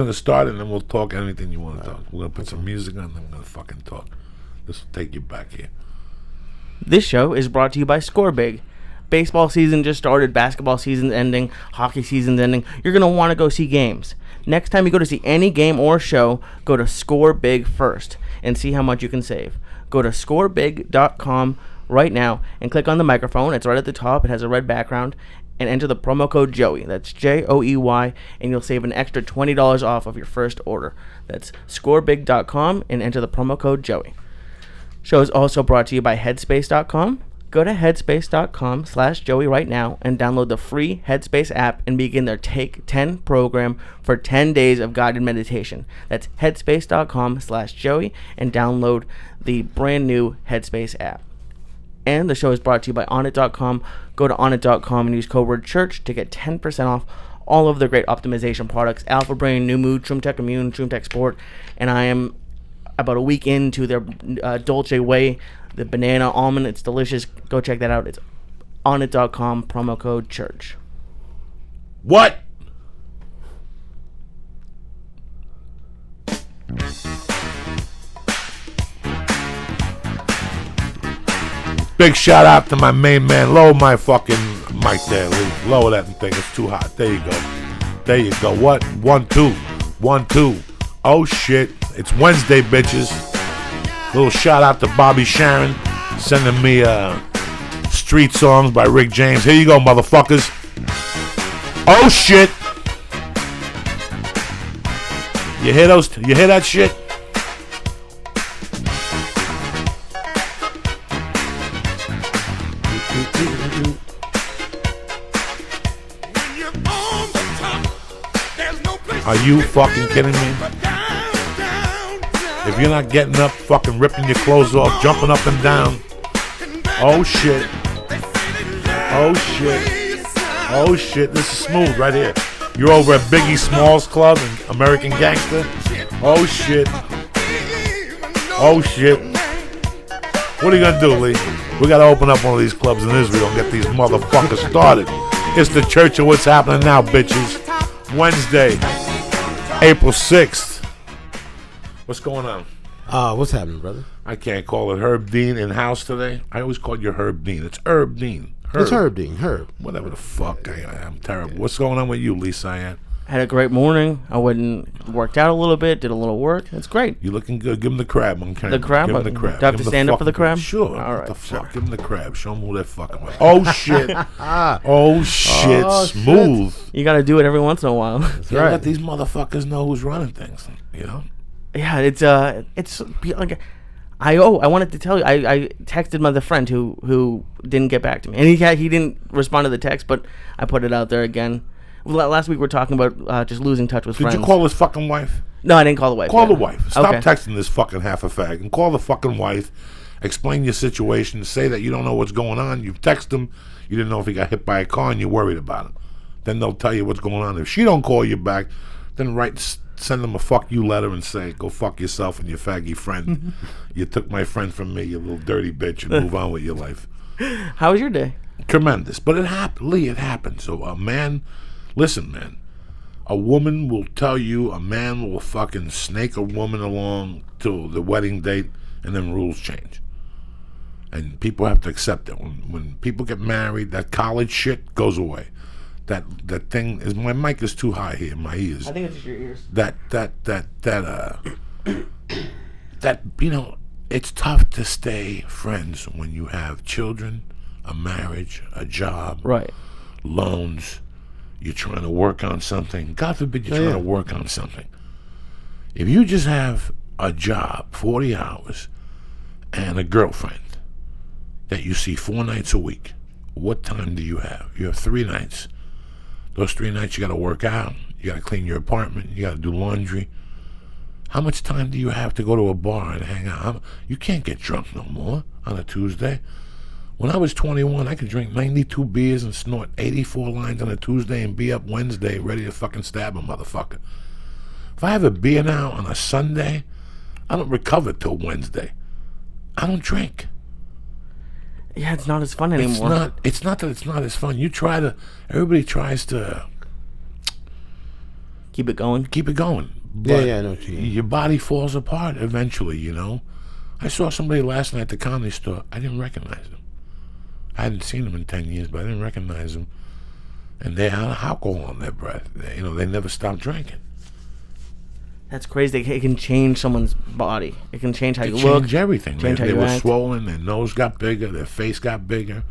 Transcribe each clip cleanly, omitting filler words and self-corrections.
gonna start and then we'll talk anything you want to talk. We're gonna put some music on, then we're gonna fucking talk. This will take you back here. This show is brought to you by Score Big. Baseball season just started, basketball season's ending, hockey season's ending. You're gonna want to go see games. Next time you go to see any game or show, go to Score Big first and see how much you can save. Go to scorebig.com right now and click on the microphone. It's right at the top. It has a red background. And enter the promo code Joey. That's Joey, and you'll save an extra $20 off of your first order. That's scorebig.com and enter the promo code Joey. Show is also brought to you by Headspace.com. Go to headspace.com/Joey right now and download the free Headspace app and begin their Take 10 program for 10 days of guided meditation. That's headspace.com/Joey and download the brand new Headspace app. And the show is brought to you by Onnit.com. Go to Onnit.com and use code word church to get 10% off all of their great optimization products. Alpha Brain, New Mood, TroomTech Immune, TroomTech Sport. And I am about a week into their Dolce Whey, the banana almond. It's delicious. Go check that out. It's Onnit.com, promo code church. What? Big shout out to my main man. Lower my fucking mic there, Lee. Lower that thing. It's too hot. There you go. There you go. What? 1, 2. 1, 2. Oh shit. It's Wednesday, bitches. Little shout out to Bobby Sharon sending me Street Songs by Rick James. Here you go, motherfuckers. Oh shit. You hear those? You hear that shit? Are you fucking kidding me? If you're not getting up, fucking ripping your clothes off, jumping up and down. Oh shit. Oh shit. Oh shit. This is smooth right here. You're over at Biggie Smalls Club in American Gangster. Oh shit. Oh shit. What are you gonna do, Lee? We gotta open up one of these clubs in Israel and get these motherfuckers started. It's the Church of What's Happening Now, bitches. Wednesday, April 6th. What's going on? What's happening, brother? I can't call it Herb Dean in house today. I always call you Herb Dean. It's Herb Dean. Herb. It's Herb Dean. Herb. Whatever the fuck. I'm terrible. What's going on with you, Lee Cyan? Had a great morning. I went and worked out a little bit, did a little work. It's great. You looking good. Give him the crab. I'm The crab? Give him the crab. Do I have to stand up for the crab? Sure. All right. What the fuck? Give him the crab. Show him who they're fucking with. Oh, shit. Oh, shit. Oh, Smooth. You got to do it every once in a while. That's right. Let these motherfuckers know who's running things, you know? Yeah, it's like I wanted to tell you. I texted my other friend who didn't get back to me, and he didn't respond to the text, but I put it out there again. Last week we were talking about just losing touch with friends. Did you call his fucking wife? No, I didn't call the wife. Call the wife. Stop Okay. texting this fucking half a fag and call the fucking wife. Explain your situation. Say that you don't know what's going on. You've texted him. You didn't know if he got hit by a car and you're worried about him. Then they'll tell you what's going on. If she don't call you back, then send them a fuck you letter and say, go fuck yourself and your faggy friend. You took my friend from me, you little dirty bitch, and move on with your life. How was your day? Tremendous. But it happened, Lee, it happened. So a man, listen, man, a woman will tell you, a man will fucking snake a woman along till the wedding date, and then rules change. And people have to accept it. When people get married, that college shit goes away. That thing is, my mic is too high here in my ears. I think it's just your ears. That you know, it's tough to stay friends when you have children, a marriage, a job, Right. loans. You're trying to work on something. God forbid you're trying to work on something. If you just have a job, 40 hours, and a girlfriend that you see 4 nights a week, what time do you have? You have 3 nights. Those 3 nights you got to work out. You got to clean your apartment. You got to do laundry. How much time do you have to go to a bar and hang out? You can't get drunk no more on a Tuesday. When I was 21, I could drink 92 beers and snort 84 lines on a Tuesday and be up Wednesday ready to fucking stab a motherfucker. If I have a beer now on a Sunday, I don't recover till Wednesday. I don't drink. Yeah, it's not as fun anymore. It's not that it's not as fun. Everybody tries to Keep it going. Keep it going. But Yeah, I know what you mean. your body falls apart eventually, you know. I saw somebody last night at the comedy store. I didn't recognize them. I hadn't seen them in 10 years, but I didn't recognize them. And they had alcohol on their breath. They never stopped drinking. That's crazy. It can change someone's body. It can change how It you look. changed everything. change how They you were act. swollen. Their nose got bigger. Their face got bigger.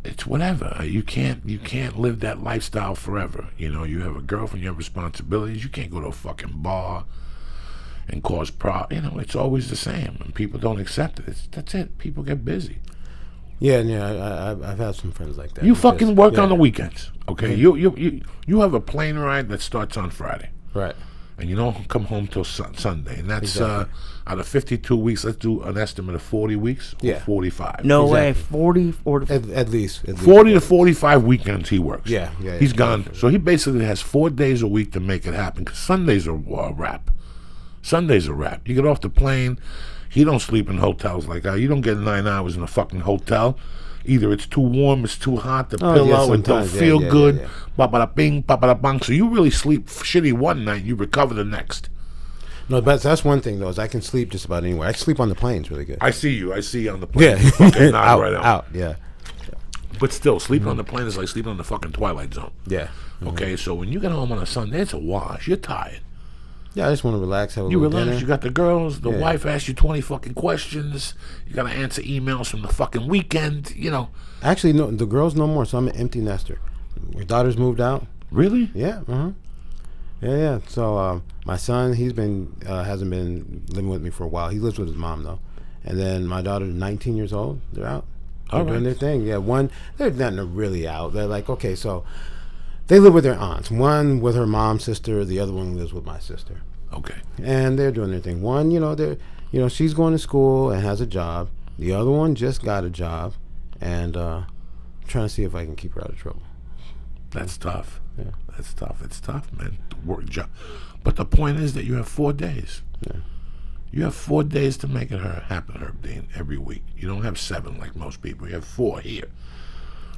It's whatever. You can't live that lifestyle forever. You have a girlfriend. You have responsibilities. You can't go to a fucking bar and cause it's always the same, and people don't accept it. That's it. People get busy. Yeah. I've had some friends like that. You Because- fucking work on the yeah. weekends, okay? You have a plane ride that starts on Friday, Right. and you don't come home till Sunday, and that's Exactly. out of 52 weeks. Let's do an estimate of 40 weeks. Or Yeah. 45. No way. Exactly. 40 or At least. 40 to 45 weekends he works. Yeah. He's gone. So he basically has 4 days a week to make it happen, because Sundays are a wrap. Sundays are a wrap. You get off the plane. He don't sleep in hotels like that. You don't get 9 hours in a fucking hotel. Either it's too warm, it's too hot, the Oh, yeah, pillow, it don't sometimes, yeah, feel yeah, good. yeah. Ba-ba-da-bing, ba-ba-da-bang. So you really sleep shitty one night, you recover the next. No, but that's one thing though. Is I can sleep just about anywhere. I can sleep on the planes really good. I see you on the plane. Yeah. You fucking nod out. right out. Out. Yeah. But still, sleeping on the plane is like sleeping on the fucking Twilight Zone. Yeah. Okay, so when you get home on a Sunday, it's a wash. You're tired. Yeah. I just want to relax. Have a You little relax. dinner. You got the girls. The Yeah. wife asks you 20 fucking questions. You got to answer emails from the fucking weekend. Actually, no. The girls no more. So I'm an empty nester. My daughter's moved out. Really? Yeah. Yeah. So my son, he's been hasn't been living with me for a while. He lives with his mom though. And then my daughter's 19 years old. They're out. They're All doing right. their thing. Yeah. They're not really out. They're like, okay, so they live with their aunts. One with her mom's sister. The other one lives with my sister. Okay. And they're doing their thing. One, she's going to school and has a job. The other one just got a job, and trying to see if I can keep her out of trouble. That's tough. Yeah. That's tough. It's tough, man. Work job. But the point is that you have 4 days. Yeah. You have 4 days to make it happen, Herb Dean, every week. You don't have 7 like most people. You have 4 here.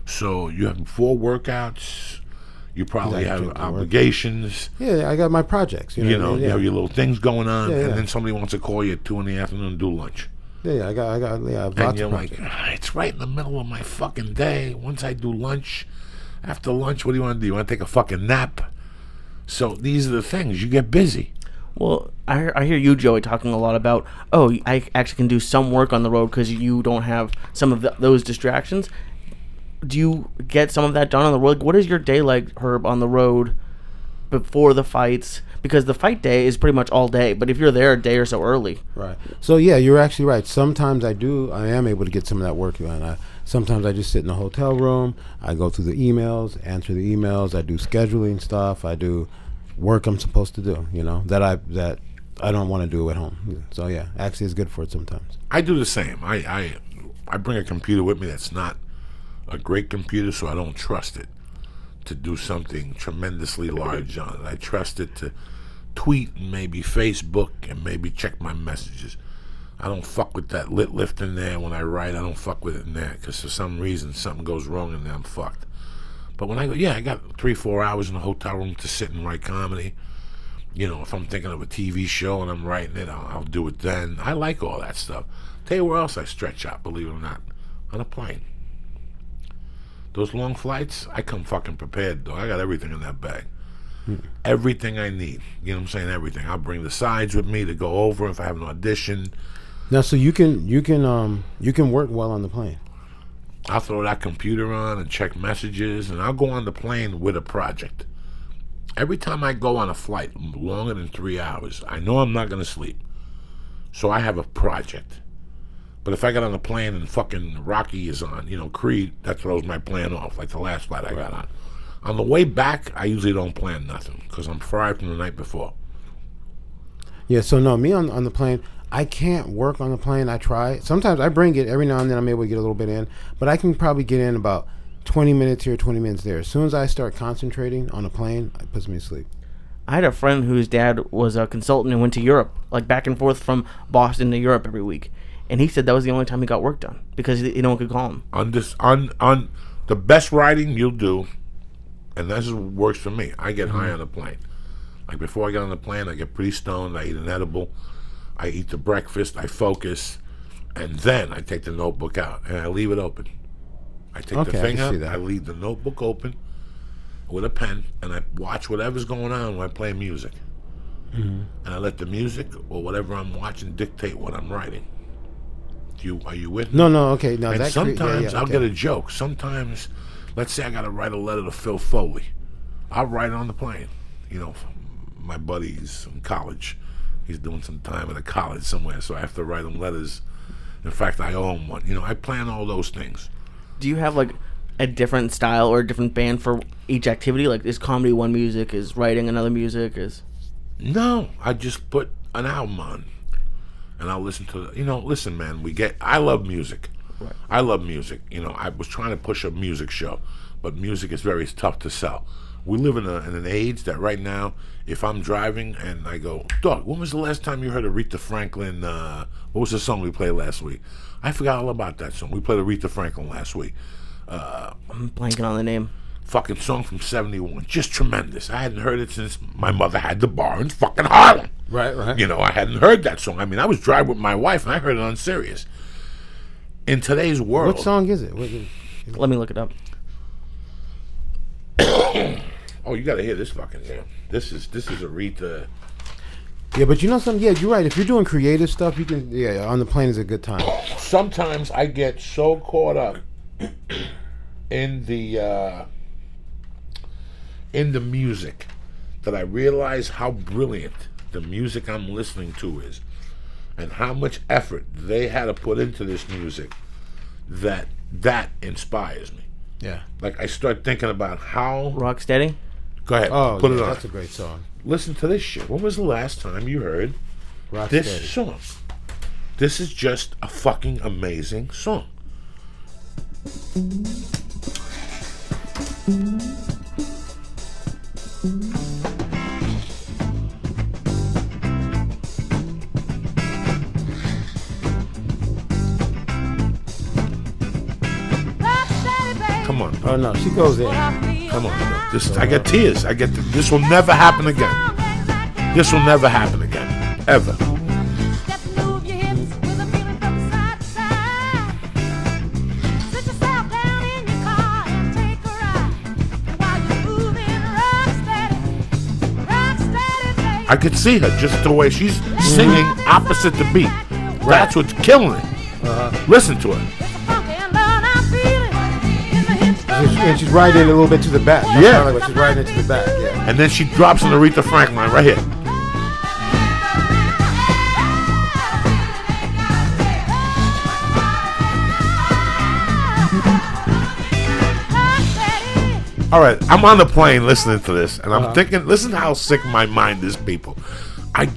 So you have 4 workouts. You probably Yeah, I have drink the work. obligations. Yeah, I got my projects. You know, what I mean? You Yeah. have your little things going on, Yeah, and yeah. then somebody wants to call you at 2 in the afternoon and do lunch. Yeah, I got I have And lots you're of like, projects. it's right in the middle of my fucking day. Once I do lunch, after lunch, what do you want to do? You want to take a fucking nap? So these are the things. You get busy. Well, I hear you, Joey, talking a lot about, I actually can do some work on the road because you don't have some of those distractions. Do you get some of that done on the road? What is your day like, Herb, on the road before the fights? Because the fight day is pretty much all day, but if you're there a day or so early. Right. So yeah, you're actually right. Sometimes I am able to get some of that work done. Sometimes I just sit in a hotel room. I go through the emails, answer the emails. I do scheduling stuff. I do work I'm supposed to do. That I don't want to do at home. So yeah, actually, it's good for it sometimes. I do the same. I bring a computer with me that's not a great computer, so I don't trust it to do something tremendously large on it. I trust it to tweet and maybe Facebook and maybe check my messages. I don't fuck with that lit lift in there when I write. I don't fuck with it in there because for some reason something goes wrong in there, I'm fucked. But when I go, I got 3-4 hours in a hotel room to sit and write comedy. If I'm thinking of a TV show and I'm writing it, I'll do it then. I like all that stuff. Tell you where else I stretch out, believe it or not. On a plane. Those long flights, I come fucking prepared, though. I got everything in that bag. Everything I need. You know what I'm saying? Everything. I'll bring the sides with me to go over if I have an audition. Now, so you can work well on the plane. I'll throw that computer on and check messages, and I'll go on the plane with a project. Every time I go on a flight longer than 3 hours, I know I'm not going to sleep. So I have a project. But if I get on a plane and fucking Rocky is on, Creed, that throws my plan off, like the last flight I got on. On the way back, I usually don't plan nothing because I'm fried from the night before. Yeah, so no, me on the plane, I can't work on the plane. I try. Sometimes I bring it. Every now and then I'm able to get a little bit in. But I can probably get in about 20 minutes here, 20 minutes there. As soon as I start concentrating on a plane, it puts me to sleep. I had a friend whose dad was a consultant and went to Europe, like back and forth from Boston to Europe every week. And he said that was the only time he got work done because no one could call him. On the best writing you'll do and that's what works for me. I get high on the plane. Like before I get on the plane, I get pretty stoned. I eat an edible. I eat the breakfast. I focus, and then I take the notebook out and I leave it open. I take the Okay, I thing can see out. that. I leave the notebook open with a pen, and I watch whatever's going on when I play music. And I let the music or whatever I'm watching dictate what I'm writing. Are you with me? No, okay. No, And that sometimes I'll okay. get a joke. Sometimes, let's say I got to write a letter to Phil Foley. I'll write it on the plane. You know, my buddy's in college. He's doing some time at a college somewhere, so I have to write him letters. In fact, I owe him one. You know, I plan all those things. Do you have like a different style or a different band for each activity? Like, is comedy one music? Is writing another music? Is No, I just put an album on, and I'll listen to. Listen, man. I love music. Right. I love music. I was trying to push a music show, but music is very tough to sell. We live in an age that right now, if I'm driving and I go, Dog, when was the last time you heard Aretha Franklin? What was the song we played last week? I forgot all about that song. We played Aretha Franklin last week. I'm blanking on the name. Fucking song from '71, just tremendous. I hadn't heard it since my mother had the bar in fucking Harlem. Right. I hadn't heard that song. I mean, I was driving with my wife and I heard it on Sirius. In today's world, What song is it? Let me look it up. oh, you got to hear this fucking jam. This is Aretha. Yeah, but you know something? Yeah, you're right. If you're doing creative stuff, you can. Yeah, on the plane is a good time. Sometimes I get so caught up in the music that I realize how brilliant the music I'm listening to is, and how much effort they had to put into this music. That inspires me. Yeah. Like I start thinking about how. Rocksteady. Go ahead, Oh, put yeah, it on. that's a great song. Listen to this shit. When was the last time you heard this Rocksteady. song? This is just a fucking amazing song. Come on, Oh no, she goes in. come on. I get tears. This will never happen again. This will never happen again, ever. I could see her just the way she's singing opposite the beat. That's what's killing it. Listen to her. And she's riding it a little bit to the back. That's Yeah. kinda like she's riding it to the back. Yeah. And then she drops on Aretha Franklin line right here. All right, I'm on the plane listening to this, and I'm thinking, listen how sick my mind is, people. I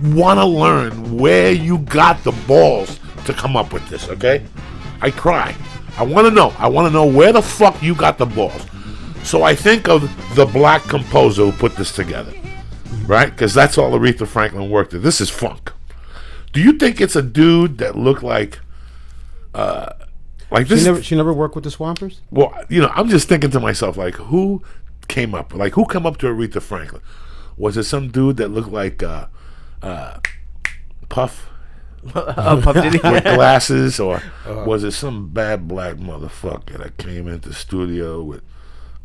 want to learn where you got the balls to come up with this, okay? I cry. I want to know. I want to know where the fuck you got the balls. So I think of the black composer who put this together, right? Because that's all Aretha Franklin worked at. This is funk. Do you think it's a dude that looked like this? She never worked with the Swampers? Well, I'm just thinking to myself, like, who came up to Aretha Franklin? Was it some dude that looked like Puff Puff Diddy. with glasses, or was it some bad black motherfucker that came into the studio with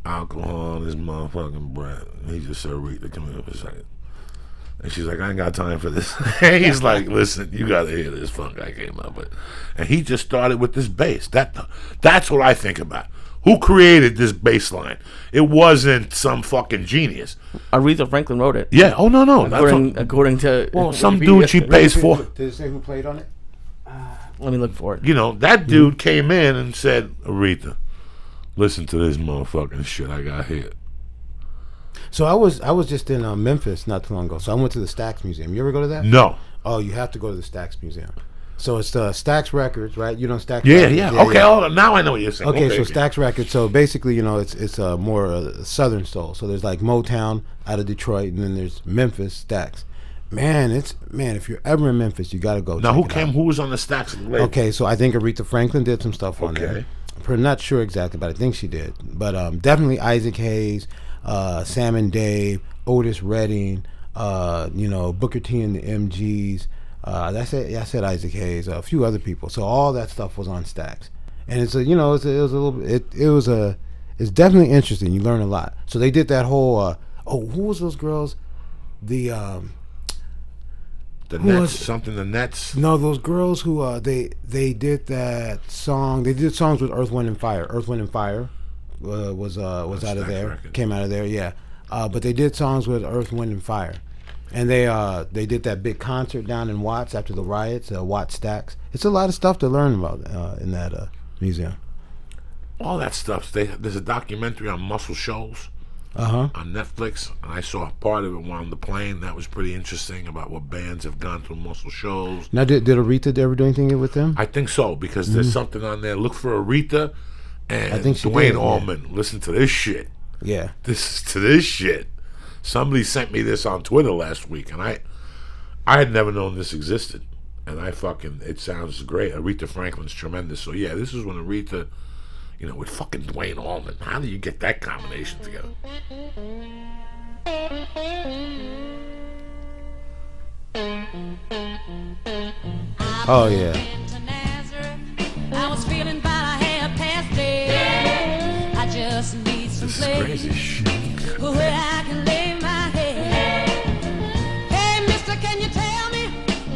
alcohol in his motherfucking breath? And he just said, Aretha, come here for a second. And she's like, I ain't got time for this. And he's like, listen, you got to hear this funk I came up with. And he just started with this bass. That's what I think about. Who created this bass line? It wasn't some fucking genius. Aretha Franklin wrote it. Yeah. Oh, no. That's According to some dude she pays for. Did it say who played on it? Let me look for it. That dude came in and said, Aretha, listen to this motherfucking shit I got here. So I was just in Memphis not too long ago. So I went to the Stax Museum. You ever go to that? No. Oh, you have to go to the Stax Museum. So it's Stax Records, right? You know Stax Yeah, Records? yeah. Okay, oh, now I know what you're saying. Okay, so Stax Records. So basically, it's more Southern soul. So there's like Motown out of Detroit, and then there's Memphis Stax. Man, if you're ever in Memphis, you got to go. Now, check it out. who was on the Stax label? Okay, so I think Aretha Franklin did some stuff on there. I'm not sure exactly, but I think she did. But definitely Isaac Hayes, Sam and Dave, Otis Redding, Booker T and the MGs. I said Isaac Hayes, a few other people. So all that stuff was on Stax, and it's definitely interesting. You learn a lot. So they did that whole. Who was those girls? The Nets. No, those girls who they did that song. They did songs with Earth, Wind and Fire. Earth, Wind and Fire was out of there. Record. Came out of there, yeah. But they did songs with Earth, Wind and Fire, and they did that big concert down in Watts after the riots. Watts Stax. It's a lot of stuff to learn about in that museum. All that stuff. There's a documentary on Muscle Shoals. On Netflix, and I saw part of it while on the plane. That was pretty interesting about what bands have gone through Muscle Shoals. Now, did Aretha ever do anything with them? I think so, because there's something on there. Look for Aretha and I think Dwayne Allman. Yeah. Listen to this shit. Yeah. This shit. Somebody sent me this on Twitter last week, and I had never known this existed. And it sounds great. Aretha Franklin's tremendous. So yeah, this is when Aretha, with fucking Dwayne Allman. How do you get that combination together? Oh, yeah. I was feeling about a half past day. I just need some This is crazy shit. where I can lay my head. Hey, mister, can you tell me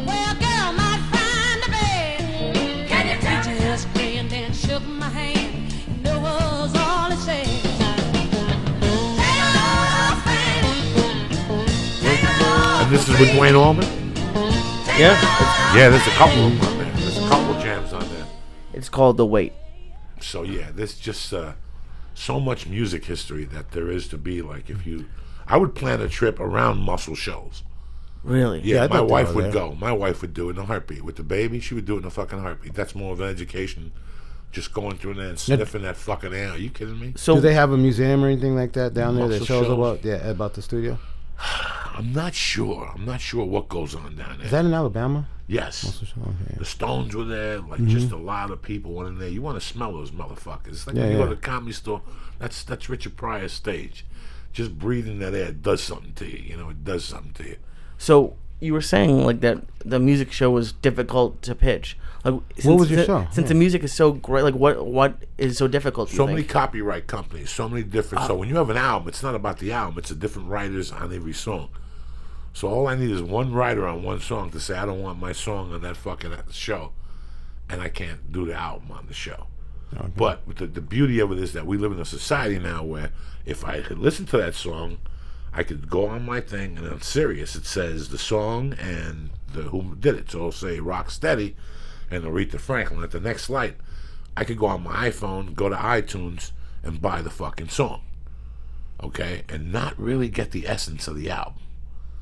where a girl might find a bed? Can you tell me? He just grinned and shook my hand. That was all it said. And this is with Dwayne Allman? Yeah. Yeah, there's a couple of them on there. There's a couple of jams on there. It's called The Wait. So yeah, there's just so much music history that there is to be. Like I would plan a trip around Muscle Shoals. Really? Yeah, my wife would go. My wife would do it in a heartbeat. With the baby, she would do it in a fucking heartbeat. That's more of an education. Just going through there and sniffing that fucking air. Are you kidding me? So do they have a museum or anything like that down there that Muscle shows about the studio? I'm not sure. I'm not sure what goes on down there. Is that in Alabama? Yes. Okay. The Stones were there. Like just a lot of people went in there. You want to smell those motherfuckers. It's like when you go to the Comedy Store. That's Richard Pryor's stage. Just breathing that air does something to you. It does something to you. So you were saying like that the music show was difficult to pitch. Like, what was your show? Since the music is so great, like what is so difficult? So many copyright companies, so many different. So when you have an album, it's not about the album; it's the different writers on every song. So all I need is one writer on one song to say, I don't want my song on that fucking show, and I can't do the album on the show. Okay. But the beauty of it is that we live in a society now where if I could listen to that song, I could go on my thing, and on Sirius it says the song and who did it. So it'll say Rocksteady and Aretha Franklin. At the next light, I could go on my iPhone, go to iTunes, and buy the fucking song. Okay? And not really get the essence of the album.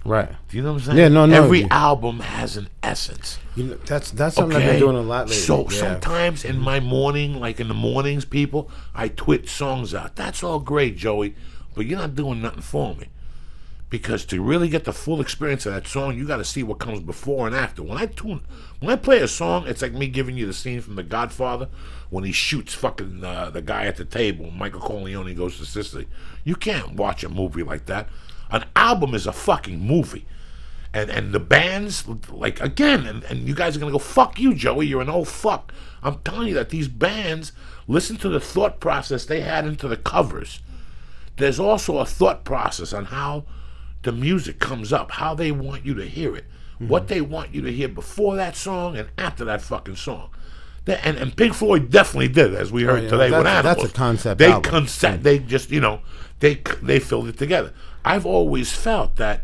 Right. Do you know what I'm saying? Yeah, no. Every album has an essence. That's something I've been doing a lot lately. So sometimes in my morning, like in the mornings, people, I twit songs out. That's all great, Joey, but you're not doing nothing for me. Because to really get the full experience of that song, you got to see what comes before and after. When I play a song, it's like me giving you the scene from The Godfather when he shoots fucking the guy at the table. Michael Corleone goes to Sicily. You can't watch a movie like that. An album is a fucking movie. And the bands, like, again, and you guys are going to go, fuck you, Joey, you're an old fuck. I'm telling you that these bands, listen to the thought process they had into the covers. There's also a thought process on how the music comes up, how they want you to hear it, what they want you to hear before that song and after that fucking song. And Pink Floyd definitely did, as we heard today with Animals. That's a concept they album. They just, they filled it together. I've always felt that,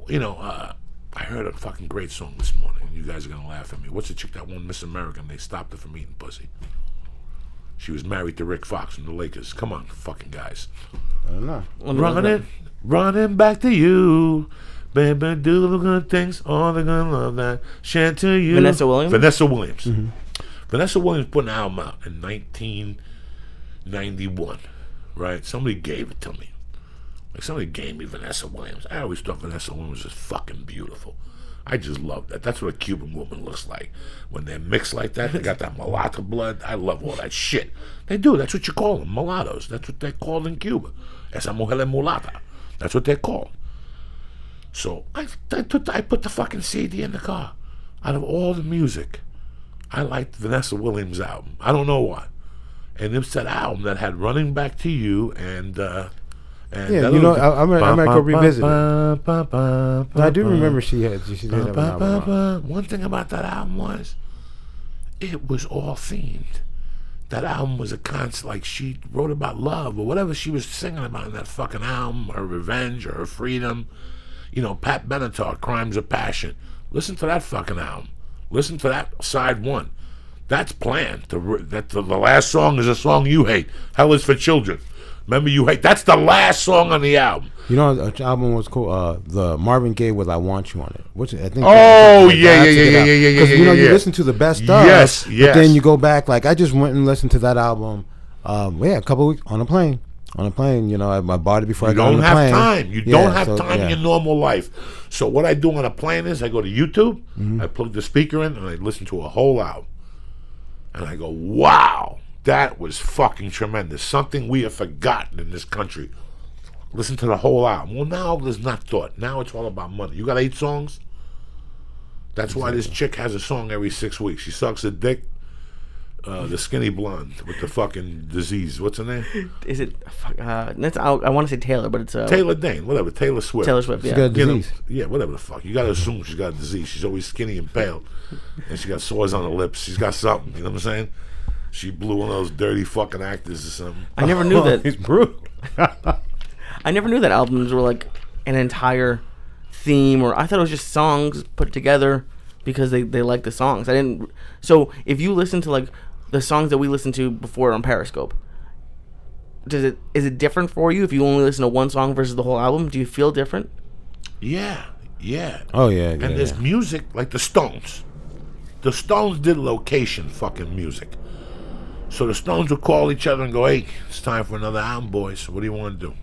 I heard a fucking great song this morning. You guys are going to laugh at me. What's the chick that won Miss America and they stopped her from eating pussy? She was married to Rick Fox from the Lakers. Come on, fucking guys. I don't know. Running back to you. Baby, do the good things, all the good love that share to you. Vanessa Williams? Vanessa Williams. Mm-hmm. Vanessa Williams put an album out in 1991, right? Somebody gave it to me. Like, somebody gave me Vanessa Williams. I always thought Vanessa Williams was fucking beautiful. I just love that. That's what a Cuban woman looks like. When they're mixed like that, they got that mulatto blood. I love all that shit. They do. That's what you call them, mulattoes. That's what they're called in Cuba. Esa mujer es mulata. That's what they're called. So I put the fucking CD in the car. Out of all the music, I liked Vanessa Williams' album. I don't know why. And it's that album that had Running Back to You and yeah, you know, I might go revisit it. I do remember she did have an album. One thing about that album was, it was all themed. That album was a constant, like she wrote about love or whatever she was singing about in that fucking album, her revenge or her freedom. You know, Pat Benatar, Crimes of Passion. Listen to that fucking album. Listen to that side one. That's planned. The last song is a song you hate. Hell is for Children. Remember You Hate. That's the last song on the album. You know, the album was cool. The Marvin Gaye with "I Want You" on it. Which I think. Oh yeah. Because you know, yeah. you listen to the best stuff. Yes. But then you go back. Like I just went and listened to that album. A couple of weeks on a plane. On a plane, you know, I bought it before I got on the plane. You don't have time in your normal life. So what I do on a plane is I go to YouTube, I plug the speaker in, and I listen to a whole album. And I go, wow, that was fucking tremendous. Something we have forgotten in this country. Listen to the whole album. Well, now there's not thought. Now it's all about money. You got 8 songs? That's why this chick has a song every 6 weeks. She sucks a dick. The skinny blonde with the fucking disease. What's her name? Is it? That's I want to say Taylor, but it's Taylor Dane. Whatever. Taylor Swift. Taylor Swift. Yeah. She got a disease. Yeah, whatever the fuck. You gotta assume she's got a disease. She's always skinny and pale, and she got sores on her lips. She's got something. You know what I'm saying? She blew one of those dirty fucking actors or something. I never knew that. He's brutal. I never knew that albums were like an entire theme, or I thought it was just songs put together because they like the songs. I didn't. So if you listen to like the songs that we listened to before on Periscope, is it different for you if you only listen to one song versus the whole album? Do you feel different? Yeah. Oh yeah. And there's music like the Stones. The Stones did location fucking music. So the Stones would call each other and go, "Hey, it's time for another album, boys. What do you want to do?"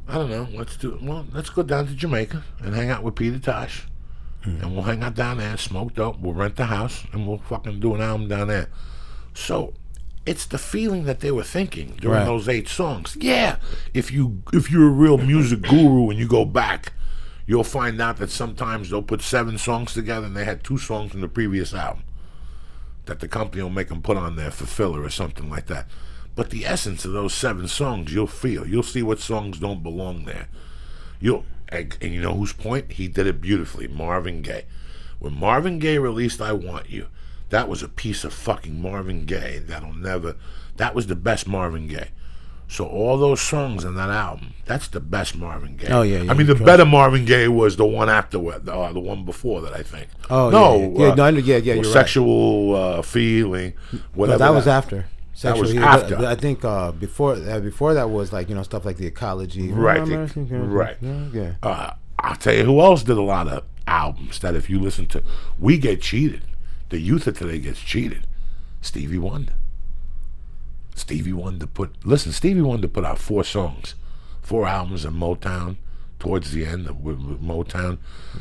I don't know. Let's go down to Jamaica and hang out with Peter Tosh. And we'll hang out down there and smoke dope. We'll rent the house and we'll fucking do an album down there. So it's the feeling that they were thinking during those 8 songs. Yeah, if you're a real music guru and you go back, you'll find out that sometimes they'll put 7 songs together and they had 2 songs from the previous album that the company will make them put on there for filler or something like that. But the essence of those 7 songs, you'll see what songs don't belong there. And you know whose point? He did it beautifully. Marvin Gaye. When Marvin Gaye released "I Want You," that was a piece of fucking Marvin Gaye that was the best Marvin Gaye. So all those songs on that album, that's the best Marvin Gaye. Oh yeah. I mean, the better Marvin Gaye was the one afterward, the one before that, I think. Oh yeah. You're Sexual feeling, whatever. No, that was after. That was after. But I think before that was like, you know, stuff like the Ecology. Right. Yeah. I'll tell you who else did a lot of albums that if you listen to, we get cheated. The youth of today gets cheated. Stevie Wonder. Stevie Wonder put out 4 songs, 4 albums in Motown towards the end with Motown,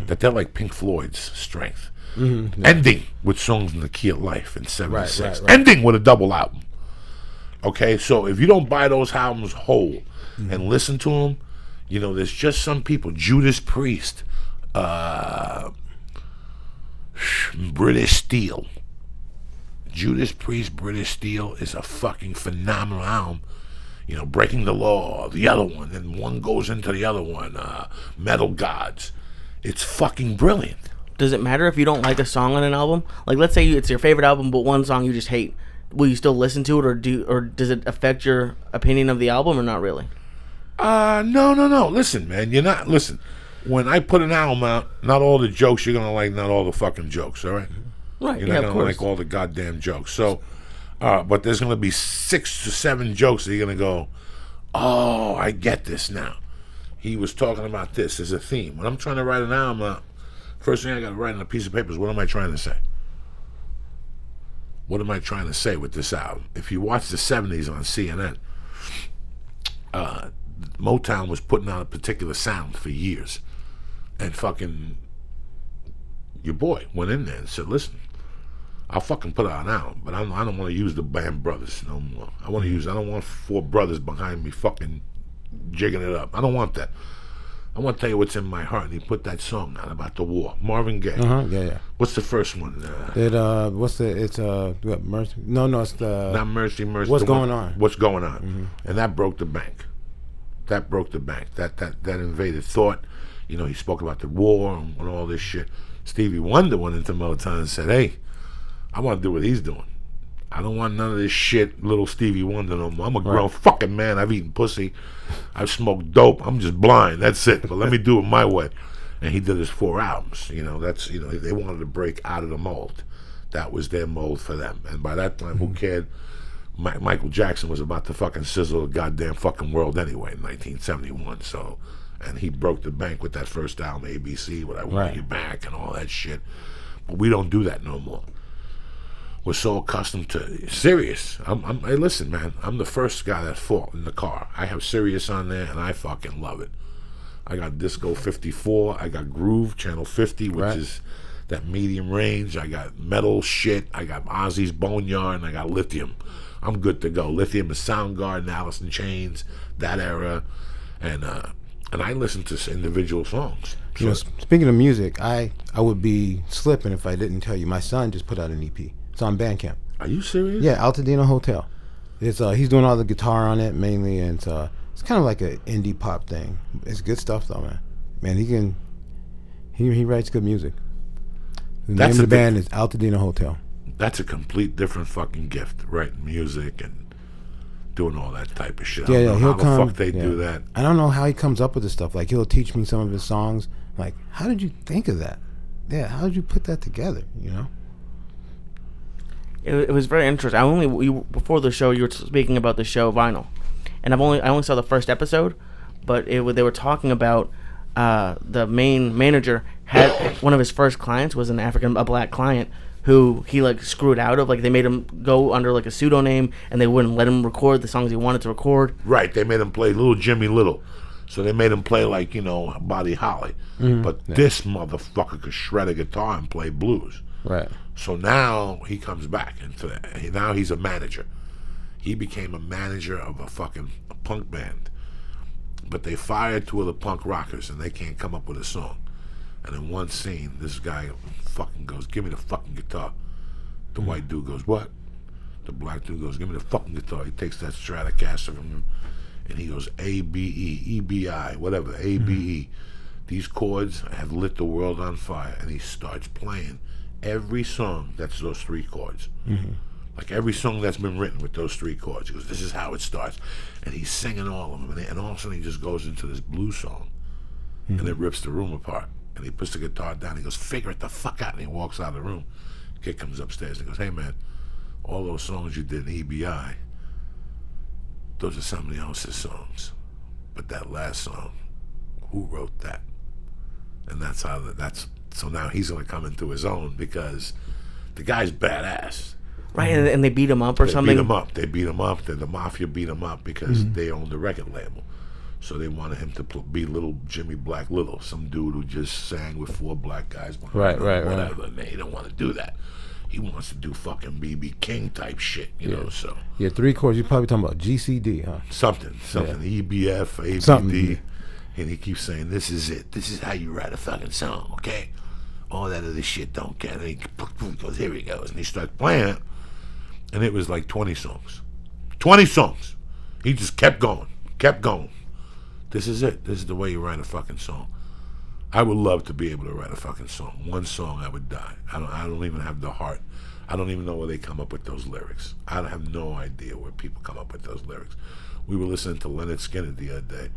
that they're like Pink Floyd's strength. Ending with Songs in the Key of Life in 76. Right. Ending with a double album. Okay, so if you don't buy those albums whole and listen to them, you know, there's just some people, Judas Priest, British Steel. Judas Priest, British Steel is a fucking phenomenal album. You know, Breaking the Law, the other one, and one goes into the other one, Metal Gods. It's fucking brilliant. Does it matter if you don't like a song on an album? Like, let's say it's your favorite album, but one song you just hate. Will you still listen to it, or does it affect your opinion of the album, or not really? No. Listen, man, listen. When I put an album out, not all the jokes you're gonna like, not all the fucking jokes, all right? Right. You're not gonna like all the goddamn jokes. So, but there's gonna be 6 to 7 jokes that you're gonna go, oh, I get this now. He was talking about this as a theme. When I'm trying to write an album out, first thing I gotta write on a piece of paper is, what am I trying to say? What am I trying to say with this album? If you watch the 70s on CNN, Motown was putting out a particular sound for years. And fucking your boy, went in there and said, listen, I'll fucking put out an album, but I don't want to use the band brothers no more. I don't want 4 brothers behind me fucking jigging it up. I don't want that. I want to tell you what's in my heart. And he put that song out about the war. Marvin Gaye. Yeah. What's the first one? What, Mercy? No, it's the... Not Mercy. What's Going On? What's Going On? And that broke the bank. That broke the bank. That invaded thought. You know, he spoke about the war and all this shit. Stevie Wonder went into Motown and said, hey, I want to do what he's doing. I don't want none of this shit, little Stevie Wonder no more. I'm a grown fucking man. I've eaten pussy. I've smoked dope. I'm just blind. That's it. But let me do it my way. And he did his 4 albums. You know, they wanted to break out of the mold. That was their mold for them. And by that time, who cared? Michael Jackson was about to fucking sizzle the goddamn fucking world anyway in 1971. So, and he broke the bank with that first album, ABC, with I Want You Back and all that shit. But we don't do that no more. We're so accustomed to Sirius. Hey, listen, man. I'm the first guy that fought in the car. I have Sirius on there, and I fucking love it. I got Disco 54. I got Groove Channel 50, which is that medium range. I got metal shit. I got Ozzy's Boneyard, and I got Lithium. I'm good to go. Lithium is Soundgarden, Alice in Chains, that era, and I listen to individual songs. You know, speaking of music, I would be slipping if I didn't tell you. My son just put out an EP. It's on Bandcamp. Are you serious? Yeah, Altadena Hotel. It's he's doing all the guitar on it mainly, and it's kind of like an indie pop thing. It's good stuff though, man. Man, he writes good music. The name of the band is Altadena Hotel. That's a complete different fucking gift, writing music and doing all that type of shit. Yeah, I don't know he'll how come. the fuck they do that. I don't know how he comes up with this stuff. Like, he'll teach me some of his songs. Like, how did you think of that? Yeah, how did you put that together? You know. It was very interesting. Before the show, you were speaking about the show Vinyl, and I only saw the first episode, but they were talking about the main manager had one of his first clients was a black client who he like screwed out of. Like, they made him go under like a pseudonym, and they wouldn't let him record the songs he wanted to record. Right, they made him play Little Jimmy Little, so they made him play like, you know, Buddy Holly. But this motherfucker could shred a guitar and play blues. Right. So now he comes back into that. Now he's a manager. He became a manager of a fucking punk band. But they fired 2 of the punk rockers, and they can't come up with a song. And in one scene, this guy fucking goes, give me the fucking guitar. The white dude goes, what? The black dude goes, give me the fucking guitar. He takes that Stratocaster from him, and he goes, A-B-E, E-B-I, whatever, A-B-E. These chords have lit the world on fire. And he starts playing every song that's those 3 chords. Like every song that's been written with those 3 chords. He goes, this is how it starts. And he's singing all of them. And all of a sudden he just goes into this blues song. And it rips the room apart. And he puts the guitar down. He goes, figure it the fuck out. And he walks out of the room. Kid comes upstairs and goes, hey man, all those songs you did in EBI, those are somebody else's songs. But that last song, who wrote that? And so now he's going to come into his own because the guy's badass. Right, and they beat him up or something? They beat him up. The mafia beat him up because they owned the record label. So they wanted him to be Little Jimmy Black Little, some dude who just sang with 4 black guys behind him. Whatever. And he don't want to do that. He wants to do fucking B.B. King type shit, you know, so. Yeah, 3 chords. You're probably talking about GCD, huh? Something. Yeah. EBF, ABD. Something. And he keeps saying, this is it. This is how you write a fucking song, okay? All that other shit don't count. And he goes, here he goes. And he starts playing it. And it was like 20 songs. 20 songs. He just kept going. This is it. This is the way you write a fucking song. I would love to be able to write a fucking song. One song, I would die. I don't even have the heart. I don't even know where they come up with those lyrics. I have no idea where people come up with those lyrics. We were listening to Leonard Skinner the other day.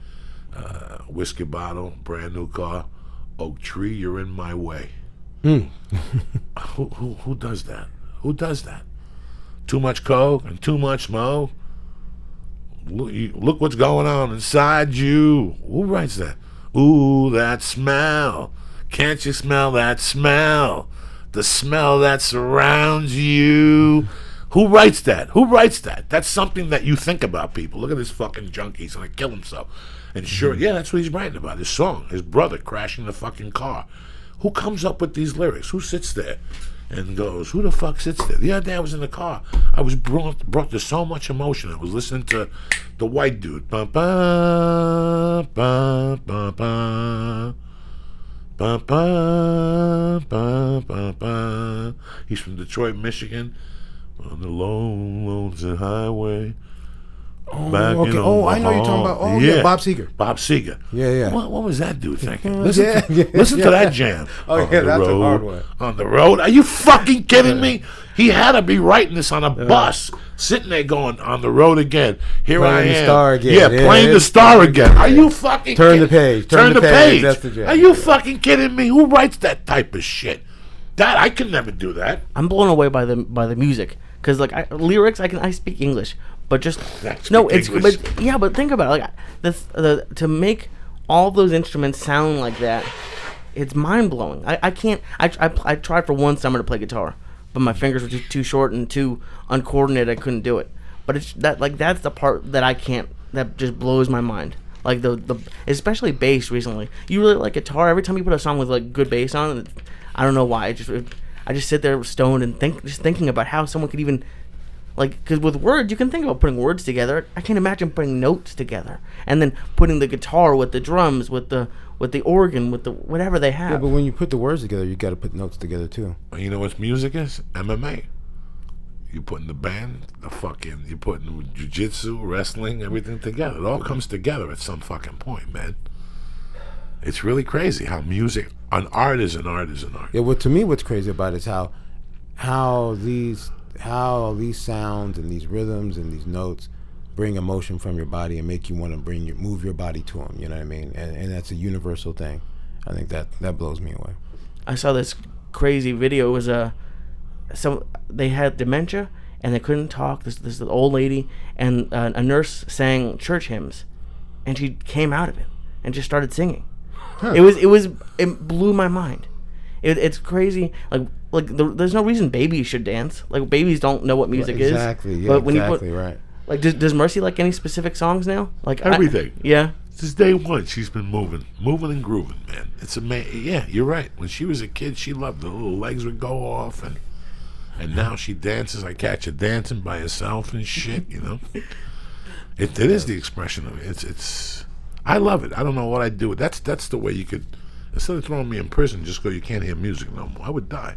Whiskey bottle, brand new car. Oak tree, you're in my way. Who does that? Who does that? Too much coke and too much mo. Look what's going on inside you. Who writes that? Ooh, that smell. Can't you smell that smell? The smell that surrounds you. Who writes that? That's something that you think about, people. Look at this fucking junkie. He's going to kill himself. And sure, yeah, that's what he's writing about. His song. His brother crashing the fucking car. Who comes up with these lyrics? Who sits there and goes, who the fuck sits there? The other day I was in the car. I was brought to so much emotion. I was listening to the white dude. Ba, ba, ba, ba, ba. Ba, ba, ba, ba, ba. He's from Detroit, Michigan. On the lonesome highway. Oh, Back okay. in Oh, I know you're talking about. Oh, yeah, Bob Seger. Bob Seger. Yeah, yeah. What was that dude thinking? Yeah, Listen to that jam. Oh, On yeah, the that's a road, hard one. On the road. Are you fucking kidding me? He had to be writing this on a bus, sitting there going, on the road again. Here Playing I am. the star again. Yeah, Yeah, playing the it's star playing again. again. Are you fucking Turn the kidding? page. Turn the page. That's the jam. Are you fucking kidding me? Who writes that type of shit? That I could never do that. I'm blown away by the music because like lyrics I speak English, but just That's no, it's ridiculous. but yeah, but think about it, like to make all those instruments sound like that, it's mind blowing. I can't. I tried for one summer to play guitar, but my fingers were too short and too uncoordinated. I couldn't do it. But it's that's the part that I can't. That just blows my mind. Like the especially bass recently. You really like guitar. Every time you put a song with like good bass on, I don't know why. I just sit there stoned and thinking about how someone could even, like, because with words you can think about putting words together. I can't imagine putting notes together and then putting the guitar with the drums, with the organ, with the whatever they have. Yeah, but when you put the words together, you got to put notes together too. You know what music is? MMA. You putting the band, you putting jiu-jitsu, wrestling, everything together. It all comes together at some fucking point, man. It's really crazy how music, an art is an art is an art. Yeah, well, to me, what's crazy about it is how these sounds and these rhythms and these notes bring emotion from your body and make you want to move your body to them. You know what I mean? And that's a universal thing. I think that blows me away. I saw this crazy video. It was they had dementia and they couldn't talk. This old lady and a nurse sang church hymns, and she came out of it and just started singing. Huh. It blew my mind. It's crazy. There's no reason babies should dance. Like babies don't know what music is. Exactly. Yeah, but when exactly. you put, Right. Like does Mercy like any specific songs now? Like Everything. Yeah. Since day one, she's been moving and grooving, man. It's amazing. Yeah, you're right. When she was a kid, she loved the little legs would go off, and now she dances. I catch her dancing by herself and shit. You know, it is the expression of it. It's. I love it. I don't know what I'd do. That's the way you could. Instead of throwing me in prison, just go. You can't hear music no more. I would die.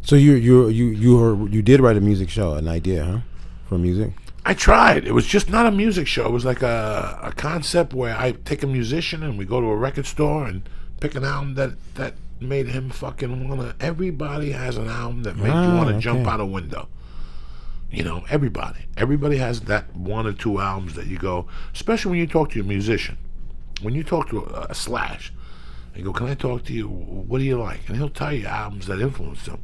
So you did write a music show, an idea, huh, for music? I tried. It was just not a music show. It was like a concept where I take a musician and we go to a record store and pick an album that made him fucking wanna. Everybody has an album that made you want to jump out a window. You know, everybody has that one or two albums that you go. Especially when you talk to a musician, when you talk to a Slash, and you go, "Can I talk to you? What do you like?" And he'll tell you albums that influenced him,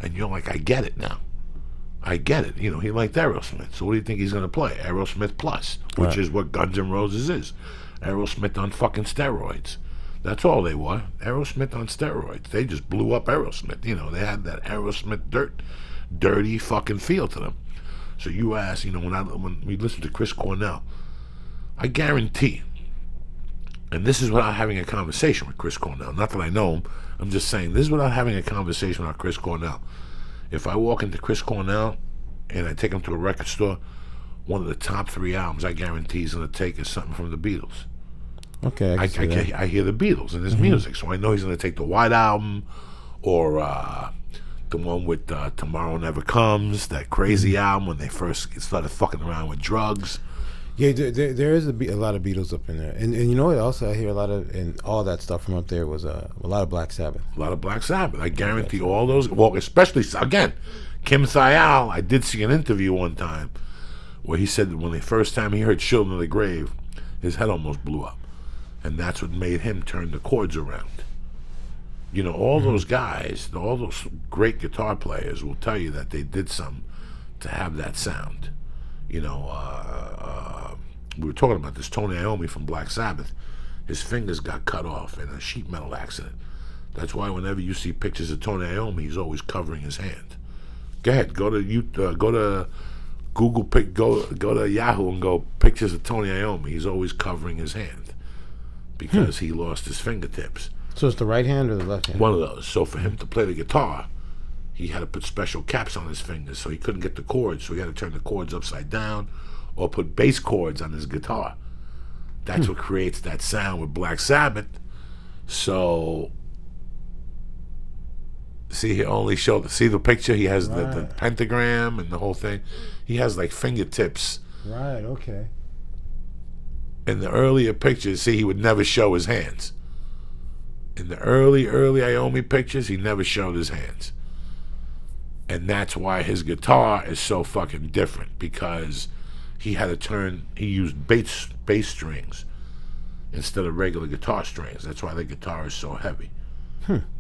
and you're like, "I get it now. I get it." You know, he liked Aerosmith. So what do you think he's going to play? Aerosmith Plus, which is what Guns N' Roses is. Aerosmith on fucking steroids. That's all they were. Aerosmith on steroids. They just blew up Aerosmith. You know, they had that Aerosmith dirty fucking feel to them. So you ask, you know, when we listen to Chris Cornell, I guarantee, and this is without having a conversation with Chris Cornell. Not that I know him. I'm just saying, this is without having a conversation with Chris Cornell. If I walk into Chris Cornell and I take him to a record store, one of the top 3 albums I guarantee he's going to take is something from the Beatles. Okay, I hear the Beatles in his music, so I know he's going to take the White Album or the one with Tomorrow Never Comes, that crazy album when they first started fucking around with drugs. Yeah, there is a lot of Beatles up in there, and you know what? Also, I hear a lot of, and all that stuff from up there was a lot of Black Sabbath. A lot of Black Sabbath. I guarantee all those. Well, especially again, Kim Thayil. I did see an interview one time where he said that when the first time he heard "Children of the Grave," his head almost blew up, and that's what made him turn the chords around. You know, all those guys, all those great guitar players will tell you that they did something to have that sound. You know, we were talking about this Tony Iommi from Black Sabbath. His fingers got cut off in a sheet metal accident. That's why whenever you see pictures of Tony Iommi, he's always covering his hand. Go ahead, go to Google, go to Yahoo and go pictures of Tony Iommi. He's always covering his hand because he lost his fingertips. So it's the right hand or the left hand? One of those. So for him to play the guitar, he had to put special caps on his fingers so he couldn't get the chords. So he had to turn the chords upside down or put bass chords on his guitar. That's what creates that sound with Black Sabbath. So, see, he only showed, see the picture? He has the Right. pentagram and the whole thing. He has like fingertips. Right, okay. In the earlier pictures, see, he would never show his hands. In the early Iommi pictures, he never showed his hands. And that's why his guitar is so fucking different, because he had to turn, he used bass strings instead of regular guitar strings. That's why the guitar is so heavy.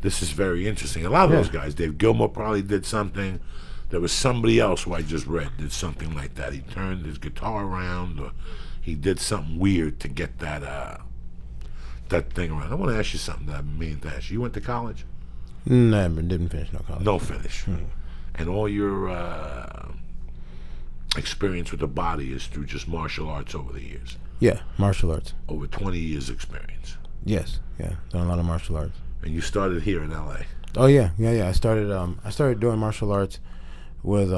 This is very interesting. A lot of those guys, Dave Gilmour probably did something. There was somebody else who I just read did something like that. He turned his guitar around, or he did something weird to get that thing around. I want to ask you something that I've been meaning to ask you. You went to college? Never, didn't finish no college. No finish. And all your experience with the body is through just martial arts over the years. Yeah, martial arts. Over 20 years experience. Yes, yeah, done a lot of martial arts. And you started here in LA. Oh yeah. I started doing martial arts with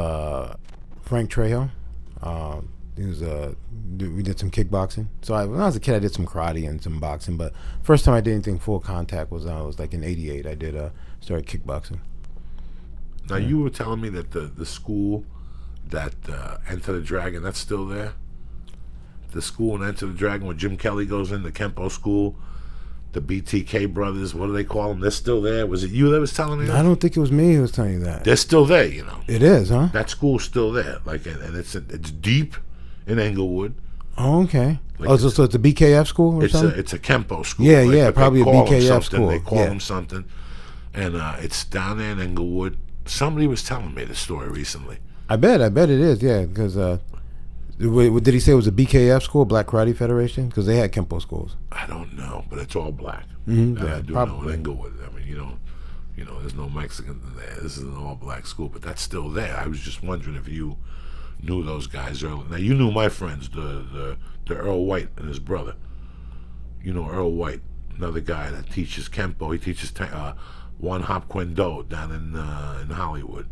Frank Trejo. He was we did some kickboxing. So when I was a kid, I did some karate and some boxing. But first time I did anything full contact was like in '88. I did started kickboxing. Now you were telling me that the school that Enter the Dragon, that's still there. The school in Enter the Dragon where Jim Kelly goes in, the Kempo school. The BTK brothers, what do they call them? They're still there. Was it you that was telling me that? I don't think it was me who was telling you that. They're still there, you know. It is, huh? That school's still there. Like, and it's deep in Englewood. Oh, okay. Like So it's a BKF school or something? It's a Kempo school. Yeah, right? yeah, But probably they a call them BKF something. school. They call Yeah. them something. And it's down there in Englewood. Somebody was telling me the story recently. I bet it is, yeah, because did he say it was a BKF school, Black Karate Federation? Because they had Kempo schools. I don't know, but it's all black. Mhm, That yeah, I do probably. know in Englewood. I mean, you know, there's no Mexican there. This is an all black school, but that's still there. I was just wondering if you knew those guys early. Now you knew my friends, the Earl White and his brother. You know Earl White, another guy that teaches Kempo. He teaches One Hop Kuen Do down in Hollywood.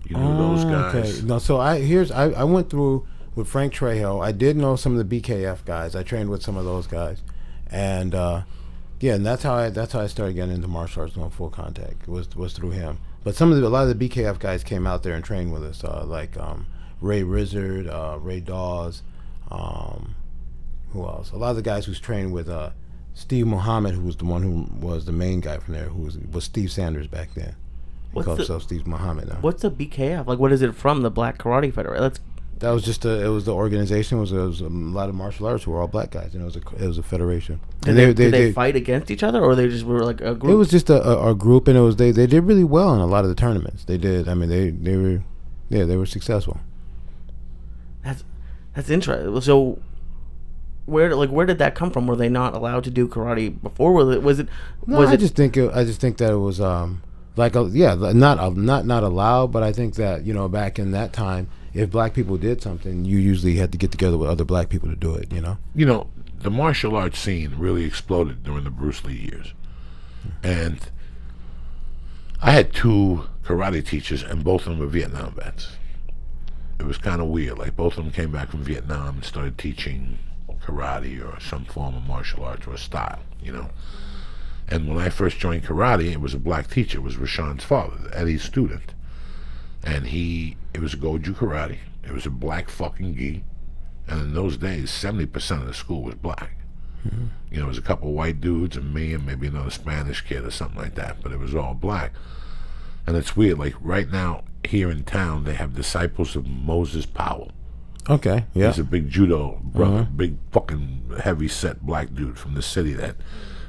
You knew those guys. Okay. No, so I went through with Frank Trejo. I did know some of the BKF guys. I trained with some of those guys, and and that's how I started getting into martial arts on full contact. Was through him. But a lot of the BKF guys came out there and trained with us, like Ray Rizzard, Ray Dawes, who else? A lot of the guys who's trained with Steve Muhammad, who was the one who was the main guy from there, who was Steve Sanders back then. He called himself Steve Muhammad now. What's the BKF? Like, what is it from? The Black Karate Federation? That was just it was the organization. It was a lot of martial arts who were all black guys, and it was a federation. And Did they fight against each other, or they just were like a group? It was just a group, and they did really well in a lot of the tournaments. They did. I mean, they were successful. That's interesting. So, where did that come from? Were they not allowed to do karate before? I just think that it was not allowed, but I think that back in that time, if black people did something, you usually had to get together with other black people to do it. You know, the martial arts scene really exploded during the Bruce Lee years, and I had 2 karate teachers, and both of them were Vietnam vets. It was kind of weird. Like, both of them came back from Vietnam and started teaching karate or some form of martial arts or a style, And when I first joined karate, it was a black teacher. It was Rashawn's father, Eddie's student. And it was Goju karate. It was a black fucking gi. And in those days, 70% of the school was black. Mm-hmm. It was a couple white dudes and me and maybe another Spanish kid or something like that. But it was all black. And it's weird. Like, right now, here in town, they have disciples of Moses Powell. Okay, yeah. He's a big judo brother, big fucking heavy-set black dude from the city that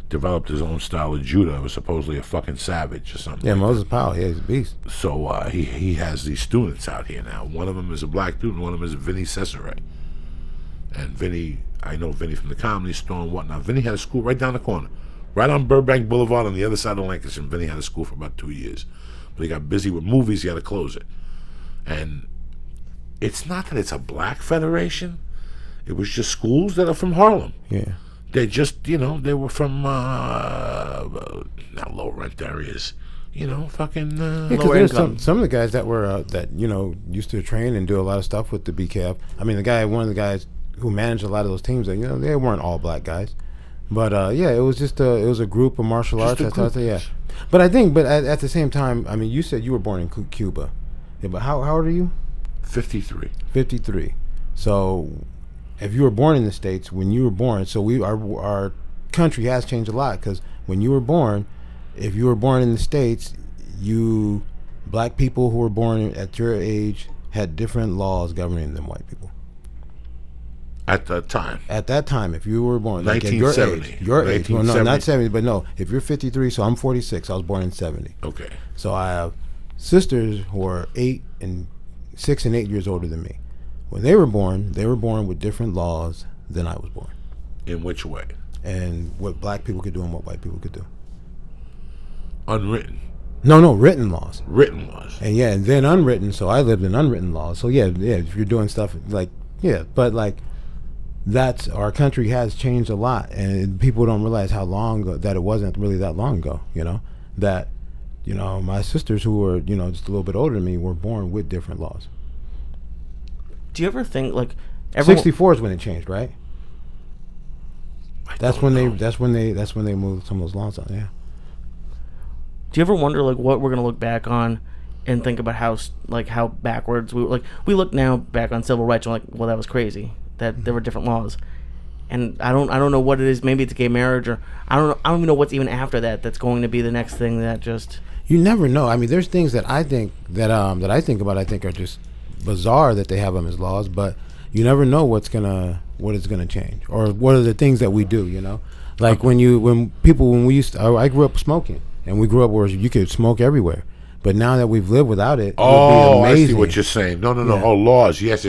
developed his own style of judo. Was supposedly a fucking savage or something. Yeah, like Moses Powell, yeah, he's a beast. So he has these students out here now. One of them is a black dude, and one of them is Vinny Cesare. And Vinny, I know Vinny from the Comedy Store and whatnot. Vinny had a school right down the corner, right on Burbank Boulevard on the other side of Lancaster. And Vinny had a school for about 2 years. But he got busy with movies, he had to close it. And it's not that it's a black federation. It was just schools that are from Harlem. Yeah. They just, they were from not low rent areas. You know, fucking Yeah, 'cause Lower there's income. some of the guys that were that used to train and do a lot of stuff with the BKF. I mean, one of the guys who managed a lot of those teams, they weren't all black guys, but yeah, it was just it was a group of martial arts. Just a group. Yeah, but I think, at the same time, I mean, you said you were born in Cuba, yeah, but how old are you? 53. 53. So, if you were born in the States when you were born, so our country has changed a lot, because when you were born, if you were born in the States, black people who were born at your age had different laws governing than white people. At that time. At that time, if you were born, like at your 1970. age, your age, well, no, 1970. not 70, but no, if you're 53, so I'm 46, I was born in 70. Okay. So I have sisters who are 6 and 8 years older than me. When they were born with different laws than I was born, In which way? and what black people could do and what white people could do. Unwritten. No, written laws. Written laws. And yeah, and then unwritten. So I lived in unwritten laws. So yeah, if you're doing stuff like, yeah, but like, that's, our country has changed a lot, and people don't realize how long ago, that it wasn't really that long ago. That my sisters who were just a little bit older than me were born with different laws. Do you ever think like everyone? 64 is when it changed, right? That's when know. they moved some of those laws out. Yeah. Do you ever wonder like what we're gonna look back on, and think about how backwards we look now back on civil rights and we're like, well, that was crazy that there were different laws, and I don't know what it is. Maybe it's gay marriage, or I don't even know what's even after that. That's going to be the next thing that just. You never know. I mean, there's things that I think that I think about. I think are just bizarre that they have them as laws, but you never know what is gonna change, or what are the things that we do. Like when we used to, I grew up smoking, and we grew up where you could smoke everywhere. But now that we've lived without it, Oh, would be I amazing. see what you're saying. No. Yeah. Oh, laws. Yes.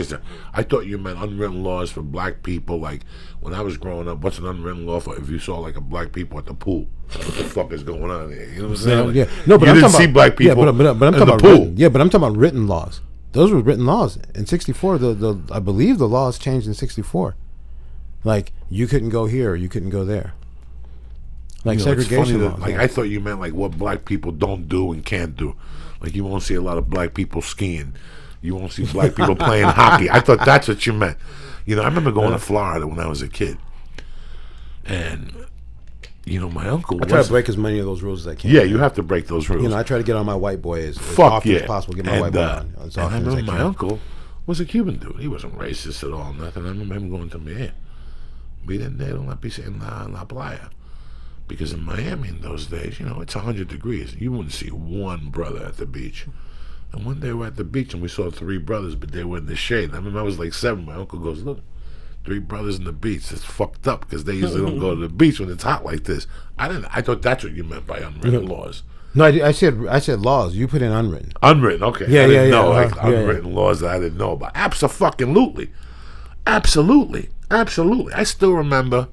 I thought you meant unwritten laws for black people. Like when I was growing up, what's an unwritten law for if you saw like a black people at the pool? What the fuck is going on here? You know what I'm saying? Like, Yeah, no, but you I'm didn't talking see about, black people Yeah, but I'm in talking the about pool. written, yeah, but I'm talking about written laws. Those were written laws in '64. I believe the laws changed in '64. Like you couldn't go here, or you couldn't go there. Like You know, it's segregation funny that, laws. like yeah. I thought you meant like what black people don't do and can't do. Like you won't see a lot of black people skiing. You won't see black people playing hockey. I thought that's what you meant. I remember going to Florida when I was a kid, and my uncle. I try to break as many of those rules as I can. Yeah, you have to break those rules. I try to get on my white boy as Fuck often yeah. as possible. Get my white boy on as and I often as I remember can. my uncle was a Cuban dude. He wasn't racist at all, nothing. I remember him going to me, hey, we didn't let me say in La Playa. Because in Miami in those days, it's 100 degrees. You wouldn't see one brother at the beach. And one day we're at the beach and we saw 3 brothers, but they were in the shade. I remember I was like 7. My uncle goes, look, 3 brothers in the beach. It's fucked up because they usually don't go to the beach when it's hot like this. I thought that's what you meant by unwritten laws. No, I said laws. You put in unwritten. Unwritten, okay. Yeah, I didn't know yeah, like yeah, yeah. unwritten laws that I didn't know about. Absolutely. Absolutely. I still remember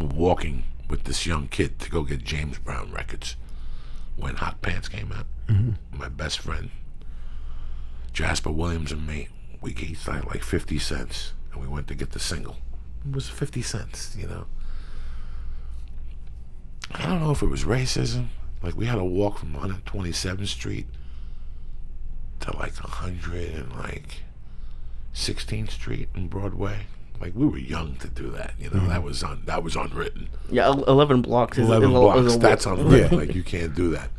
walking with this young kid to go get James Brown records when Hot Pants came out. Mm-hmm. My best friend, Jasper Williams, and me, we each had like 50 cents, and we went to get the single. It was 50 cents, I don't know if it was racism. Like, we had to walk from 127th Street to like 116th Street in Broadway. Like, we were young to do that, That was unwritten. Yeah, 11 blocks is 11 is blocks, a- that's unwritten. Yeah. Like, you can't do that.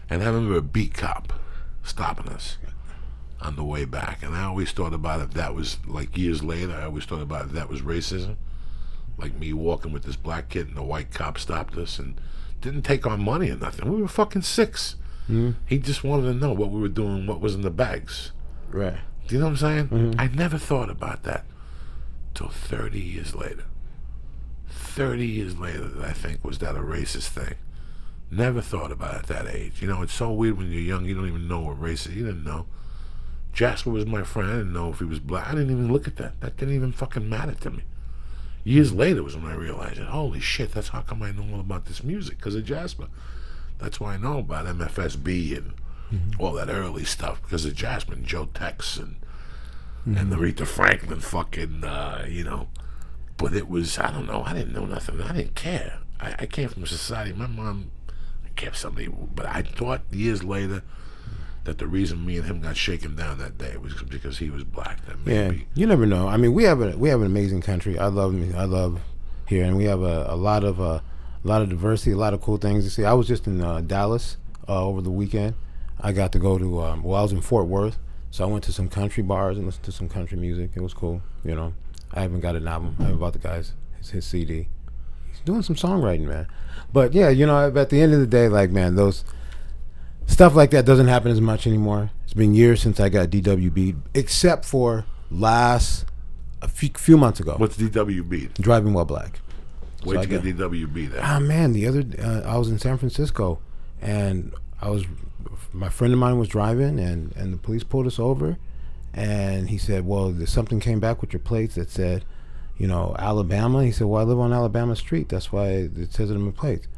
And I remember a beat cop stopping us on the way back. And I always thought about it, that was, like, years later, I always thought about it, that was racism. Like me walking with this black kid and the white cop stopped us and didn't take our money or nothing. We were fucking 6. Mm-hmm. He just wanted to know what we were doing, what was in the bags. Right. Do you know what I'm saying? Mm-hmm. I never thought about that till 30 years later. 30 years later, I think, was that a racist thing. Never thought about it at that age. It's so weird when you're young, you don't even know what race is. You didn't know. Jasper was my friend. I didn't know if he was black. I didn't even look at that. That didn't even fucking matter to me. Years later was when I realized it. Holy shit, that's how come I know all about this music, because of Jasper. That's why I know about MFSB and all that early stuff, because of Jasper and Joe Tex and the Aretha Franklin fucking, But it was, I don't know, I didn't know nothing. I didn't care. I came from a society, my mom kept something, but I thought years later that the reason me and him got shaken down that day was because he was black. That maybe. Yeah, you never know. I mean, we have an amazing country. I love here, and we have a lot of diversity, a lot of cool things to see. I was just in Dallas over the weekend. I got to go to I was in Fort Worth, so I went to some country bars and listened to some country music. It was cool. You know, I haven't got an album. I haven't bought the guy's his CD. He's doing some songwriting, man. But yeah, you know, at the end of the day, like, man, those stuff like that doesn't happen as much anymore. It's been years since I got DWB'd, except for a few months ago. What's DWB? Driving While Black. Where'd you get DWB there? Ah, man, I was in San Francisco, and my friend of mine was driving, and the police pulled us over, and he said, well, something came back with your plates that said, you know, Alabama. He said, well, I live on Alabama Street. That's why it says it in my plates.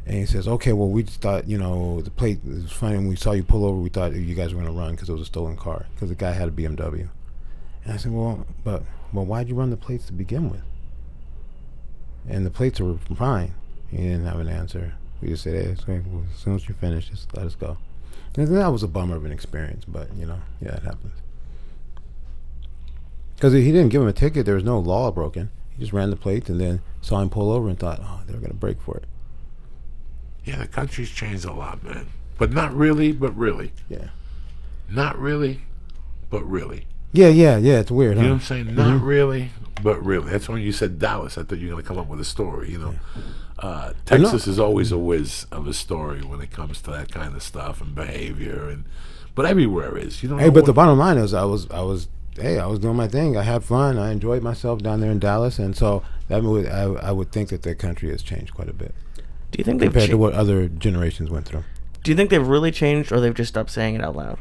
And he says, okay, well, we just thought, you know, the plate, it was funny, when we saw you pull over, we thought you guys were going to run because it was a stolen car, because the guy had a BMW. And I said, well, why'd you run the plates to begin with? And the plates were fine. He didn't have an answer. We just said, hey, it's okay. Well, as soon as you finish, just let us go. And that was a bummer of an experience, but, you know, yeah, it happens. Because he didn't give him a ticket. There was no law broken. He just ran the plates and then saw him pull over and thought, oh, they were going to break for it. Yeah, the country's changed a lot, man. But not really, but really. Yeah. Not really, but really. Yeah, it's weird, You huh? know what I'm saying? Not really, but really. That's when you said Dallas. I thought you were going to come up with a story, you know. Texas is always a whiz of a story when it comes to that kind of stuff and behavior, but everywhere is. You don't Hey, know but what- the bottom line is I was doing my thing. I had fun. I enjoyed myself down there in Dallas, and so I would think that the country has changed quite a bit Do you think they've compared to what other generations went through. Do you think they've really changed, or they've just stopped saying it out loud?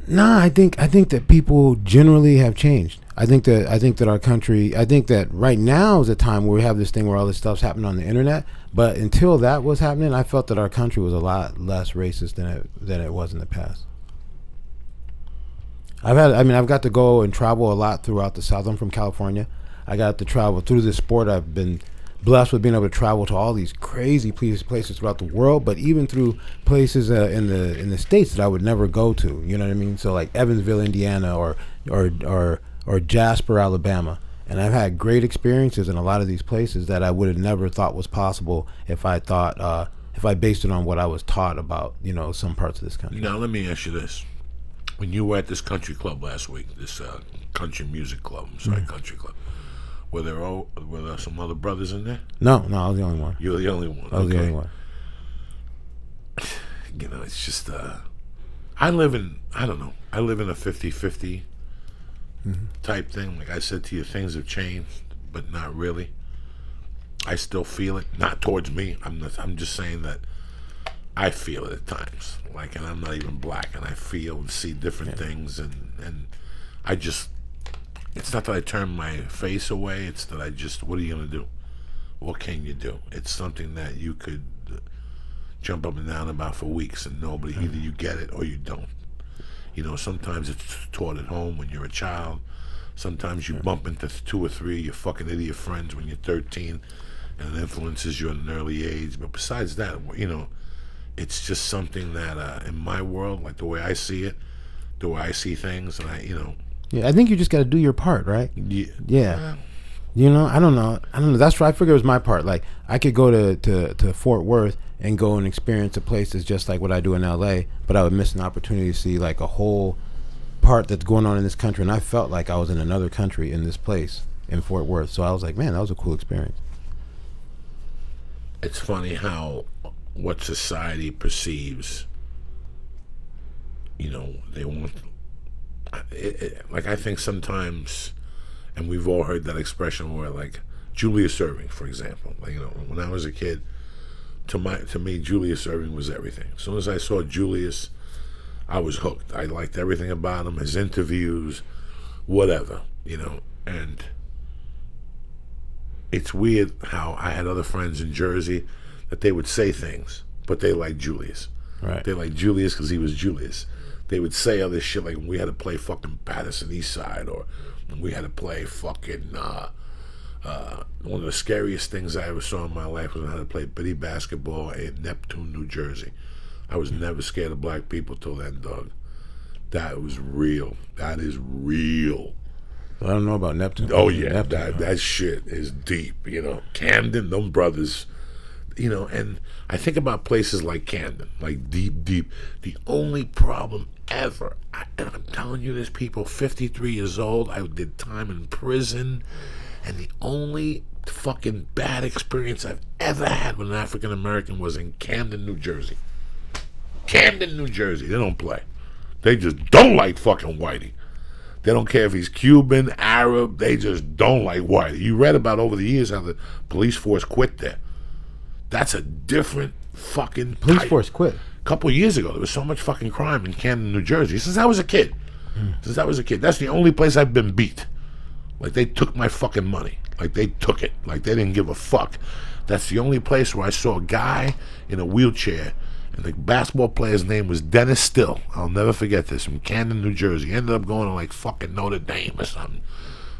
Nah, I think that people generally have changed. I think that our country. I think that right now is a time where we have this thing where all this stuff's happening on the internet. But until that was happening, I felt that our country was a lot less racist than it was in the past. I've got to go and travel a lot throughout the South. I'm from California. I got to travel through this sport. I've been blessed with being able to travel to all these crazy places throughout the world, but even through places in the states that I would never go to. You know what I mean? So like Evansville, Indiana, or Jasper, Alabama. And I've had great experiences in a lot of these places that I would have never thought was possible if I based it on what I was taught about, you know, some parts of this country. Now, let me ask you this. When you were at this country club last week, this country music club, country club, were there some other brothers in there? No, I was the only one. You were the only one. I was the only one. You know, it's just, I live in a 50-50 type thing. Like I said to you, things have changed, but not really. I still feel it, not towards me. I'm just saying that I feel it at times. Like, and I'm not even black, and I feel and see different things, and I just, it's not that I turn my face away, it's that I just, what are you going to do? What can you do? It's something that you could jump up and down about for weeks, and nobody, either you get it or you don't. You know, sometimes it's taught at home when you're a child. Sometimes you bump into 2 or 3 of your fucking idiot friends when you're 13, and it influences you at an early age. But besides that, you know, it's just something that in my world, like the way I see it, the way I see things, and Yeah, I think you just got to do your part, right? Yeah. You know, I don't know. That's what I figured was my part. Like, I could go to Fort Worth and go and experience a place that's just like what I do in LA, but I would miss an opportunity to see like a whole part that's going on in this country. And I felt like I was in another country in this place in Fort Worth. So I was like, man, that was a cool experience. It's funny how what society perceives, you know, they want. Like, I think sometimes, and we've all heard that expression where, like, Julius Erving, for example. Like, you know, when I was a kid, to me, Julius Erving was everything. As soon as I saw Julius, I was hooked. I liked everything about him, his interviews, whatever, you know. And it's weird how I had other friends in Jersey that they would say things, but they liked Julius. Right. They liked Julius because he was Julius. they would say other shit like when we had to play fucking Patterson East Side, or when we had to play fucking one of the scariest things I ever saw in my life was when I had to play bitty basketball in Neptune, New Jersey. I was never scared of black people till then, dog. That was real. That is real. I don't know about Neptune. Oh yeah, Neptune, that shit is deep. You know, Camden, them brothers. You know, and I think about places like Camden, like deep. The only problem ever, and I'm telling you this, people, 53 years old, I did time in prison, and the only fucking bad experience I've ever had with an African American was in Camden, New Jersey. Camden, New Jersey. They don't play. They just don't like fucking Whitey. They don't care if he's Cuban, Arab. They just don't like Whitey. You read about over the years how the police force quit there. That's a different fucking Police type. force quit. A couple of years ago, there was so much fucking crime in Camden, New Jersey. Since I was a kid. That's the only place I've been beat. Like, they took my fucking money. Like, they took it. Like, they didn't give a fuck. That's the only place where I saw a guy in a wheelchair, and the basketball player's name was Dennis Still. I'll never forget this. From Camden, New Jersey. He ended up going to, like, fucking Notre Dame or something.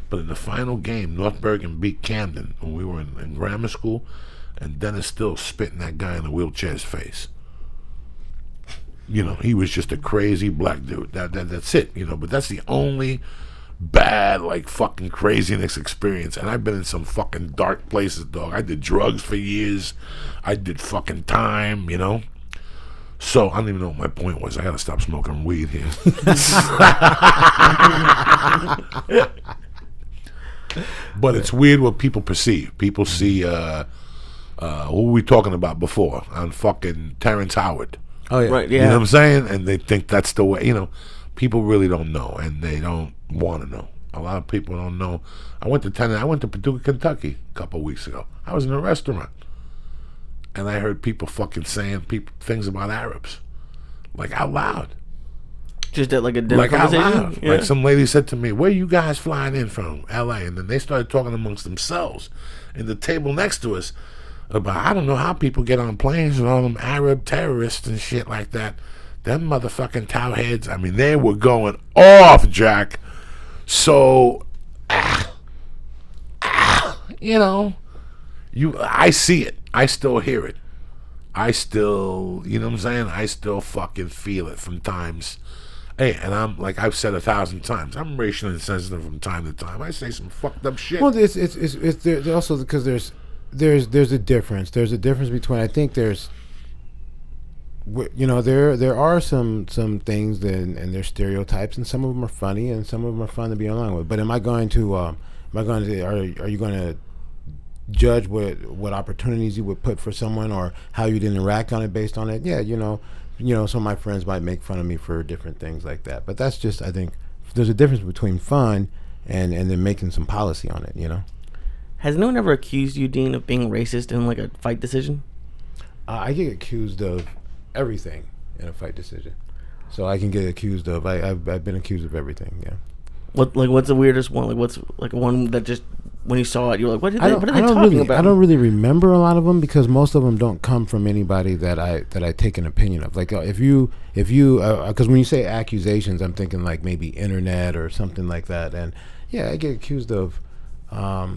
But in the final game, North Bergen beat Camden when we were in grammar school, and Dennis Still spitting that guy in the wheelchair's face. You know, he was just a crazy black dude. That's it, you know. But that's the only bad, like, fucking craziness experience. And I've been in some fucking dark places, dog. I did drugs for years. I did fucking time, you know. So, I don't even know what my point was. I gotta stop smoking weed here. But it's weird what people perceive. People see, who were we talking about before? On fucking Terrence Howard. Oh yeah. Right, You yeah. know what I'm saying? And they think that's the way, you know. People really don't know, and they don't want to know. A lot of people don't know. I went to Paducah, Kentucky a couple of weeks ago. I was in a restaurant, and I heard people fucking saying things about Arabs, like out loud. Just at like a dinner Like out conversation? loud. Yeah. Like some lady said to me, "Where you guys flying in from?" L.A. And then they started talking amongst themselves. And the table next to us about, I don't know how people get on planes with all them Arab terrorists and shit like that. Them motherfucking towheads, I mean, they were going off, Jack. So, you know, I see it. I still hear it. I still, you know what I'm saying? I still fucking feel it from times. Hey, and I'm, like I've said 1,000 times, I'm racially insensitive from time to time. I say some fucked up shit. Well, it's there also because there's a difference. There's a difference between, I think there's, you know, there are some things that, and there's stereotypes, and some of them are funny, and some of them are fun to be along with. But are you going to judge what opportunities you would put for someone, or how you'd interact on it based on it? Yeah, you know, some of my friends might make fun of me for different things like that. But that's just, I think, there's a difference between fun and then making some policy on it, you know? Has no one ever accused you, Dean, of being racist in like a fight decision? I get accused of everything in a fight decision. So I can get accused of, I've been accused of everything, yeah. What's the weirdest one? Like, what's like one that just, when you saw it, you're like, what are they talking really, about? I don't really remember a lot of them, because most of them don't come from anybody that I take an opinion of. Like if you because when you say accusations, I'm thinking like maybe internet or something like that. And yeah, I get accused of, I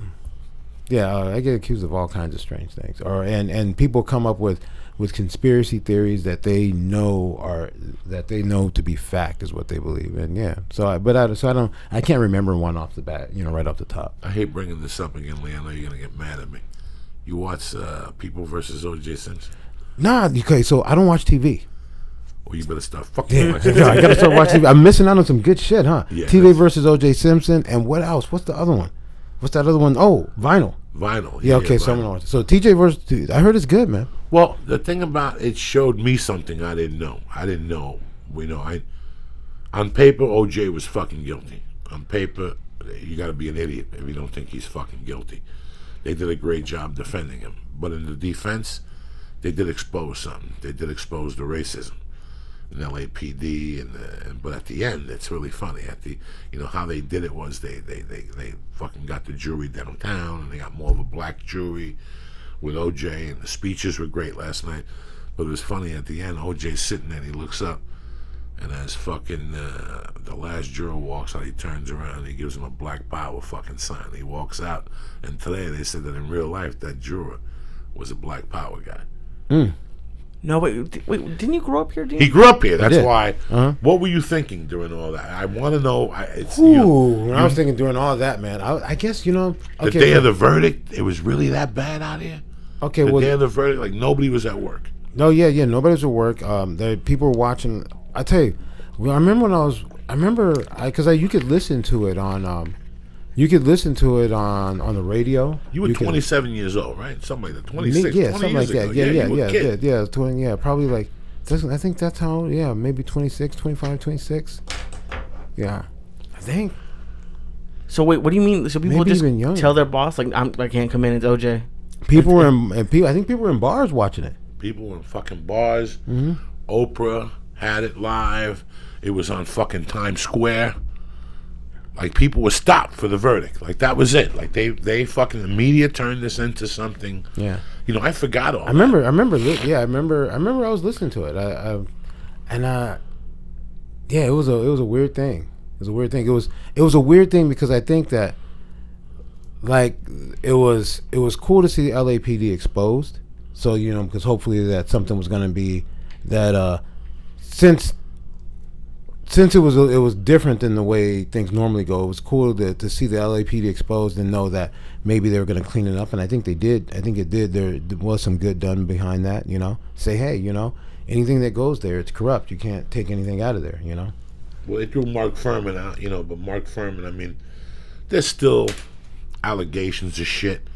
get accused of all kinds of strange things. And people come up with conspiracy theories that they know to be fact is what they believe in. Yeah. I can't remember one off the bat, right off the top. I hate bringing this up again, Lee. I know you're gonna get mad at me. You watch People versus O.J. Simpson? Nah, okay. So I don't watch TV. Well, you better start fucking Yeah, watching. I gotta start watching TV. I'm missing out on some good shit, huh? Yeah, TV versus O.J. Simpson, and what else? What's the other one? What's that other one? Oh, Vinyl. Vinyl. Yeah, okay. So I'm gonna watch it. So TJ versus. I heard it's good, man. Well, the thing about it showed me something I didn't know. On paper, OJ was fucking guilty. On paper, you got to be an idiot if you don't think he's fucking guilty. They did a great job defending him, but in the defense, they did expose something. They did expose the racism in LAPD, but at the end, it's really funny. How they did it was they fucking got the jury downtown, and they got more of a black jury with OJ, and the speeches were great last night. But it was funny at the end. OJ's sitting there, and he looks up, And as fucking the last juror walks out, he turns around and he gives him a Black Power fucking sign. He walks out, and today they said that in real life that juror was a Black Power guy. No, wait, didn't you grow up here? He grew up here. That's did. why. Uh-huh. What were you thinking during all that? I want to know. Ooh, I was thinking during all that, man. I guess the day of the verdict, it was really that bad out here. Okay, The well, day of the verdict, like nobody was at work. no, yeah, nobody was at work. The people were watching. I tell you, well, I remember because you could listen to it on, on the radio. You were could- 27 years old, right? Something like that. 26, yeah, 20 something like years that. ago. Yeah, you were a kid. yeah, 20, yeah, probably like. I think that's how. Yeah, maybe 26, 25, 26. Yeah, I think. So wait, what do you mean? So people Maybe just even younger. tell their boss like I can't come in. It's OJ. People were in. I think people were in bars watching it. People were in fucking bars. Mm-hmm. Oprah had it live. It was on fucking Times Square. Like, people were stopped for the verdict. Like, that was it. Like, they fucking, the media turned this into something. Yeah. You know, I forgot all I remember. I remember. I was listening to it. Yeah, it was a weird thing. It was a weird thing. It was a weird thing because I think that, like, it was cool to see the LAPD exposed. So, you know, because hopefully that something was going to be that since it was different than the way things normally go. It was cool to see the LAPD exposed and know that maybe they were going to clean it up, and I think they did. I think it did. There was some good done behind that. You know, say, hey, you know, anything that goes there, it's corrupt. You can't take anything out of there. You know. Well, they threw Mark Furman out, you know, but Mark Furman, I mean, there's still allegations of shit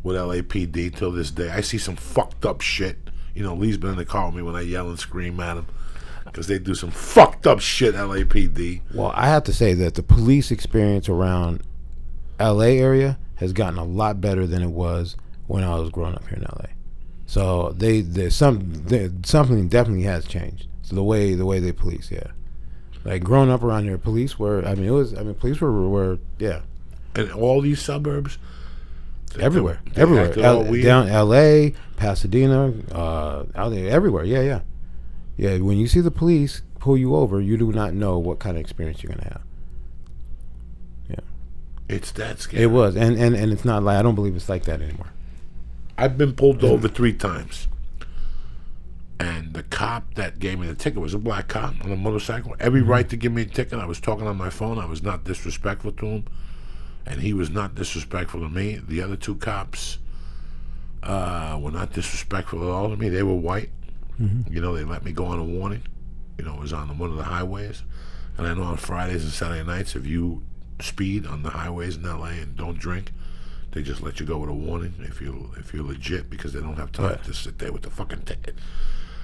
with LAPD till this day. I see some fucked up shit. You know, Lee's been in the car with me when I yell and scream at him because they do some fucked up shit, LAPD. Well, I have to say that the police experience around LA area has gotten a lot better than it was when I was growing up here in LA. So something definitely has changed. So the way they police, yeah. Like, growing up around here, police were, police were yeah. And all these suburbs, Everywhere. they acted all weird. Down LA, Pasadena, out there, everywhere, yeah. Yeah, when you see the police pull you over, you do not know what kind of experience you're going to have. Yeah. It's that scary. It was, and it's not like, I don't believe it's like that anymore. I've been pulled over 3 times. And the cop that gave me the ticket was a black cop on a motorcycle. Every right to give me a ticket. I was talking on my phone. I was not disrespectful to him. And he was not disrespectful to me. The other 2 cops were not disrespectful at all to me. They were white. Mm-hmm. You know, they let me go on a warning. You know, it was on one of the highways. And I know on Fridays and Saturday nights, if you speed on the highways in LA and don't drink, they just let you go with a warning if you're legit, because they don't have time to sit there with the fucking ticket.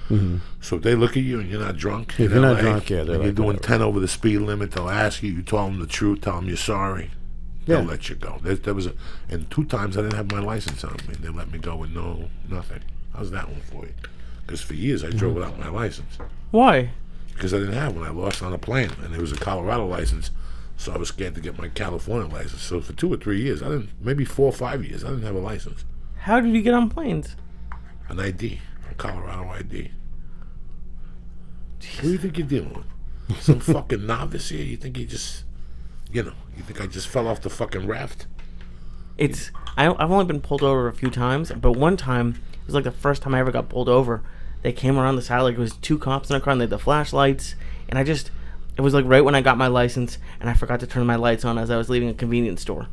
Mm-hmm. So if they look at you and you're not drunk, if you're not drunk, yeah, you're doing 10 over the speed limit, they'll ask you. You tell them the truth, tell them you're sorry. They'll let you go. There was and 2 times I didn't have my license on me. They let me go with nothing. How's that one for you? Because for years I drove without my license. Why? Because I didn't have one. I lost on a plane, and it was a Colorado license, so I was scared to get my California license. So for 2 or 3 years, maybe 4 or 5 years, I didn't have a license. How did you get on planes? An ID, a Colorado ID. Who do you think you're dealing with? Some fucking novice here? You think he just, you think I just fell off the fucking raft? I've only been pulled over a few times, but one time, it was like the first time I ever got pulled over. They came around the side, like it was 2 cops in a car, and they had the flashlights, and it was like right when I got my license, and I forgot to turn my lights on as I was leaving a convenience store.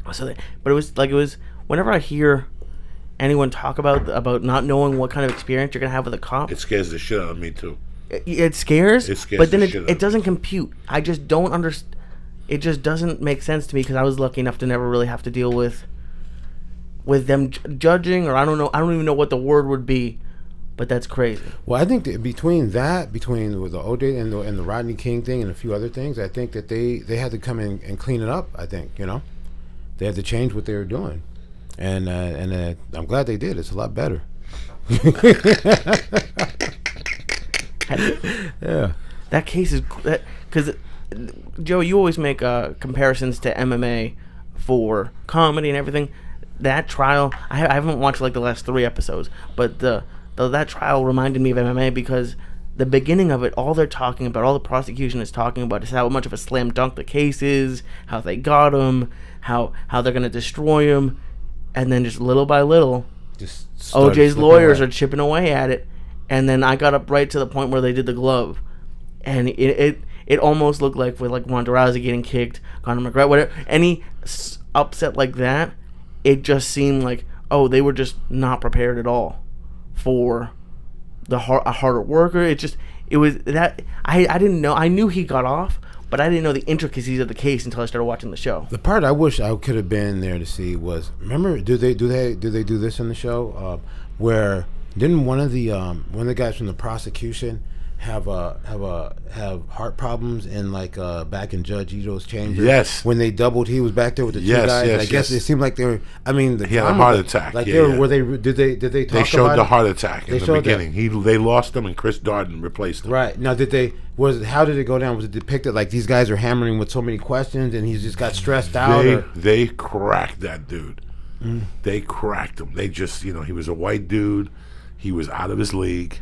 But it was whenever I hear anyone talk about not knowing what kind of experience you're gonna have with a cop, It scares the shit out of me too. it scares. It scares but then the shit out of it me. doesn't compute. I just don't understand. It just doesn't make sense to me because I was lucky enough to never really have to deal with them judging, or I don't even know what the word would be. But that's crazy. Well, I think that between with the OJ and the Rodney King thing and a few other things, I think that they had to come in and clean it up. I think they had to change what they were doing, and I'm glad they did. It's a lot better. Yeah, That case is because Joe, you always make comparisons to MMA for comedy and everything. That trial, I haven't watched like the last 3 episodes, but that trial reminded me of MMA because the beginning of it, all they're talking about, all the prosecution is talking about, is how much of a slam dunk the case is, how they got him, how they're going to destroy him. And then just little by little, Just started OJ's slipping lawyers away. are chipping away at it. And then I got up right to the point where they did the glove. And it almost looked like with like Ronda Rousey getting kicked, Conor McGregor, whatever, any upset like that, it just seemed like, oh, they were just not prepared at all for a harder worker. It was that I didn't know. I knew he got off, but I didn't know the intricacies of the case until I started watching the show. The part I wish I could have been there to see was, remember, do they do this in the show where didn't one of the guys from the prosecution have heart problems in like back in Judge Ito's chamber? Yes. When they doubled, he was back there with the two Yes, guys. yes, I guess yes. it seemed like they were. I mean, He had a heart attack. Like Yeah, they were. yeah. Were they? Did they talk They showed about the it? heart attack in They the showed that. beginning. They lost him, and Chris Darden replaced him. Right. Now, how did it go down? Was it depicted like these guys are hammering with so many questions and he's just got stressed out? They cracked that dude. They cracked him. They just, he was a white dude. He was out of his league,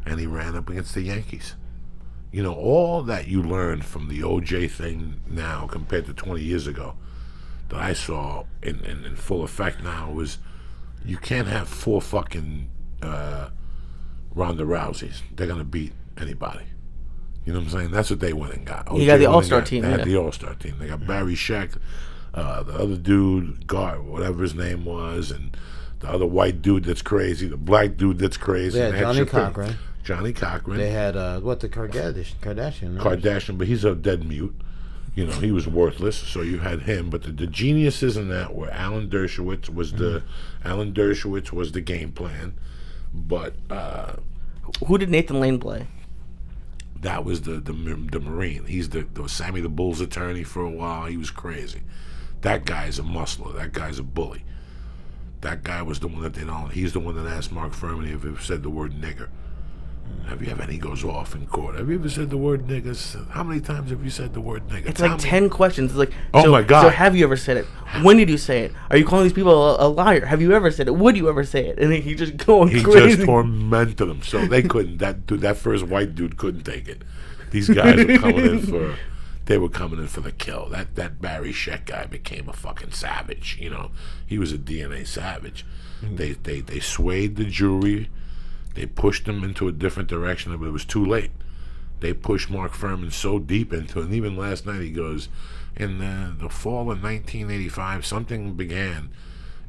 and he ran up against the Yankees. All that you learned from the OJ thing now compared to 20 years ago that I saw in full effect now was you can't have 4 fucking Ronda Rouseys. They're going to beat anybody. You know what I'm saying? That's what they went and got. You got the went and All-Star got- team, They had yeah. the All-Star team. They got Barry Scheck, the other dude, Gar, whatever his name was, and the other white dude that's crazy, the black dude that's crazy. They had and Johnny Shaquille- Cochran. Johnny Cochran. They had the Kardashian. Right? Kardashian, but he's a dead mute. He was worthless. So you had him, but the geniuses in that were Alan Dershowitz was the game plan, but Who did Nathan Lane play? that was the Marine. He's the Sammy the Bull's attorney for a while. He was crazy. That guy's a muscler. That guy's a bully. That guy was the one that they don't. He's the one that asked Mark Furman if he said the word nigger. Have you ever? And he goes off in court. Have you ever said the word nigger? How many times have you said the word nigger? It's Tell like me. 10 questions. It's like, Oh so, my God. So have you ever said it? When did you say it? Are you calling these people a liar? Have you ever said it? Would you ever say it? And then he just going He crazy. just tormented them. So they couldn't. That first white dude couldn't take it. These guys were coming in for. They were coming in for the kill. That Barry Scheck guy became a fucking savage. He was a DNA savage. They swayed the jury. They pushed him into a different direction, but it was too late. They pushed Mark Furman so deep into it. And even last night he goes, in the fall of 1985, something began.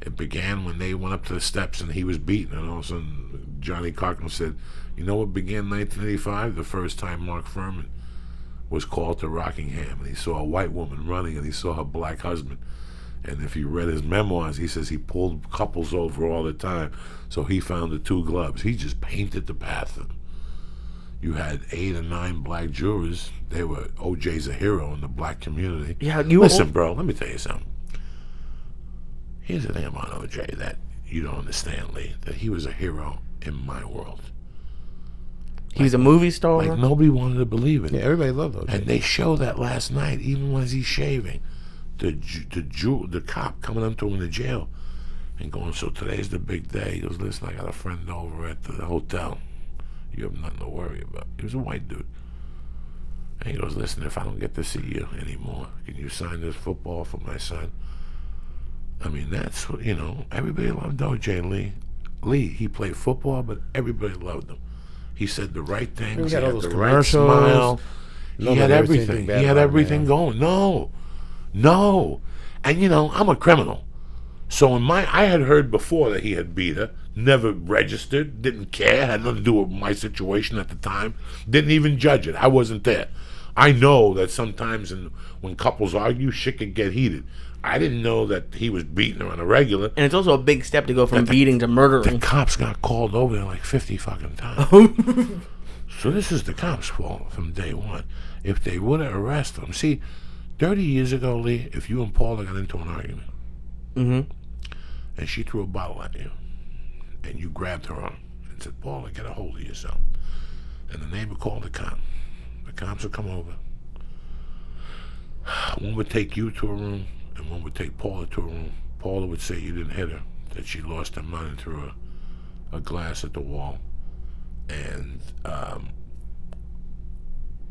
It began when they went up to the steps and he was beaten. And all of a sudden, Johnny Cochran said, you know what began in 1985? The first time Mark Furman was called to Rockingham. And he saw a white woman running and he saw her black husband. And if you read his memoirs, he says he pulled couples over all the time. So he found the 2 gloves. He just painted the path. You had 8 or 9 black jurors. They were, OJ's a hero in the black community. Yeah, Listen, bro, let me tell you something. Here's the thing about OJ that you don't understand, Lee, that he was a hero in my world. He was a movie star. Like, nobody wanted to believe it. Yeah, everybody loved those. And they show that last night, even when he's shaving, the cop coming up to him in the jail and going, so today's the big day. He goes, listen, I got a friend over at the hotel. You have nothing to worry about. He was a white dude. And he goes, listen, if I don't get to see you anymore, can you sign this football for my son? I mean, that's what, everybody loved OJ Lee. He played football, but everybody loved him. He said the right things. He had all had those the right commercials. smile. He Nobody had ever said everything. anything bad He had about him, everything yeah. going. No. And, I'm a criminal. So I had heard before that he had beat her, never registered, didn't care, had nothing to do with my situation at the time, didn't even judge it. I wasn't there. I know that sometimes when couples argue, shit can get heated. I didn't know that he was beating her on a regular. And it's also a big step to go from beating to The murdering. cops got called over there like 50 fucking times. So this is the cops' fault from day one. If they would have arrested him. See, 30 years ago, Lee, if you and Paula got into an argument, and she threw a bottle at you, and you grabbed her arm and said, Paula, get a hold of yourself. And the neighbor called the cop. The cops would come over. One would take you to a room, and one would take Paula to a room. Paula would say you didn't hit her, that she lost her mind and threw a glass at the wall. And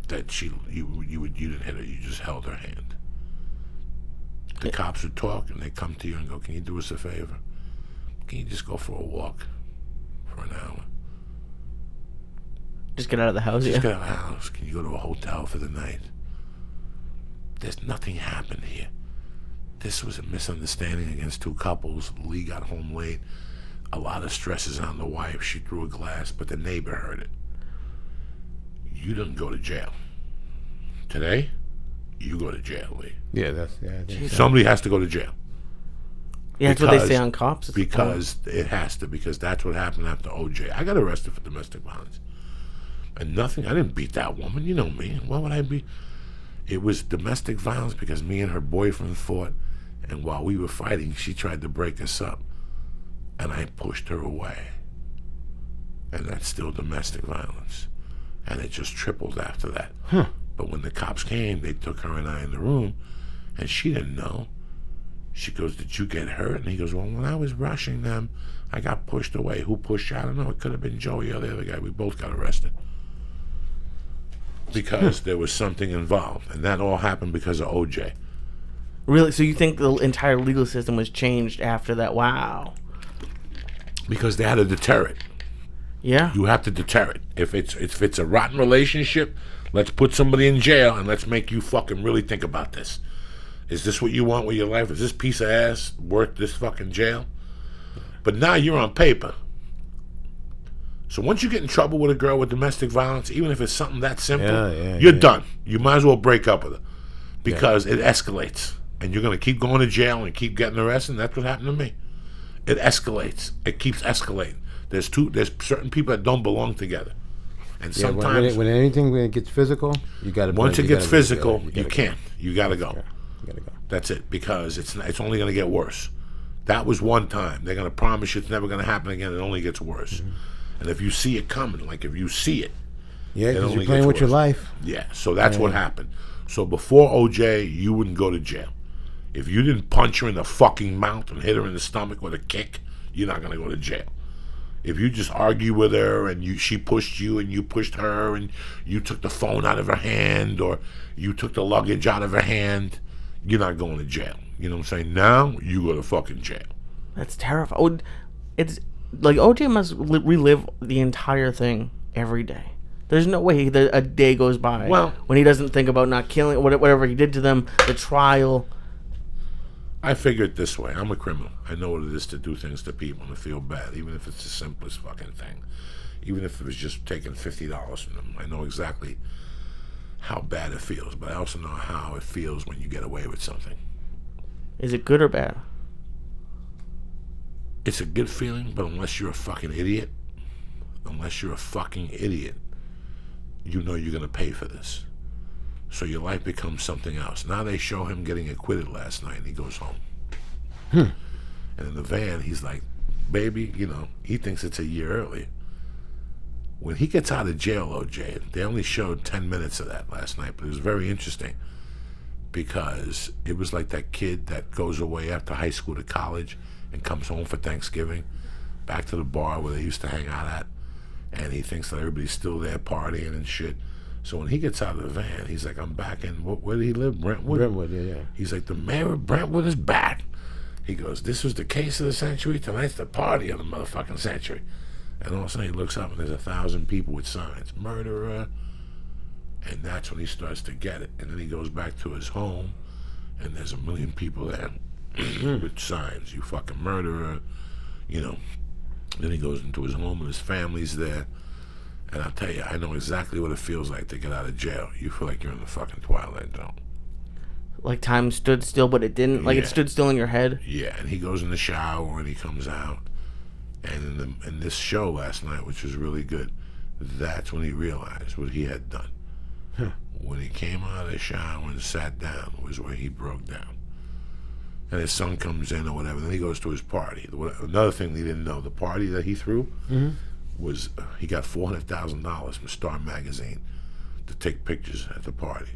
that you didn't hit her. You just held her hand. The cops would talk, and they come to you and go, "Can you do us a favor? Can you just go for a walk for an hour? Just get out of the house. Just Yeah. get out of the house. Can you go to a hotel for the night?" There's nothing happened here. This was a misunderstanding against two couples. Lee got home late. A lot of stresses on the wife. She threw a glass, but the neighbor heard it. You didn't go to jail. Today, you go to jail, Lee. Yeah, that's I think so. Somebody has to go to jail. Yeah, that's what they say Because- on cops. It's Because it has to, because that's what happened after OJ. I got arrested for domestic violence. And nothing, I didn't beat that woman. You know me. Why would I be? It was domestic violence because me and her boyfriend fought. And while we were fighting, she tried to break us up. And I pushed her away. And that's still domestic violence. And it just tripled after that. But when the cops came, they took her and I in the room. And she didn't know. She goes, "Did you get hurt?" And he goes, "Well, when I was rushing them, I got pushed away." Who pushed you? I don't know. It could have been Joey or the other guy. We both got arrested. Because there was something involved. And that all happened because of OJ. Really? So you think the entire legal system was changed after that? Wow. Because they had to deter it. Yeah. You have to deter it. If it's a rotten relationship, let's put somebody in jail and let's make you fucking really think about this. Is this what you want with your life? Is this piece of ass worth this fucking jail? But now you're on paper. So once you get in trouble with a girl with domestic violence, even if it's something that simple, you're done. You might as well break up with her. Because it escalates. And you're going to keep going to jail and keep getting arrested. And that's what happened to me. It escalates. It keeps escalating. There's certain people that don't belong together. And Yeah, sometimes when it gets physical, you got to. once it gets physical, you can't. can't. You got to go. You got to go. That's it, because it's only going to get worse. That was one time. They're going to promise you it's never going to happen again. It only gets worse. And if you see it coming, like if you see it, Yeah, it because only you're playing gets with your worse. life. Yeah, so that's what happened. So before OJ, you wouldn't go to jail. If you didn't punch her in the fucking mouth and hit her in the stomach with a kick, you're not going to go to jail. If you just argue with her and she pushed you and you pushed her and you took the phone out of her hand or you took the luggage out of her hand, you're not going to jail. You know what I'm saying? Now, you go to fucking jail. That's terrifying. Oh, it's like OJ must relive the entire thing every day. There's no way that a day goes by when he doesn't think about not killing whatever he did to them, the trial. I figure it this way. I'm a criminal. I know what it is to do things to people and to feel bad, even if it's the simplest fucking thing. Even if it was just taking $50 from them. I know exactly how bad it feels, but I also know how it feels when you get away with something. Is it good or bad? It's a good feeling, but unless you're a fucking idiot, you know you're going to pay for this. So your life becomes something else. Now they show him getting acquitted last night, and he goes home. And in the van, he's like, baby, he thinks it's a year early. When he gets out of jail, OJ, they only showed 10 minutes of that last night, but it was very interesting because it was like that kid that goes away after high school to college and comes home for Thanksgiving, back to the bar where they used to hang out at, and he thinks that everybody's still there partying and shit. So when he gets out of the van, he's like, I'm back in, where did he live? Brentwood? Brentwood, yeah. He's like, the mayor of Brentwood is back. He goes, this was the case of the century. Tonight's the party of the motherfucking century. And all of a sudden he looks up and there's 1,000 people with signs, murderer. And that's when he starts to get it. And then he goes back to his home and there's 1 million people there with signs, you fucking murderer, Then he goes into his home and his family's there. And I'll tell you, I know exactly what it feels like to get out of jail. You feel like you're in the fucking Twilight Zone. Like time stood still, but it didn't. Like it stood still in your head. Yeah, and he goes in the shower and he comes out. And in this show last night, which was really good, that's when he realized what he had done. When he came out of the shower and sat down was where he broke down. And his son comes in or whatever. Then he goes to his party. Another thing he didn't know, the party that he threw was he got $400,000 from Star Magazine to take pictures at the party.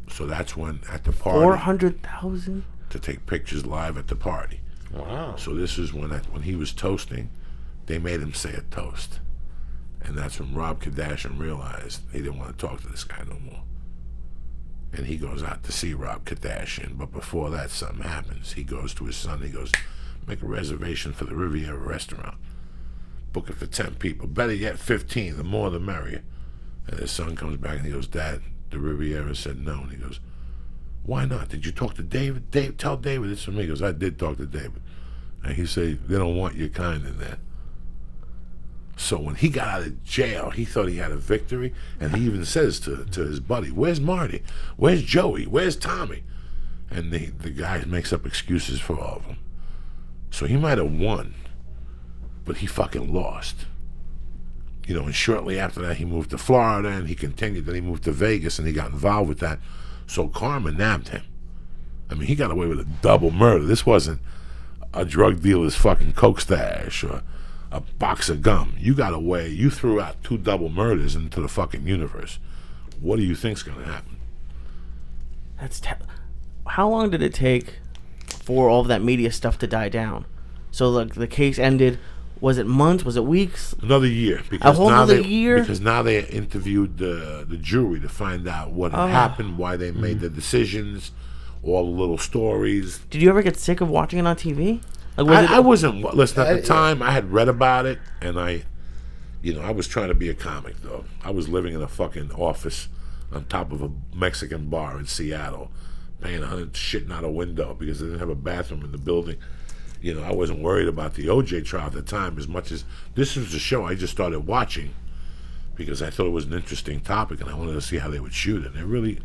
So that's when at the party 400,000 to take pictures live at the party. Wow. So this is when he was toasting, they made him say a toast, And that's when Rob Kardashian realized he didn't want to talk to this guy no more. And he goes out to see Rob Kardashian. But before that, something happens. He goes to his son. He goes, make a reservation for the Riviera restaurant. Book it for 10 people. Better yet, 15. The more, the merrier. And his son comes back and he goes, Dad, the Riviera said no. And he goes, why not? Did you talk to David? Tell David it's for me. He goes, I did talk to David. And he said, they don't want your kind in there. So when he got out of jail, he thought he had a victory. And he even says to his buddy, where's Marty? Where's Joey? Where's Tommy? And the guy makes up excuses for all of them. So he might have won, but he fucking lost. You know, and shortly after that, he moved to Florida, and he continued. Then he moved to Vegas, and he got involved with that. So karma nabbed him. I mean, he got away with a double murder. This wasn't a drug dealer's fucking coke stash or a box of gum. You got away. You threw out 2 double murders into the fucking universe. What do you think's going to happen? How long did it take for all of that media stuff to die down? So like the case ended. Was it months? Was it weeks? Another year. Because a whole other year? Because now they interviewed the jury to find out what had happened, why they made the decisions, all the little stories. Did you ever get sick of watching it on TV? Like, I wasn't. Listen, at the time, I had read about it, and I was trying to be a comic, though. I was living in a fucking office on top of a Mexican bar in Seattle, paying $100 shitting out a window because they didn't have a bathroom in the building. You know, I wasn't worried about the OJ trial at the time as much as this was a show I just started watching because I thought it was an interesting topic and I wanted to see how they would shoot it. And it really.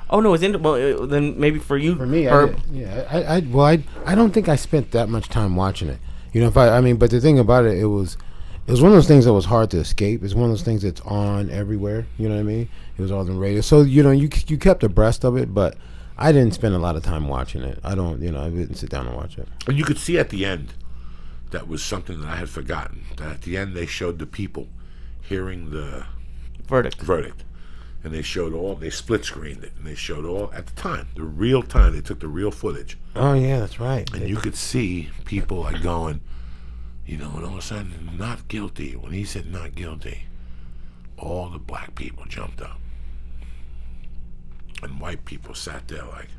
Oh no, then maybe for you. For me, I don't think I spent that much time watching it. You know, but the thing about it, it was one of those things that was hard to escape. It's one of those things that's on everywhere. You know what I mean? It was all on the radio, so you know, you kept abreast of it, but I didn't spend a lot of time watching it. I didn't sit down and watch it. And you could see at the end, that was something that I had forgotten. That at the end they showed the people hearing the verdict. And they split screened it. And they showed all, at the time, the real time, they took the real footage. Oh, yeah, that's right. And you could see people like going, you know, and all of a sudden, not guilty. When he said not guilty, all the black people jumped up. And white people sat there like,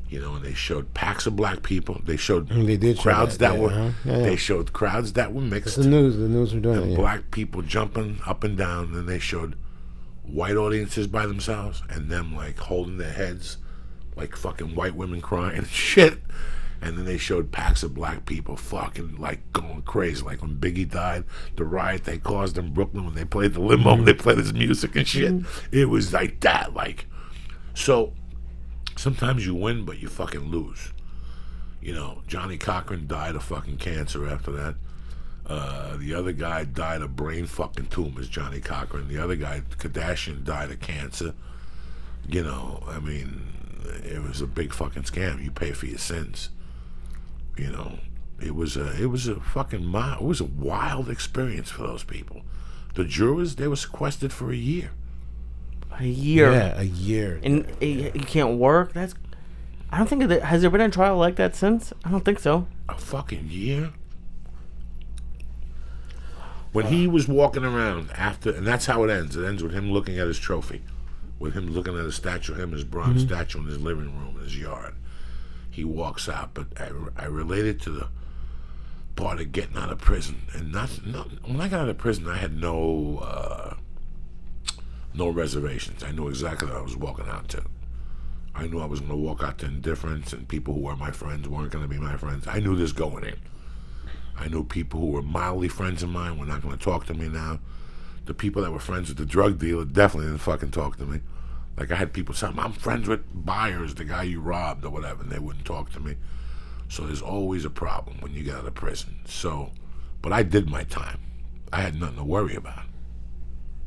you know, and they showed packs of black people. They showed crowds They showed crowds that were mixed. The news were doing and it. Black people jumping up and down. And they showed white audiences by themselves and them like holding their heads, like fucking white women crying and shit. And then they showed packs of black people fucking like going crazy. Like when Biggie died, the riot they caused in Brooklyn when they played the limo, they played his music and shit. It was like that. Like, so sometimes you win, but you fucking lose. You know, Johnny Cochran died of fucking cancer after that. The other guy died of brain fucking tumors, Johnny Cochran. The other guy, Kardashian, died of cancer. You know, I mean, it was a big fucking scam. You pay for your sins. You know, it was a wild experience for those people. The jurors, they were sequestered for a year. A year. Yeah, a year. And you can't work. I don't think has there been a trial like that since? I don't think so. A fucking year. When he was walking around after, and that's how it ends. It ends with him looking at his trophy, with him looking at a statue, him his bronze statue in his living room, in his yard. He walks out, but I related to the part of getting out of prison, and when I got out of prison, I had no reservations. I knew exactly what I was walking out to. I knew I was going to walk out to indifference, and people who were my friends weren't going to be my friends. I knew this going in. I knew people who were mildly friends of mine were not going to talk to me now. The people that were friends with the drug dealer definitely didn't fucking talk to me. Like, I had people saying, I'm friends with Byers, the guy you robbed or whatever, and they wouldn't talk to me. So there's always a problem when you get out of prison. So, but I did my time. I had nothing to worry about.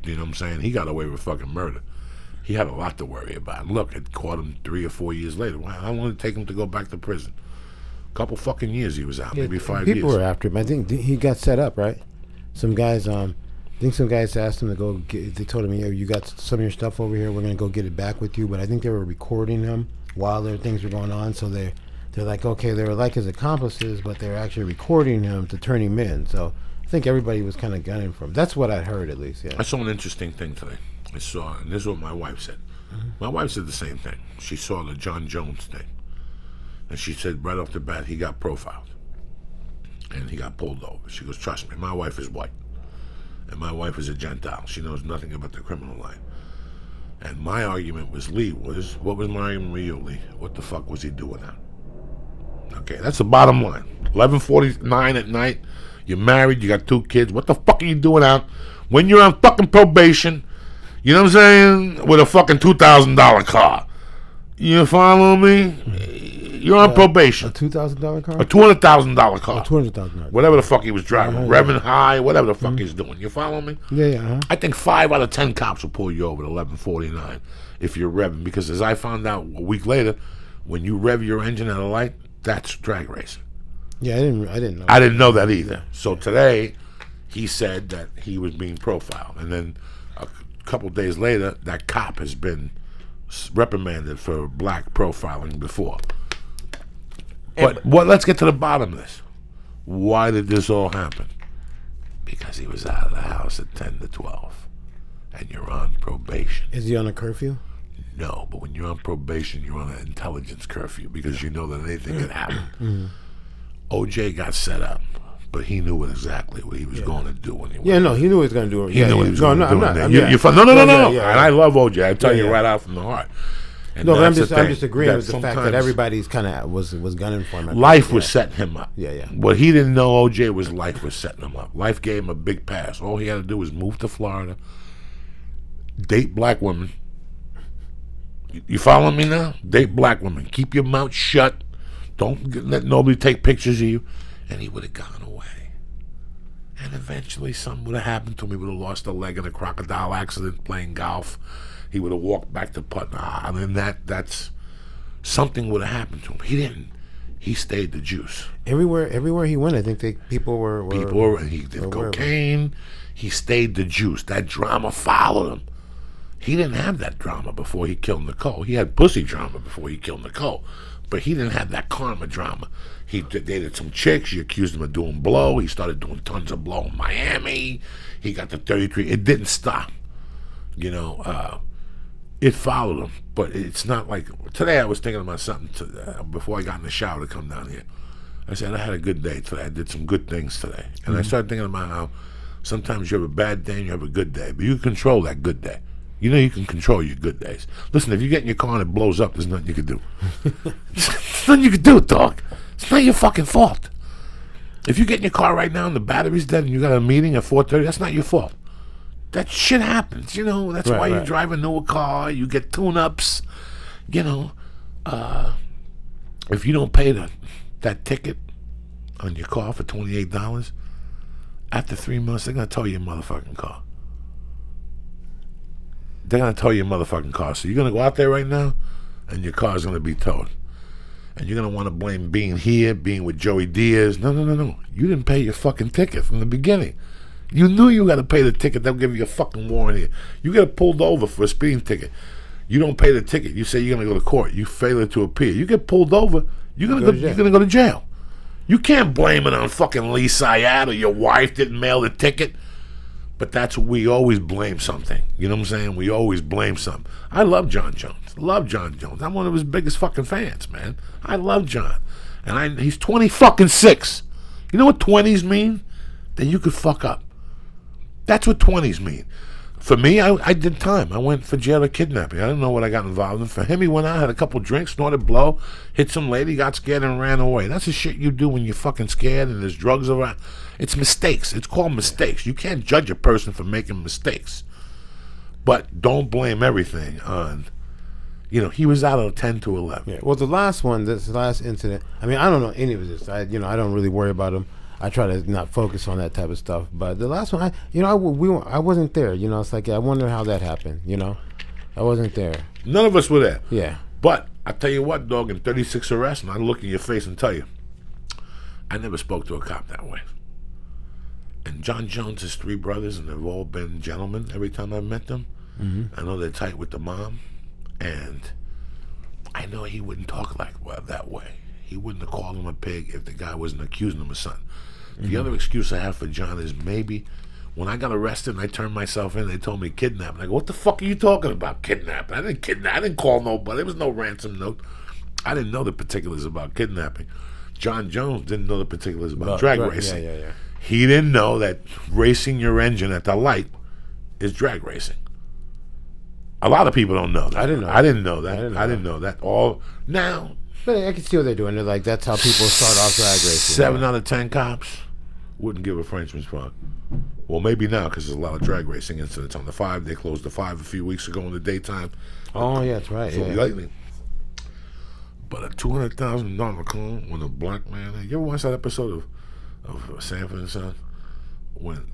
You know what I'm saying? He got away with fucking murder. He had a lot to worry about. And look, it caught him 3 or 4 years later. Well, how long did it take him to go back to prison? A couple fucking years he was out, maybe 5 years. People were after him. I think he got set up, right? Some guys, I think some guys asked him to go they told him, yeah, you got some of your stuff over here, we're going to go get it back with you. But I think they were recording him while their things were going on. So they're like, okay, they were like his accomplices, but they're actually recording him to turn him in. So I think everybody was kind of gunning for him. That's what I heard, at least. Yeah. I saw an interesting thing today. I saw, and this is what my wife said. My wife said the same thing. She saw the John Jones thing. And she said right off the bat, he got profiled. And he got pulled over. She goes, trust me, my wife is white. And my wife is a Gentile. She knows nothing about the criminal line. And my argument was, Lee, what was my argument with you, Lee? What the fuck was he doing now? Okay, that's the bottom line. 11:49 at night, you're married, you got 2 kids. What the fuck are you doing out when you're on fucking probation? You know what I'm saying? With a fucking $2,000 car. You follow me? You're on probation. A $2,000 car? A $200,000 car. $200,000. Whatever the fuck he was driving. Uh-huh, Revving high, whatever the fuck he's doing. You follow me? Yeah, yeah. Uh-huh. I think 5 out of 10 cops will pull you over at 11:49 if you're revving. Because as I found out a week later, when you rev your engine at a light, that's drag racing. Yeah, I didn't know. I didn't know that either. So today, he said that he was being profiled. And then a couple days later, that cop has been reprimanded for black profiling before. But let's get to the bottom of this. Why did this all happen? Because he was out of the house at 10 to 12. And you're on probation. Is he on a curfew? No, but when you're on probation, you're on an intelligence curfew because you know that anything could happen. OJ got set up, but he knew exactly what he was going to do when he went. Yeah, no, he knew what he was going to do. He knew what he was going to do. No, No. And I love OJ. I tell you right out from the heart. And no, but I'm that's the just thing, agreeing with the fact that sometimes everybody's kind of was gunning for him. life was setting him up. Yeah, yeah. What he didn't know, OJ, was life was setting him up. Life gave him a big pass. All he had to do was move to Florida, date black women. You following me now? Date black women. Keep your mouth shut. Don't let nobody take pictures of you. And he would have gone away. And eventually something would have happened to him. He would have lost a leg in a crocodile accident playing golf. He would have walked back to Putnam. I mean, that's something would have happened to him. He didn't. He stayed the juice. Everywhere he went, I think people were And he did cocaine. He stayed the juice. That drama followed him. He didn't have that drama before he killed Nicole. He had pussy drama before he killed Nicole. But he didn't have that karma drama. He dated some chicks. She accused him of doing blow. He started doing tons of blow in Miami. He got to 33. It didn't stop. You know, it followed him. But it's not like... Today I was thinking about something before I got in the shower to come down here. I said, I had a good day today. I did some good things today. And I started thinking about how sometimes you have a bad day and you have a good day. But you control that good day. You know you can control your good days. Listen, if you get in your car and it blows up, there's nothing you can do. There's nothing you can do, dog. It's not your fucking fault. If you get in your car right now and the battery's dead and you got a meeting at 4:30, that's not your fault. That shit happens, you know. That's why you drive a newer car. You get tune-ups, you know. If you don't pay that ticket on your car for $28, after 3 months, they're going to tow your motherfucking car. They're going to tow your motherfucking car. So you're going to go out there right now, and your car's going to be towed. And you're going to want to blame being here, being with Joey Diaz. No. You didn't pay your fucking ticket from the beginning. You knew you got to pay the ticket. They'll give you a fucking warrant here. You get pulled over for a speeding ticket. You don't pay the ticket. You say you're going to go to court. You fail to appear. You get pulled over. You're going to go to jail. You can't blame it on fucking Lee Syed or your wife didn't mail the ticket. But that's what we always blame something. You know what I'm saying? We always blame something. I love John Jones. Love John Jones. I'm one of his biggest fucking fans, man. I love John. And he's 20 fucking 6. You know what 20s mean? That you could fuck up. That's what 20s mean. For me, I did time. I went for jail or kidnapping. I didn't know what I got involved in. For him, he went out, had a couple drinks, snorted blow, hit some lady, got scared and ran away. That's the shit you do when you're fucking scared and there's drugs around. It's mistakes. It's called mistakes. You can't judge a person for making mistakes. But don't blame everything on, you know, he was out of 10 to 11. Yeah. Well, this last incident, I mean, I don't know any of this. I don't really worry about him. I try to not focus on that type of stuff. But the last one, I wasn't there. You know, it's like, I wonder how that happened, you know. I wasn't there. None of us were there. Yeah. But I tell you what, dog, in 36 arrests, and I look in your face and tell you, I never spoke to a cop that way. And John Jones has 3 brothers, and they've all been gentlemen every time I've met them. Mm-hmm. I know they're tight with the mom, and I know he wouldn't talk that way. He wouldn't have called him a pig if the guy wasn't accusing him of something. The other excuse I have for John is maybe when I got arrested and I turned myself in, they told me kidnapping. I go, what the fuck are you talking about, kidnapping? I didn't kidnap. I didn't call nobody. There was no ransom note. I didn't know the particulars about kidnapping. John Jones didn't know the particulars about drag racing. Yeah. He didn't know that racing your engine at the light is drag racing. A lot of people don't know that. I didn't know I didn't know that. I I didn't didn't know that. All now, But I can see what they're doing. They're like, that's how people start off drag racing. 7 out of 10 cops wouldn't give a Frenchman's fuck. Well, maybe now because there's a lot of drag racing incidents on the 5. They closed the 5 a few weeks ago in the daytime. Oh, yeah, that's right. So Yeah. lately. But a $200,000 call when a black man. You ever watch that episode of Sanford and Son? When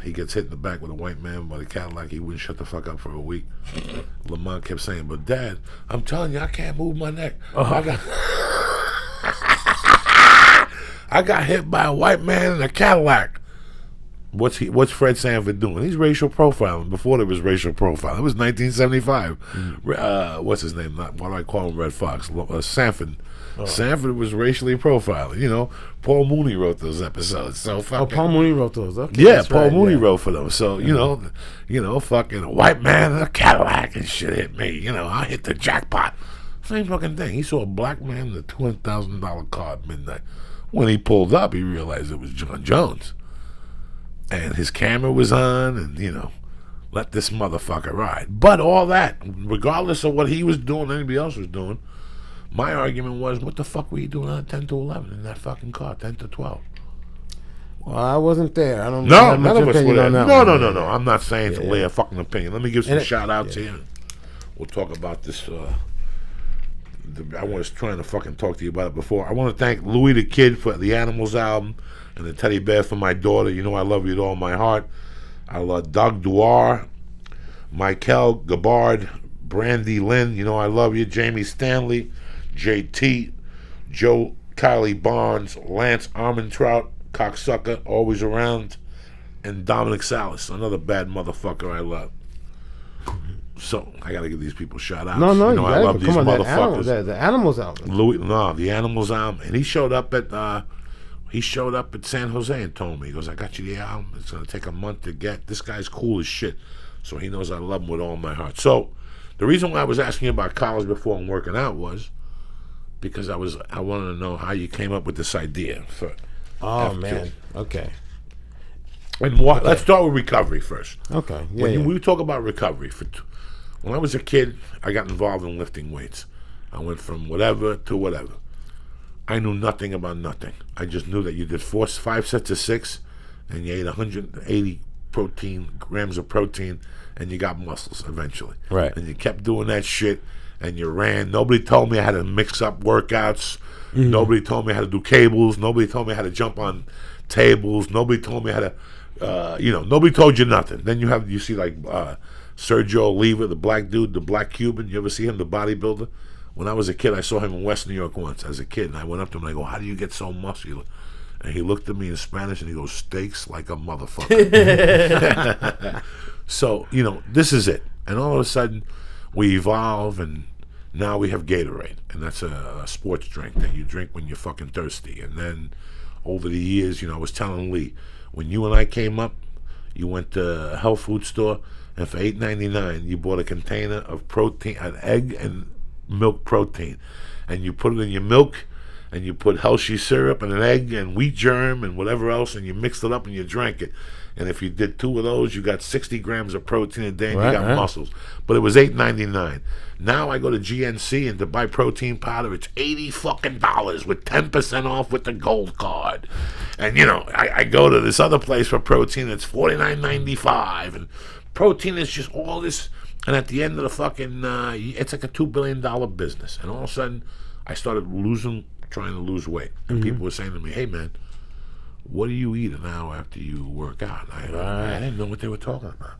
he gets hit in the back with a white man by the Cadillac, he wouldn't shut the fuck up for a week. Lamont kept saying, "But Dad, I'm telling you, I can't move my neck. I got hit by a white man in a Cadillac." What's Fred Sanford doing? He's racial profiling before there was racial profiling. It was 1975. What's his name? Why do I call him Red Fox? Sanford. Sanford was racially profiling. You know, Paul Mooney wrote those episodes. So fucking, Paul Mooney wrote those. Okay, yeah, that's Paul right, Mooney yeah. wrote for them. So you know, fucking a white man in a Cadillac and shit hit me. You know, I hit the jackpot. Same fucking thing. He saw a black man in a $200,000 car at midnight. When he pulled up, he realized it was John Jones. And his camera was on, and, let this motherfucker ride. But all that, regardless of what he was doing, anybody else was doing, my argument was, what the fuck were you doing on 10 to 11 in that fucking car, 10 to 12? Well, I wasn't there. I don't No, have much none of us were opinion there. on that No, one. no. I'm not saying to lay a fucking opinion. Let me give some And it- shout-outs here. We'll talk about this. I was trying to fucking talk to you about it before. I want to thank Louis the Kid for the Animals album and the teddy bear for my daughter. You know I love you with all my heart. I love Doug Duar, Michael Gabbard, Brandy Lynn. You know I love you. Jamie Stanley, JT, Joe Kylie Barnes, Lance Armentrout, cocksucker, always around, and Dominic Salas, another bad motherfucker I love. So I gotta give these people shout outs. No, you you know, I gotta love these come on, that motherfuckers. animal, the Animals album. The Animals album, and he showed up at San Jose and told me, he goes, "I got you the album. It's gonna take a month to get." This guy's cool as shit, so he knows I love him with all my heart. So the reason why I was asking you about college before I'm working out was because I wanted to know how you came up with this idea for. Oh, F2. man. Okay. And let's start with recovery first. Okay. Yeah, When yeah. we talk about recovery, when I was a kid, I got involved in lifting weights. I went from whatever to whatever. I knew nothing about nothing. I just knew that you did 5 sets of 6, and you ate 180 grams of protein, and you got muscles eventually. Right. And you kept doing that shit, and you ran. Nobody told me how to mix up workouts. Nobody told me how to do cables. Nobody told me how to jump on tables. Nobody told me how to, nobody told you nothing. Then you see like Sergio Oliva, the black dude, the black Cuban. You ever see him, the bodybuilder? When I was a kid, I saw him in West New York once as a kid, and I went up to him and I go, "How do you get so muscular?" And he looked at me in Spanish and he goes, "Steaks like a motherfucker." So, this is it. And all of a sudden, we evolve, and now we have Gatorade, and that's a sports drink that you drink when you're fucking thirsty. And then over the years, I was telling Lee, when you and I came up, you went to a health food store, and for $8.99, you bought a container of protein, an egg and milk protein, and you put it in your milk, and you put Hershey syrup and an egg and wheat germ and whatever else, and you mixed it up and you drank it. And if you did 2 of those, you got 60 grams of protein a day, and you got muscles. But it was $8.99. Now I go to GNC, and to buy protein powder, it's $80 fucking with 10% off with the gold card. And I go to this other place for protein, it's $49.95, and protein is just all this. And at the end of the fucking, it's like a $2 billion business. And all of a sudden, I started trying to lose weight. And people were saying to me, "Hey, man, what do you eat an hour after you work out?" I didn't know what they were talking about.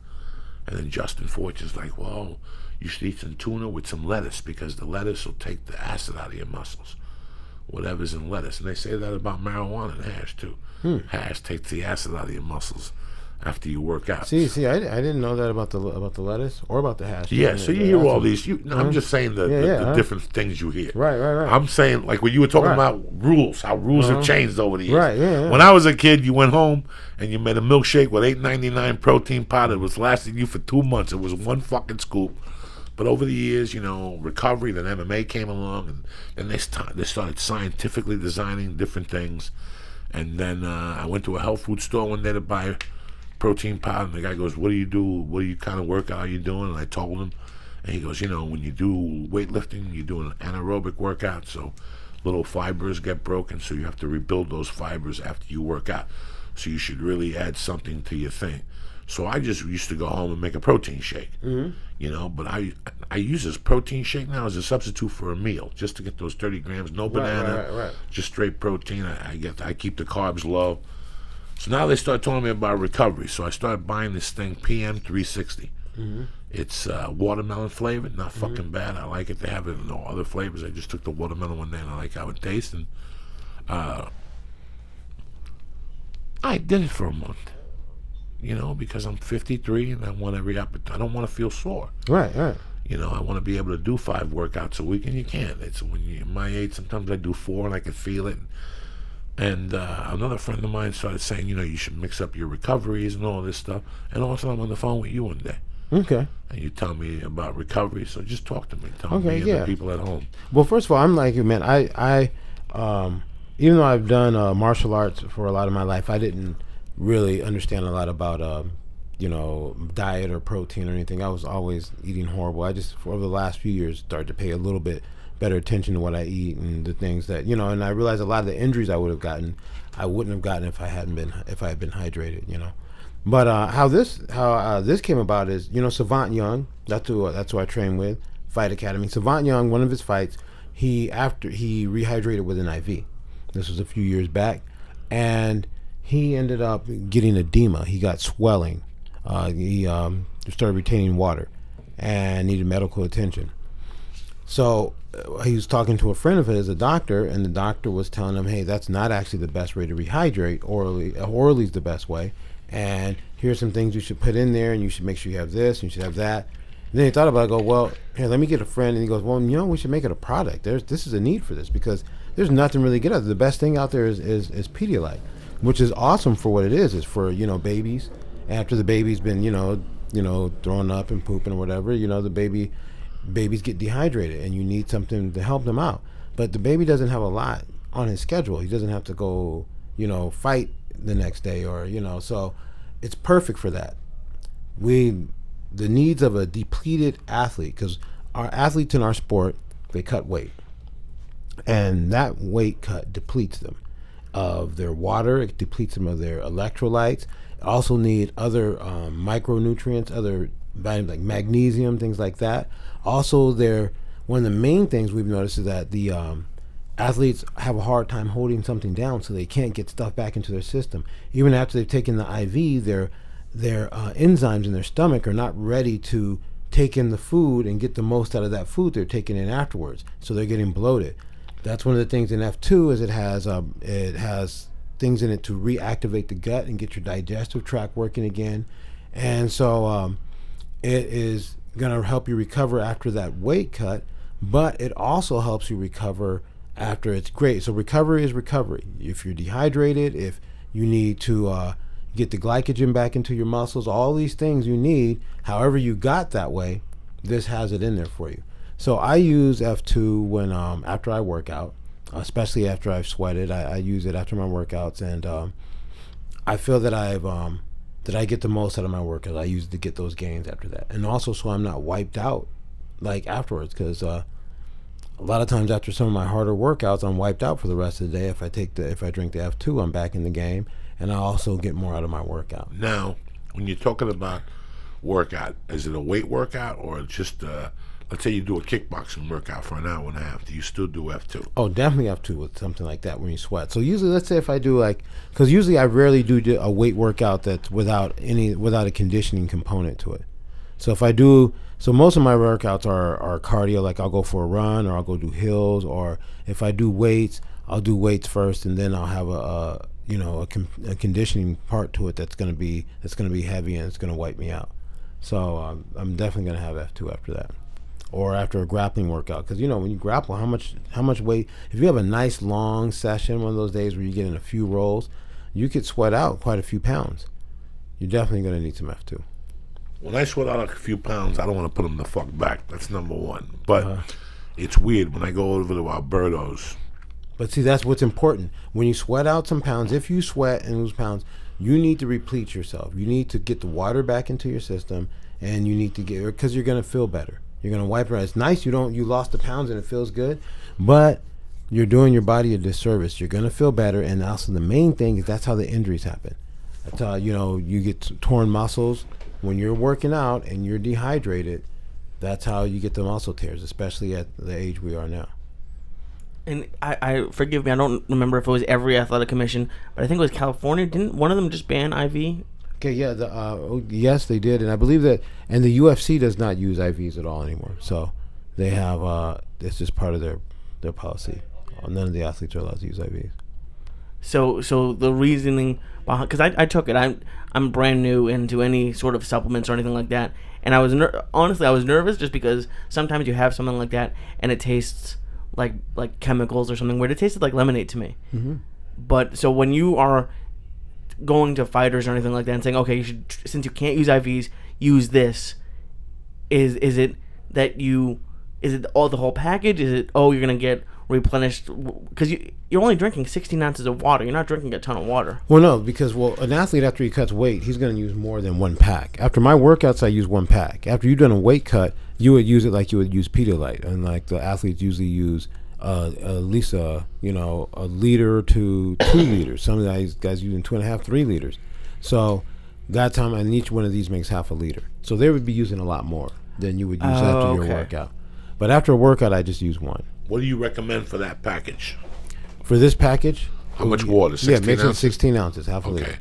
And then Justin Fortune's like, "Well, you should eat some tuna with some lettuce because the lettuce will take the acid out of your muscles. Whatever's in lettuce." And they say that about marijuana and hash, too. Hash takes the acid out of your muscles. after you work out. See, I didn't know that about the lettuce or about the hash. Yeah, so you hear all these. I'm just saying the Yeah, different things you hear. Right. I'm saying, like when you were talking Right. about rules, how rules have changed over the years. Right, yeah. When I was a kid, you went home and you made a milkshake with $8.99 protein powder. It was lasting you for 2 months. It was one fucking scoop. But over the years, recovery, then MMA came along, and then they started scientifically designing different things. And then I went to a health food store one day to buy protein powder, and the guy goes, "What do you do? What kind of workout are you doing?" And I told him, and he goes, "When you do weightlifting, you're doing an anaerobic workout, so little fibers get broken, so you have to rebuild those fibers after you work out. So you should really add something to your thing." So I just used to go home and make a protein shake, but I use this protein shake now as a substitute for a meal, just to get those 30 grams, no banana, right. just straight protein. I keep the carbs low. So now they start telling me about recovery. So I started buying this thing, PM 360. It's watermelon flavored, not fucking bad. I like it. They have it in no other flavors. I just took the watermelon one day and I like how it tastes. And I did it for a month. Because I'm 53 and I want I don't want to feel sore. Right. I want to be able to do 5 workouts a week, and you can't. It's when you're my age, sometimes I do 4 and I can feel it. And another friend of mine started saying, you should mix up your recoveries and all this stuff. And all of a sudden I'm on the phone with you one day. Okay. And you tell me about recovery, so just talk to me. Tell me and the people at home. Well, first of all, I'm like you, man. I even though I've done martial arts for a lot of my life, I didn't really understand a lot about diet or protein or anything. I was always eating horrible. I just, for over the last few years, started to pay a little bit better attention to what I eat and the things that and I realized a lot of the injuries I would have gotten, I wouldn't have gotten if I had been hydrated. But how this came about is Savant Young. That's who I train with, Fight Academy. Savant Young, one of his fights, he rehydrated with an IV. This was a few years back, and he ended up getting edema. He got swelling. He started retaining water and needed medical attention. So he was talking to a friend of his, a doctor, and the doctor was telling him, hey, that's not actually the best way to rehydrate. Orally is the best way. And here's some things you should put in there, and you should make sure you have this, and you should have that. And then he thought about it, I go, well, here, let me get a friend. And he goes, well, we should make it a product. This is a need for this, because there's nothing really good out there. The best thing out there is Pedialyte, which is awesome for what it is. It's for, babies. After the baby's been, throwing up and pooping or whatever, the babies get dehydrated, and you need something to help them out. But the baby doesn't have a lot on his schedule. He doesn't have to go, fight the next day or, so it's perfect for that. The needs of a depleted athlete, because our athletes in our sport, they cut weight. And that weight cut depletes them of their water, it depletes them of their electrolytes. Also need other micronutrients, other vitamins like magnesium, things like that. Also, one of the main things we've noticed is that the athletes have a hard time holding something down, so they can't get stuff back into their system. Even after they've taken the IV, their enzymes in their stomach are not ready to take in the food and get the most out of that food they're taking in afterwards. So they're getting bloated. That's one of the things in F2 is it has things in it to reactivate the gut and get your digestive tract working again. And so it is going to help you recover after that weight cut, but it also helps you recover after it's great. So recovery is recovery. If you're dehydrated, if you need to get the glycogen back into your muscles, all these things you need, however you got that way, this has it in there for you. So I use F2 when after I work out, especially after I've sweated. I use it after my workouts, and I feel that that I get the most out of my workouts. I use it to get those gains after that, and also so I'm not wiped out like afterwards, because a lot of times after some of my harder workouts, I'm wiped out for the rest of the day. If I drink the F2, I'm back in the game, and I also get more out of my workout. Now, when you're talking about workout, is it a weight workout or just let's say you do a kickboxing workout for an hour and a half, do you still do F2? Oh, definitely F2 with something like that when you sweat. So usually, let's say if I do because usually I rarely do a weight workout that's without a conditioning component to it. So if I do, most of my workouts are cardio, like I'll go for a run or I'll go do hills, or if I do weights, I'll do weights first, and then I'll have a conditioning part to it that's gonna be heavy and it's gonna wipe me out. So I'm definitely gonna have F2 after that, or after a grappling workout, because when you grapple, how much weight? If you have a nice long session, one of those days where you get in a few rolls, you could sweat out quite a few pounds. You're definitely gonna need some F2. When I sweat out a few pounds, I don't want to put them the fuck back. That's number one. But it's weird when I go over to Alberto's. But see, that's what's important. When you sweat out some pounds, if you sweat and lose pounds, you need to replete yourself. You need to get the water back into your system, and you need to get, because you're going to feel better. You're going to wipe it out. It's nice you lost the pounds and it feels good, but you're doing your body a disservice. You're going to feel better, and also the main thing is that's how the injuries happen. That's how, you get torn muscles. When you're working out and you're dehydrated, that's how you get the muscle tears, especially at the age we are now. And I forgive me, I don't remember if it was every athletic commission, but I think it was California. Didn't one of them just ban IV? Okay, yeah, yes, they did, and I believe that, and the UFC does not use IVs at all anymore. So they have, it's just part of their policy. None of the athletes are allowed to use IVs. So the reasoning behind, because I took it, I'm brand new into any sort of supplements or anything like that, and I was honestly I was nervous just because sometimes you have something like that and it tastes like chemicals or something weird. It tasted like lemonade to me. Mm-hmm. But so when you are going to fighters or anything like that and saying, okay, you should, since you can't use IVs, use this, is it all the whole package? Is it, you're gonna get replenished, because you're only drinking 16 ounces of water. You're not drinking a ton of water. Well, no, because an athlete, after he cuts weight, he's going to use more than one pack. After my workouts, I use one pack. After you've done a weight cut, you would use it like you would use Pedialyte, and like the athletes usually use at least a liter to 2 liters. Some of the guys using 2.5, 3 liters. So that time, and each one of these makes half a liter. So they would be using a lot more than you would use after your workout. But after a workout, I just use one. What do you recommend for that package? For this package? How much water? 16 mix it ounces? 16 ounces, half a liter.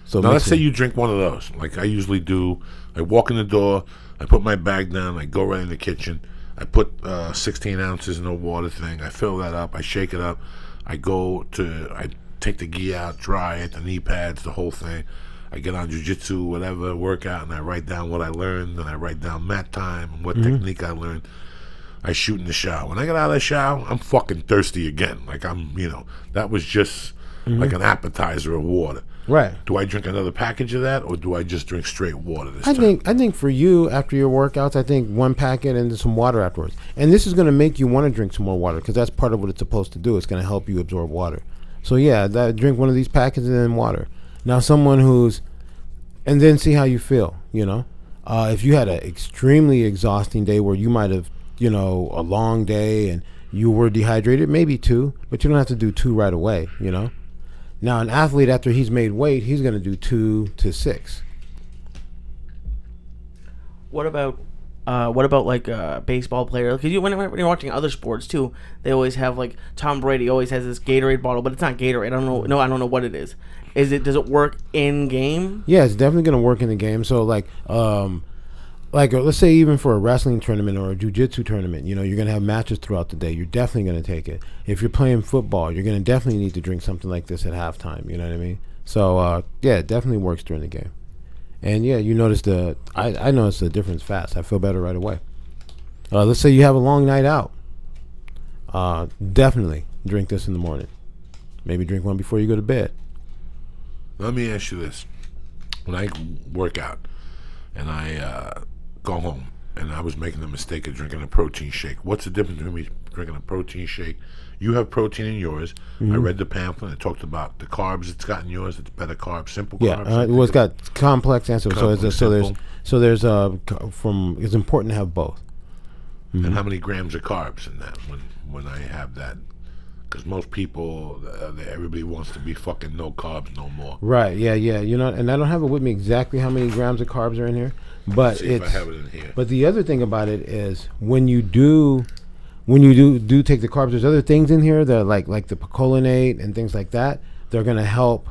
So now let's say you drink one of those, like I usually do. I walk in the door, I put my bag down, I go right in the kitchen, I put 16 ounces in a water thing, I fill that up, I shake it up, I take the gi out, dry it, the knee pads, the whole thing. I get on jiu-jitsu, whatever, workout, and I write down what I learned, and I write down mat time and what technique I learned. I shoot in the shower. When I get out of the shower, I'm fucking thirsty again. Like that was just like an appetizer of water. Right. Do I drink another package of that, or do I just drink straight water this time? I think for you, after your workouts, I think one packet and some water afterwards. And this is going to make you want to drink some more water, because that's part of what it's supposed to do. It's going to help you absorb water. So yeah, drink one of these packets and then water. Now and then see how you feel, If you had an extremely exhausting day where you might have, a long day and you were dehydrated, maybe 2, but you don't have to do 2 right away, Now an athlete, after he's made weight, he's going to do 2 to 6. What about like a baseball player? Because when you're watching other sports too, they always have, like, Tom Brady always has this Gatorade bottle, but it's not Gatorade. I don't know. No, I don't know what it is. Does it work in game? Yeah, it's definitely going to work in the game. So like let's say even for a wrestling tournament or a jiu-jitsu tournament, you're going to have matches throughout the day. You're definitely going to take it. If you're playing football, you're going to definitely need to drink something like this at halftime. You know what I mean? So yeah, it definitely works during the game. And yeah, you notice I notice the difference fast. I feel better right away. Let's say you have a long night out. Definitely drink this in the morning. Maybe drink one before you go to bed. Let me ask you this. When I work out and I go home and I was making the mistake of drinking a protein shake, what's the difference between me drinking a protein shake? You have protein in yours. I read the pamphlet. It talked about the carbs it's got in yours. It's better carbs, simple carbs. Yeah, it's got complex and simple. It's important to have both. And how many grams of carbs in that when I have that? Because most people, everybody wants to be fucking no carbs no more. Right, yeah. And I don't have it with me exactly how many grams of carbs are in here. But see if I have it in here. But the other thing about it is when you do take the carbs, there's other things in here that like the picolinate and things like that. They're going to help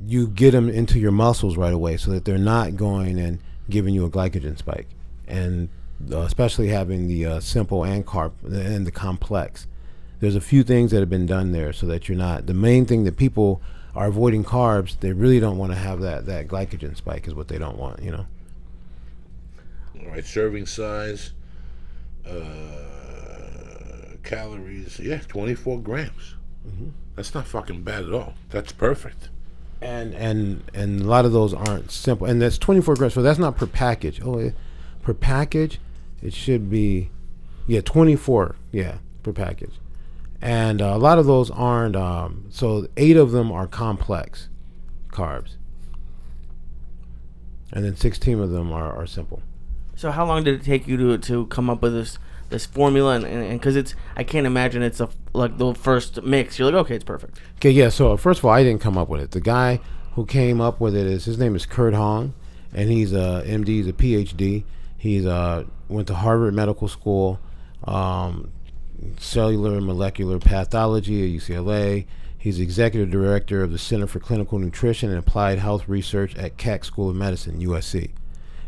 you get them into your muscles right away, so that they're not going and giving you a glycogen spike. And especially having the simple and the complex. there's a few things that have been done there so that you're not. The main thing that people are avoiding carbs, they really don't want to have that glycogen spike is what they don't want, you know. All right, serving size, calories, 24 grams. That's not fucking bad at all. That's perfect. And a lot of those aren't simple, and that's 24 grams. So that's not per package. Per package, it should be 24 per package. And a lot of those aren't. So 8 of them are complex carbs, and then 16 of them are simple. So how long did it take you to come up with this formula? And because I can't imagine it's like the first mix. You're like, okay, it's perfect. Okay, yeah. So first of all, I didn't come up with it. The guy who came up with it his name is Kurt Hong, and he's a MD, he's a PhD. He's went to Harvard Medical School, cellular and molecular pathology at UCLA. He's executive director of the Center for Clinical Nutrition and Applied Health Research at Keck School of Medicine, USC.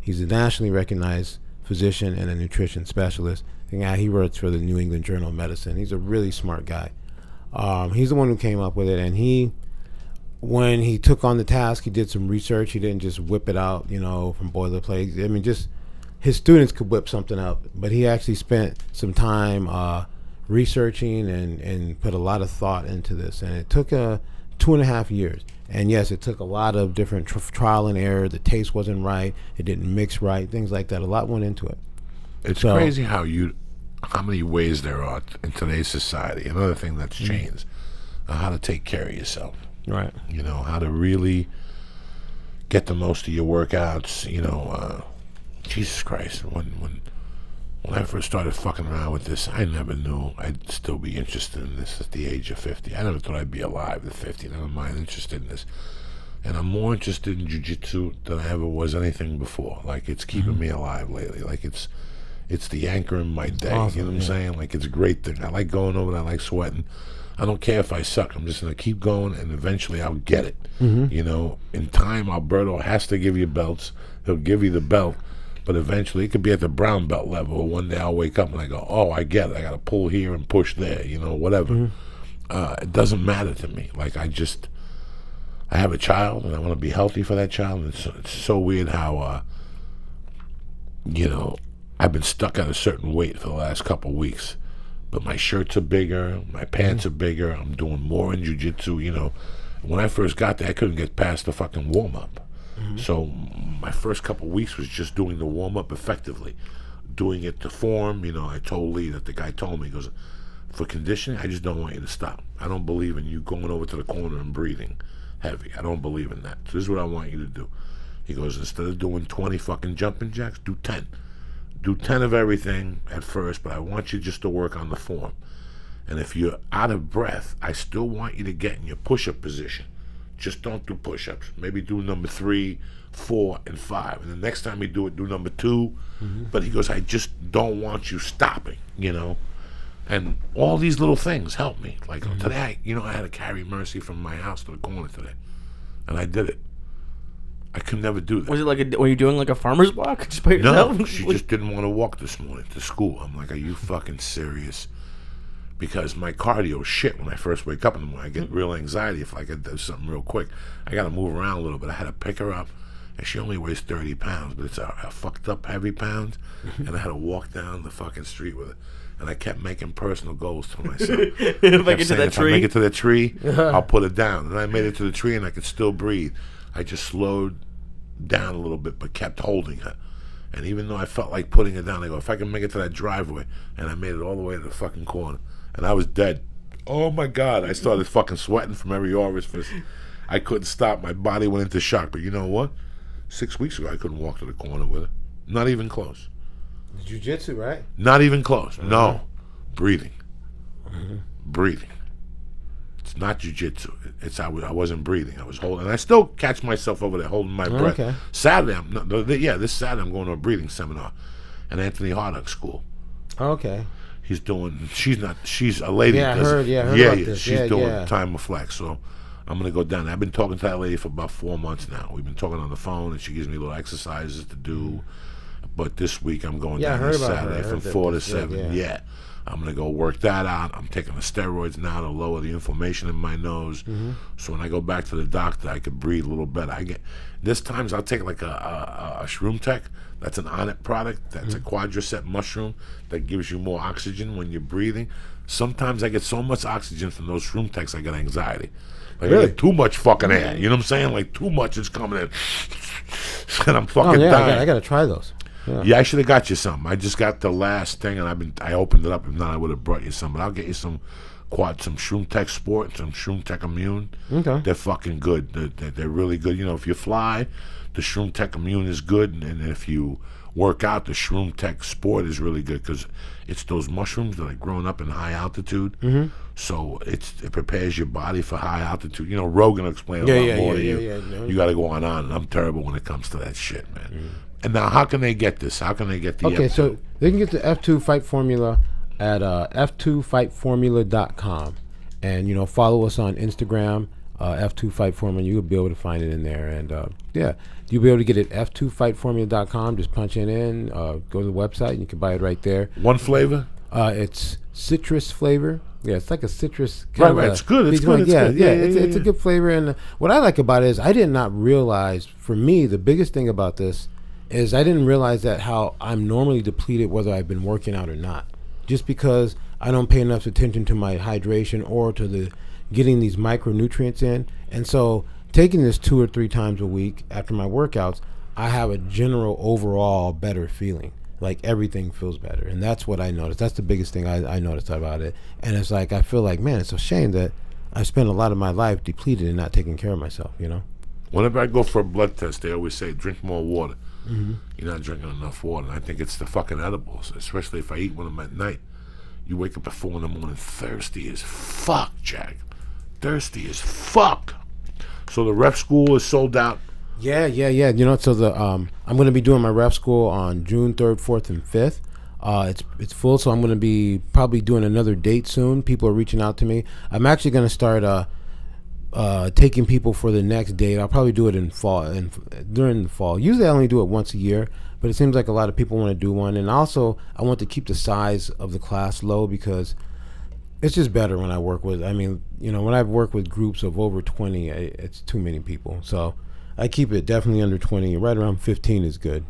He's a nationally recognized physician and a nutrition specialist. And he writes for the New England Journal of Medicine. He's a really smart guy. He's the one who came up with it, and when he took on the task, he did some research. He didn't just whip it out, from boilerplate. I mean, just his students could whip something up, but he actually spent some time researching and put a lot of thought into this. And it took 2.5 years. And yes, it took a lot of different trial and error. The taste wasn't right. It didn't mix right. Things like that. A lot went into it. It's crazy how many ways there are in today's society. Another thing that's changed, how to take care of yourself. Right. How to really get the most of your workouts. Jesus Christ. When I first started fucking around with this, I never knew I'd still be interested in this at the age of 50. I never thought I'd be alive at 50. Never mind interested in this. And I'm more interested in jiu-jitsu than I ever was anything before. Like, it's keeping me alive lately. Like, it's the anchor in my day. Awesome, you know what I'm saying? Like, it's a great thing. I like going over there. I like sweating. I don't care if I suck. I'm just going to keep going, and eventually I'll get it. In time, Alberto has to give you belts. He'll give you the belt. But eventually, it could be at the brown belt level. Or one day I'll wake up and I go, oh, I get it. I got to pull here and push there, whatever. It doesn't matter to me. Like, I have a child, and I want to be healthy for that child. And it's so weird how, I've been stuck at a certain weight for the last couple of weeks. But my shirts are bigger, my pants are bigger, I'm doing more in jiu-jitsu, When I first got there, I couldn't get past the fucking warm-up. So my first couple of weeks was just doing the warm-up effectively, doing it to form. I told Lee that the guy told me, he goes, for conditioning, I just don't want you to stop. I don't believe in you going over to the corner and breathing heavy. I don't believe in that. So this is what I want you to do. He goes, instead of doing 20 fucking jumping jacks, do 10. Do 10 of everything at first, but I want you just to work on the form. And if you're out of breath, I still want you to get in your push-up position. Just don't do push-ups. Maybe do number 3, 4, and 5. And the next time you do it, do number 2. But he goes, I just don't want you stopping, And all these little things help me. Like today, I had to carry Mercy from my house to the corner today. And I did it. I could never do that. Was it were you doing like a farmer's walk just by yourself? No, she just didn't want to walk this morning to school. I'm like, are you fucking serious? Because my cardio is shit when I first wake up in the morning. I get real anxiety if I could do something real quick. I got to move around a little bit. I had to pick her up, and she only weighs 30 pounds, but it's a fucked up heavy pounds, and I had to walk down the fucking street with it. And I kept making personal goals to myself. If I get to that tree, if I make it to that tree, I'll put it down. And I made it to the tree, and I could still breathe. I just slowed down a little bit, but kept holding her. And even though I felt like putting her down, I go, if I can make it to that driveway, and I made it all the way to the fucking corner. And I was dead. Oh my God. I started fucking sweating from every orifice. I couldn't stop. My body went into shock. But you know what? 6 weeks ago, I couldn't walk to the corner with her. Not even close. Jiu-jitsu, right? Not even close. No. Breathing. Breathing. It's not jiu-jitsu. I wasn't breathing. I was holding. And I still catch myself over there holding my breath. Okay. Saturday, this Saturday I'm going to a breathing seminar at Anthony Hardock School. Okay. She's a lady. Yeah, I heard about this. She's doing time of flex. So I'm going to go down. I've been talking to that lady for about 4 months now. We've been talking on the phone, and she gives me little exercises to do. But this week I'm going Yeah, I down heard this about her. Saturday I heard from that 4 to this week, 7. Yeah. I'm going to go work that out. I'm taking the steroids now to lower the inflammation in my nose. So when I go back to the doctor, I can breathe a little better. This times I'll take like a Shroom Tech. That's an Onnit product. That's a quadricep mushroom that gives you more oxygen when you're breathing. Sometimes I get so much oxygen from those Shroom Techs, I get anxiety. Like I get too much fucking air. You know what I'm saying? Like too much is coming in. And I'm fucking dying. I got to try those. Yeah, I should have got you some. I just got the last thing, and I opened it up. If not, I would have brought you some. But I'll get you some Shroom Tech Sport, some Shroom Tech Immune. Okay. They're fucking good. They're really good. You know, if you fly, the Shroom Tech Immune is good, and if you work out, the Shroom Tech Sport is really good because it's those mushrooms that are growing up in high altitude. So it prepares your body for high altitude. You know, Rogan will explain a lot more to you. You got to go on, and I'm terrible when it comes to that shit, man. And now, how can they get this? How can they get the F2? So they can get the F2 Fight Formula at f2fightformula.com. And, follow us on Instagram, F2 Fight Formula. You'll be able to find it in there. And, you'll be able to get it at f2fightformula.com. Just punch it in, go to the website, and you can buy it right there. One flavor? It's citrus flavor. Yeah, it's like a citrus. Right. It's good. It's good. It's a good flavor. And what I like about it is I did not realize, for me, the biggest thing about this is I didn't realize that how I'm normally depleted whether I've been working out or not. Just because I don't pay enough attention to my hydration or to the getting these micronutrients in. And so taking this 2 or 3 times a week after my workouts, I have a general overall better feeling. Like everything feels better. And that's what I noticed. That's the biggest thing I noticed about it. And it's like I feel like, man, it's a shame that I spent a lot of my life depleted and not taking care of myself, Whenever I go for a blood test, they always say drink more water. You're not drinking enough water. And I think it's the fucking edibles, especially if I eat one of them at night. You wake up at 4 in the morning thirsty as fuck, Jack. Thirsty as fuck. So the ref school is sold out. Yeah. So the I'm going to be doing my ref school on June 3rd, 4th, and 5th. It's full, so I'm going to be probably doing another date soon. People are reaching out to me. I'm actually going to start taking people for the next date. I'll probably do it in fall during the fall. Usually I only do it once a year, but it seems like a lot of people want to do one. And also I want to keep the size of the class low because it's just better when I work with. When I've worked with groups of over 20, it's too many people. So I keep it definitely under 20. Right around 15 is good.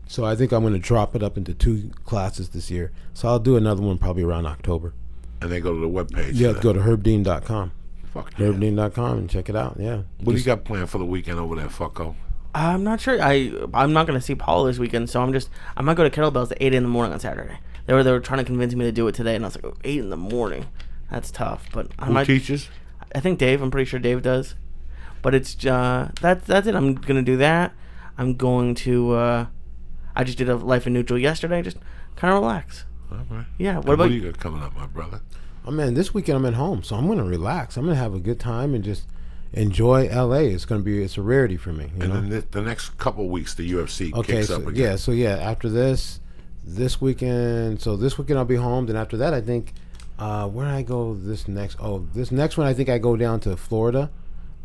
So I think I'm going to drop it up into 2 classes this year. So I'll do another one probably around October. And they go to the webpage. Yeah, go to herbdean.com. Fuck yeah. herbdean.com and check it out. Yeah. What do you got planned for the weekend over there, fucko? I'm not sure. I'm not gonna see Paul this weekend, so I might go to Kettlebells at 8 in the morning on Saturday. They were trying to convince me to do it today, and I was like, 8 in the morning, that's tough. But Who teaches? I think Dave. I'm pretty sure Dave does. But it's that's it. I'm gonna do that. I'm going to. I just did a Life in Neutral yesterday. Just kind of relax. All right. Yeah. What about you got coming up, my brother? Oh man, this weekend I'm at home, so I'm gonna relax. I'm gonna have a good time and just enjoy LA. It's a rarity for me. You know? Then the next couple weeks, the UFC kicks up again. After this weekend. So this weekend I'll be home. Then after that, I think where I go this next one, I think I go down to Florida,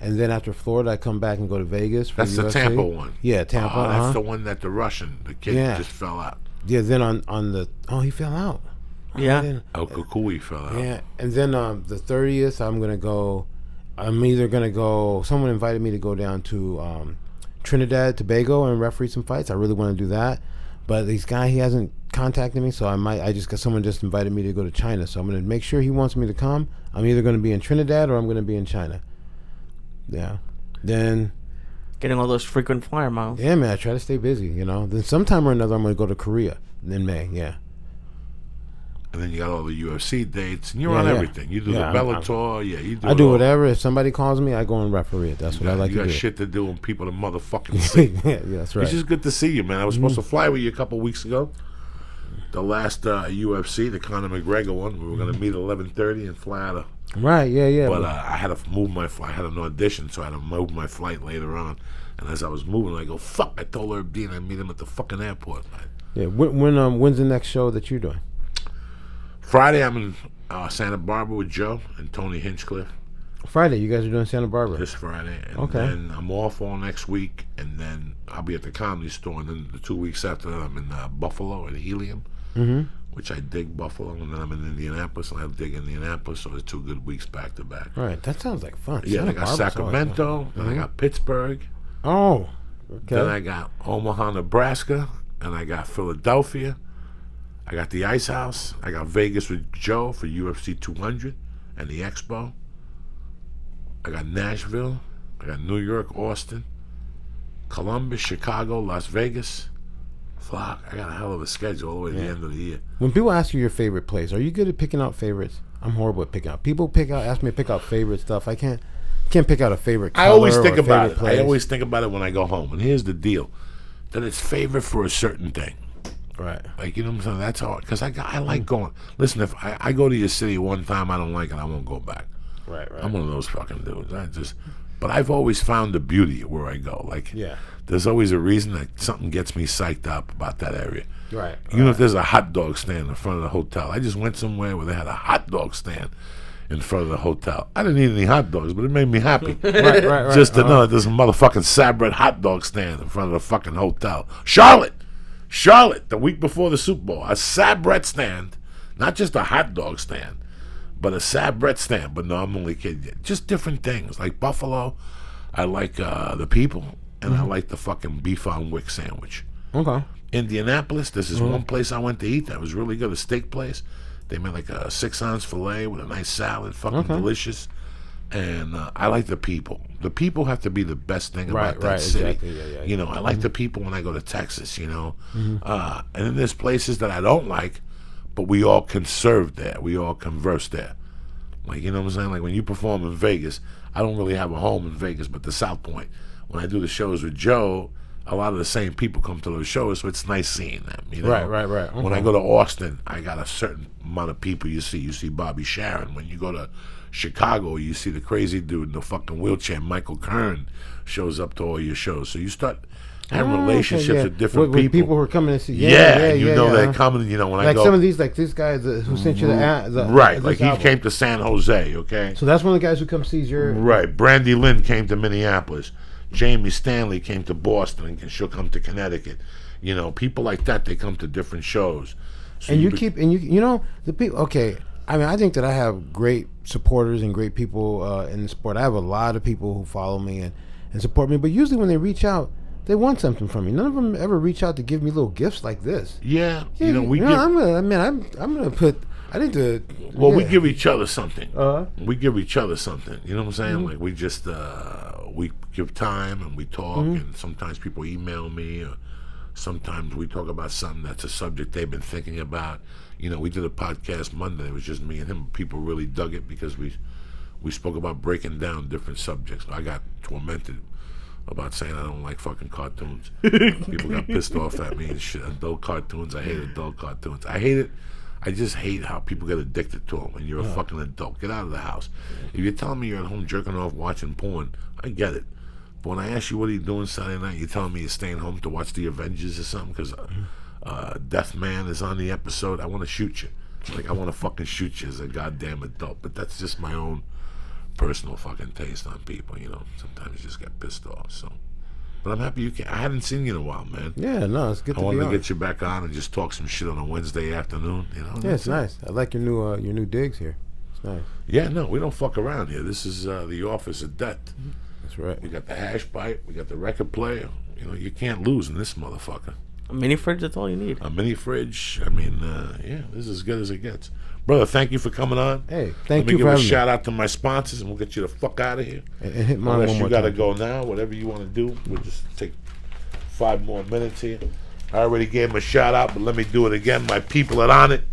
and then after Florida, I come back and go to Vegas. That's the Tampa one. Yeah, Tampa. That's the one that the kid just fell out. Yeah. Then on the he fell out. Yeah. El Kukui fell out. Yeah, and then the 30th, I'm either gonna go. Someone invited me to go down to Trinidad, Tobago, and referee some fights. I really want to do that, but this guy, he hasn't contacted me, so someone just invited me to go to China, so I'm gonna make sure he wants me to come. I'm either gonna be in Trinidad or I'm gonna be in China. Yeah, then getting all those frequent flyer miles. Yeah, man, I try to stay busy. Then sometime or another, I'm gonna go to Korea in May. Yeah. And then you got all the UFC dates, and you're on everything. You do the Bellator, you do. I do whatever. If somebody calls me, I go and referee it. That's what I like to do. You got shit to do, and people to motherfucking see. Yeah, that's right. It's just good to see you, man. I was supposed to fly with you a couple weeks ago. The last UFC, the Conor McGregor one, we were going to meet at 11:30 and fly out of. Right, yeah. But I had to move my flight. I had an audition, so I had to move my flight later on. And as I was moving, I go, fuck, I told Herb Dean I'd meet him at the fucking airport, man. Yeah, when's the next show that you're doing? Friday, I'm in Santa Barbara with Joe and Tony Hinchcliffe. Friday, you guys are doing Santa Barbara. This Friday. And Okay. then I'm off all next week, and then I'll be at the Comedy Store, and then the 2 weeks after that, I'm in Buffalo at Helium, which I dig Buffalo, and then I'm in Indianapolis, and I dig Indianapolis, so it's 2 good weeks back to back. All right, that sounds like fun. Yeah, Santa I got Barbara's always Sacramento, then I got Pittsburgh, fun. Oh, okay. then I got Omaha, Nebraska, and I got Philadelphia. I got the Ice House. I got Vegas with Joe for UFC 200 and the Expo. I got Nashville. I got New York, Austin, Columbus, Chicago, Las Vegas. Fuck, I got a hell of a schedule all the way to the end of the year. When people ask you your favorite place, are you good at picking out favorites? I'm horrible at picking out. People ask me to pick out favorite stuff. I can't pick out a favorite color. I always think or about favorite it. place. I always think about it when I go home. And here's the deal: that it's favorite for a certain thing. Right. Like, you know what I'm saying? That's hard. Because I like going. Listen, if I go to your city one time, I don't like it, I won't go back. Right. I'm one of those fucking dudes. But I've always found the beauty of where I go. Like, there's always a reason that something gets me psyched up about that area. Right. You know, if there's a hot dog stand in front of the hotel. I just went somewhere where they had a hot dog stand in front of the hotel. I didn't eat any hot dogs, but it made me happy. right. Just to know that there's a motherfucking Sabret hot dog stand in front of the fucking hotel. Charlotte, the week before the Super Bowl, a Sabret stand, not just a hot dog stand, but a Sabret stand. But no, I'm only kidding. Just different things. Like Buffalo, I like the people, and I like the fucking beef on wick sandwich. Okay. Indianapolis, this is one place I went to eat that was really good, a steak place. They made like a 6-ounce filet with a nice salad, fucking delicious. And I like the people. The people have to be the best thing about that city. Exactly. Yeah. You know, I like the people when I go to Texas, you know. And then there's places that I don't like, but we all can serve there. We all converse there. Like, you know what I'm saying? Like when you perform in Vegas, I don't really have a home in Vegas, but the South Point. When I do the shows with Joe, a lot of the same people come to those shows, so it's nice seeing them. You know? Right. When I go to Austin, I got a certain amount of people you see. You see Bobby Sharon. When you go to Chicago, you see the crazy dude in the fucking wheelchair. Michael Kern shows up to all your shows. So you start having relationships with different with people. people who are coming to see. You know they're coming. You know when like I go, some of these, like this guy who sent you the right, this like he album. came to San Jose. Okay, So that's one of the guys who comes sees your. right. Brandy Lynn came to Minneapolis. Jamie Stanley came to Boston, and she'll come to Connecticut. You know, people like that, they come to different shows. So And you know the people. Okay, I mean, I think that I have great supporters and great people in the sport. I have a lot of people who follow me and support me. But usually when they reach out, they want something from me. None of them ever reach out to give me little gifts like this. yeah, you know, we give. I'm gonna put. I need to. Well, we give each other something. Uh-huh. We give each other something. You know what I'm saying? Like we just we give time and we talk, and sometimes people email me, or sometimes we talk about something that's a subject they've been thinking about. You know, we did a podcast Monday. It was just me and him. People really dug it because we spoke about breaking down different subjects. I got tormented about saying I don't like fucking cartoons. People got pissed off at me and shit. Adult cartoons. I hate adult cartoons. I hate it. I just hate how people get addicted to them. And you're a fucking adult. Get out of the house. If you're telling me you're at home jerking off watching porn, I get it. But when I ask you what are you doing Saturday night, you're telling me you're staying home to watch the Avengers or something because Deathman is on the episode. I want to shoot you. Like I want to fucking shoot you as a goddamn adult. But that's just my own personal fucking taste on people. You know, sometimes you just get pissed off. So. But I'm happy you can. I hadn't seen you in a while, man. Yeah, no, it's good I to be wanted on. to get you back on and just talk some shit on a Wednesday afternoon. You know. Yeah, it's nice. I like your new digs here. It's nice. Yeah, no, we don't fuck around here. This is the office of death. That's right. We got the hash pipe. We got the record player. You know, you can't lose in this motherfucker. A mini fridge, that's all you need. A mini fridge. I mean, yeah, this is as good as it gets. Brother, thank you for coming on. Hey, thank Let me you give for a having me. shout out to my sponsors, and we'll get you the fuck out of here. And hit mine Unless one you more gotta time. go now, whatever you want to do. We'll just take 5 more minutes here. I already gave them a shout out, but let me do it again. My people at On It,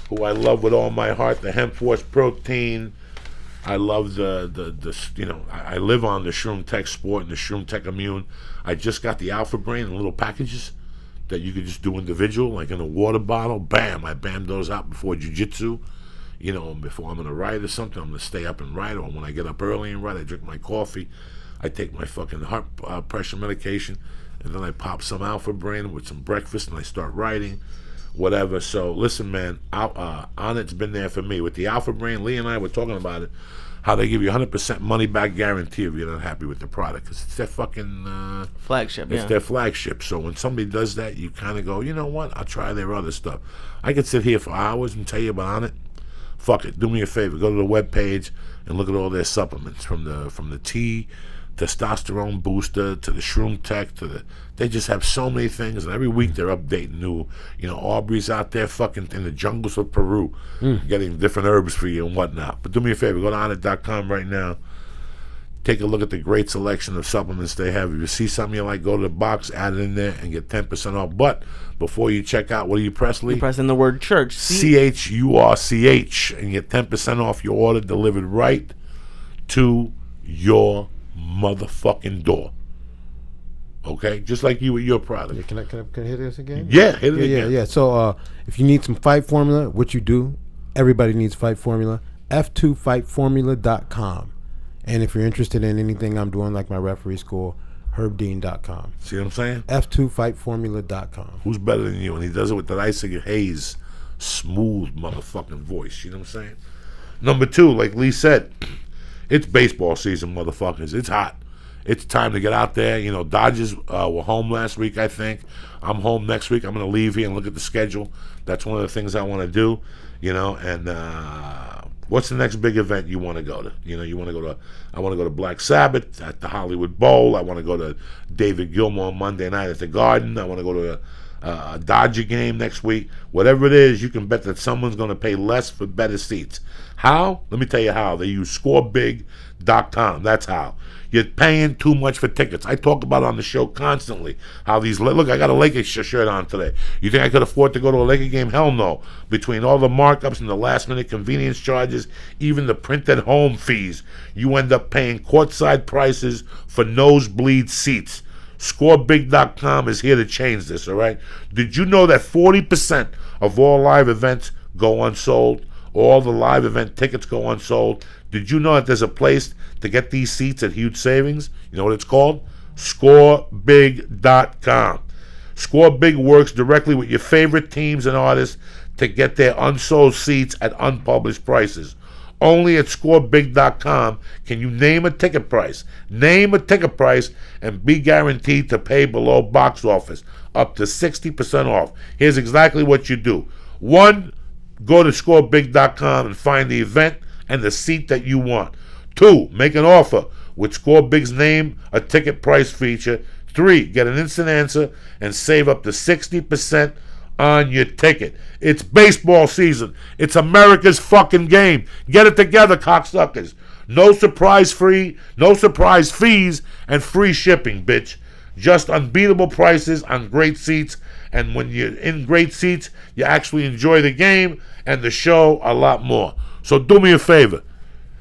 who I love with all my heart, the Hemp Force Protein. I love the you know, I live on the Shroom Tech Sport and the Shroom Tech Immune. I just got the Alpha Brain in little packages that you could just do individual, like in a water bottle. Bam, I bam those out before jiu-jitsu. You know, before I'm gonna write or something, I'm gonna stay up and write. Or when I get up early and write, I drink my coffee. I take my fucking heart pressure medication, and then I pop some Alpha Brain with some breakfast, and I start writing, whatever. So listen, man, On It's been there for me with the Alpha Brain. Lee and I were talking about it. how they give you 100% money back guarantee if you're not happy with the product, because it's their fucking Flagship, it's yeah. their flagship. So when somebody does that, you kind of go, you know what? I'll try their other stuff. I could sit here for hours and tell you about it. Fuck it. Do me a favor. Go to the webpage and look at all their supplements, from the T testosterone booster to the Shroom Tech to the. They just have so many things, and every week they're updating new. You know, Aubrey's out there fucking in the jungles of Peru, getting different herbs for you and whatnot. But do me a favor. Go to Onnit.com right now. Take a look at the great selection of supplements they have. If you see something you like, go to the box, add it in there, and get 10% off. But before you check out, what do you press, Lee? You press in the word church. CHURCH, and get 10% off your order delivered right to your motherfucking door. Okay? Just like you with your product. Yeah, can I hit this again? Yeah, hit it again. Yeah. So if you need some fight formula, which you do, everybody needs fight formula. F2fightformula.com. And if you're interested in anything I'm doing, like my referee school, herbdean.com. See what I'm saying? F2fightformula.com. Who's better than you? And he does it with that Isaac Hayes smooth motherfucking voice. You know what I'm saying? Number 2, like Lee said, it's baseball season, motherfuckers. It's hot. It's time to get out there. You know, Dodgers were home last week, I think. I'm home next week. I'm going to leave here and look at the schedule. That's one of the things I want to do, you know, and what's the next big event you want to go to? You know, I want to go to Black Sabbath at the Hollywood Bowl. I want to go to David Gilmour Monday night at the Garden. I want to go to a Dodger game next week. Whatever it is, you can bet that someone's going to pay less for better seats. How? Let me tell you how. They use scorebig.com. That's how. You're paying too much for tickets. I talk about on the show constantly how these... Look, I got a Lakers shirt on today. You think I could afford to go to a Laker game? Hell no. Between all the markups and the last-minute convenience charges, even the printed home fees, you end up paying courtside prices for nosebleed seats. Scorebig.com is here to change this, all right? Did you know that 40% of all live events go unsold? All the live event tickets go unsold. Did you know that there's a place to get these seats at huge savings? You know what it's called? Scorebig.com. Scorebig works directly with your favorite teams and artists to get their unsold seats at unpublished prices. Only at scorebig.com can you name a ticket price. Name a ticket price and be guaranteed to pay below box office, up to 60% off. Here's exactly what you do. 1, go to scorebig.com and find the event and the seat that you want. 2, make an offer with Scorebig's name a ticket price feature. 3, get an instant answer and save up to 60% on your ticket. It's baseball season. It's America's fucking game. Get it together, cocksuckers. No surprise fees, and free shipping, bitch. Just unbeatable prices on great seats. And when you're in great seats, you actually enjoy the game and the show a lot more. So do me a favor.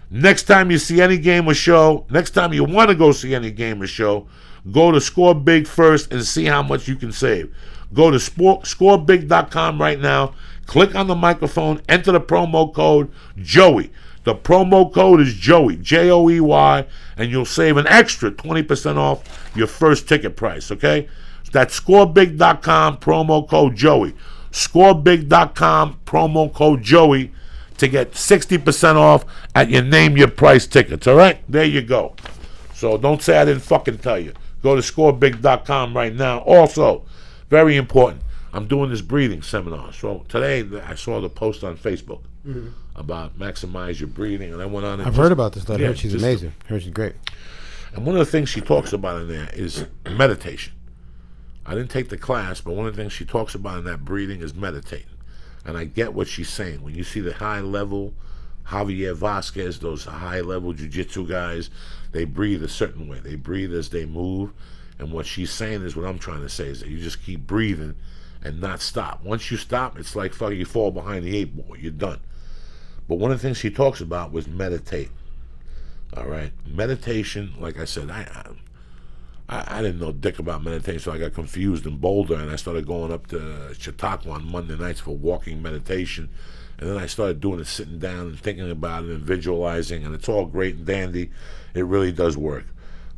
Next time you see any game or show, next time you want to go see any game or show, go to Score Big first and see how much you can save. Go to scorebig.com right now. Click on the microphone. Enter the promo code Joey. The promo code is Joey, Joey, and you'll save an extra 20% off your first ticket price, okay? That's scorebig.com, promo code Joey. Scorebig.com, promo code Joey to get 60% off at your name your price tickets, all right? There you go. So don't say I didn't fucking tell you. Go to scorebig.com right now. Also, very important, I'm doing this breathing seminar. So today I saw the post on Facebook about maximize your breathing, and I went on and I've heard about this lady. Yeah, I heard she's just- amazing. I heard she's great. And one of the things she talks about in there is meditation. I didn't take the class, but one of the things she talks about in that breathing is meditating. And I get what she's saying. When you see the high-level Javier Vasquez, those high-level jiu-jitsu guys, they breathe a certain way. They breathe as they move. And what she's saying is what I'm trying to say, is that you just keep breathing and not stop. Once you stop, it's like fucking you fall behind the 8 ball. You're done. But one of the things she talks about was meditate. All right? Meditation, like I said, I didn't know dick about meditation, so I got confused in Boulder, and I started going up to Chautauqua on Monday nights for walking meditation. And then I started doing it sitting down and thinking about it and visualizing, and it's all great and dandy. It really does work.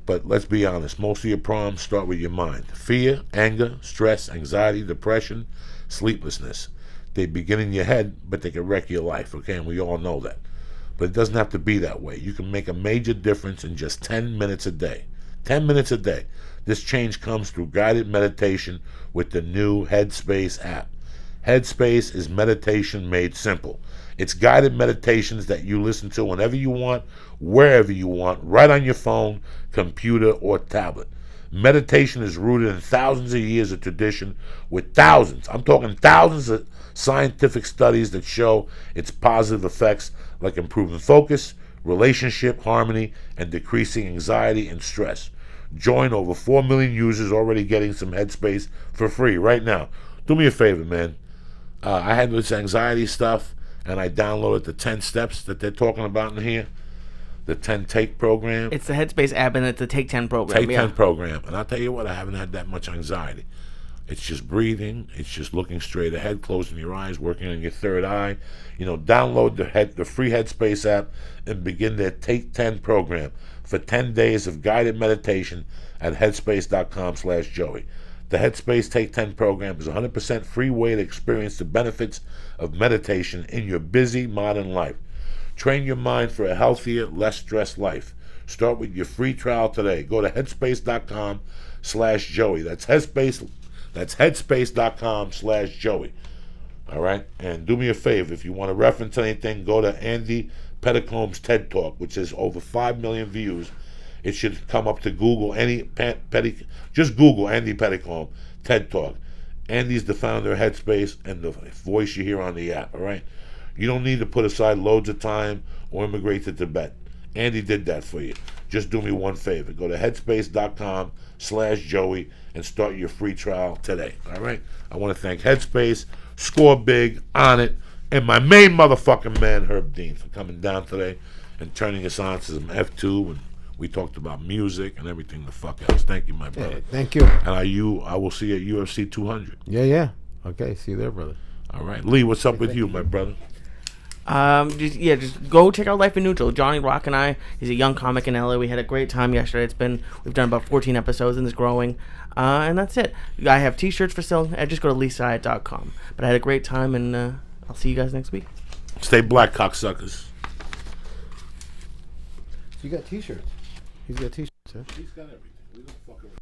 But let's be honest, most of your problems start with your mind. Fear, anger, stress, anxiety, depression, sleeplessness. They begin in your head, but they can wreck your life, okay? And we all know that. But it doesn't have to be that way. You can make a major difference in just 10 minutes a day. 10 minutes a day. This change comes through guided meditation with the new Headspace app. Headspace is meditation made simple. It's guided meditations that you listen to whenever you want, wherever you want, right on your phone, computer, or tablet. Meditation is rooted in thousands of years of tradition with thousands, I'm talking thousands of scientific studies that show its positive effects like improving focus, relationship harmony, and decreasing anxiety and stress. Join over 4 million users already getting some Headspace for free right now. Do me a favor, man. I had this anxiety stuff, and I downloaded the 10 steps that they're talking about in here, the 10 Take program. It's the Headspace app, and it's the Take 10 program. Take 10 program. And I'll tell you what, I haven't had that much anxiety. It's just breathing. It's just looking straight ahead, closing your eyes, working on your third eye. Download the free Headspace app and begin their Take 10 program for 10 days of guided meditation at headspace.com/Joey. The Headspace Take 10 program is a 100% free way to experience the benefits of meditation in your busy modern life. Train your mind for a healthier, less stressed life. Start with your free trial today. Go to headspace.com/Joey. That's headspace.com/Joey. All right? And do me a favor. If you want to reference anything, go to Andy Petticomb's TED Talk, which has over 5 million views. It should come up to Google. Just Google Andy Petticomb TED Talk. Andy's the founder of Headspace and the voice you hear on the app, all right? You don't need to put aside loads of time or immigrate to Tibet. Andy did that for you. Just do me one favor. Go to headspace.com/Joey and start your free trial today, all right? I want to thank Headspace, Score Big, On It, and my main motherfucking man, Herb Dean, for coming down today and turning us on to some F2, and we talked about music and everything the fuck else. Thank you, my brother. Hey, thank you. And I will see you at UFC 200. Yeah. Okay, see you there, brother. All right. Lee, what's up with you, my brother? Just go check out Life in Neutral. Johnny Rock and I, he's a young comic in LA. We had a great time yesterday. We've done about 14 episodes and it's growing. And that's it. I have t-shirts for sale. Just go to leeside.com. But I had a great time, and I'll see you guys next week. Stay black, cocksuckers. You got t-shirts. He's got t-shirts, huh? He's got everything. We don't fuck around.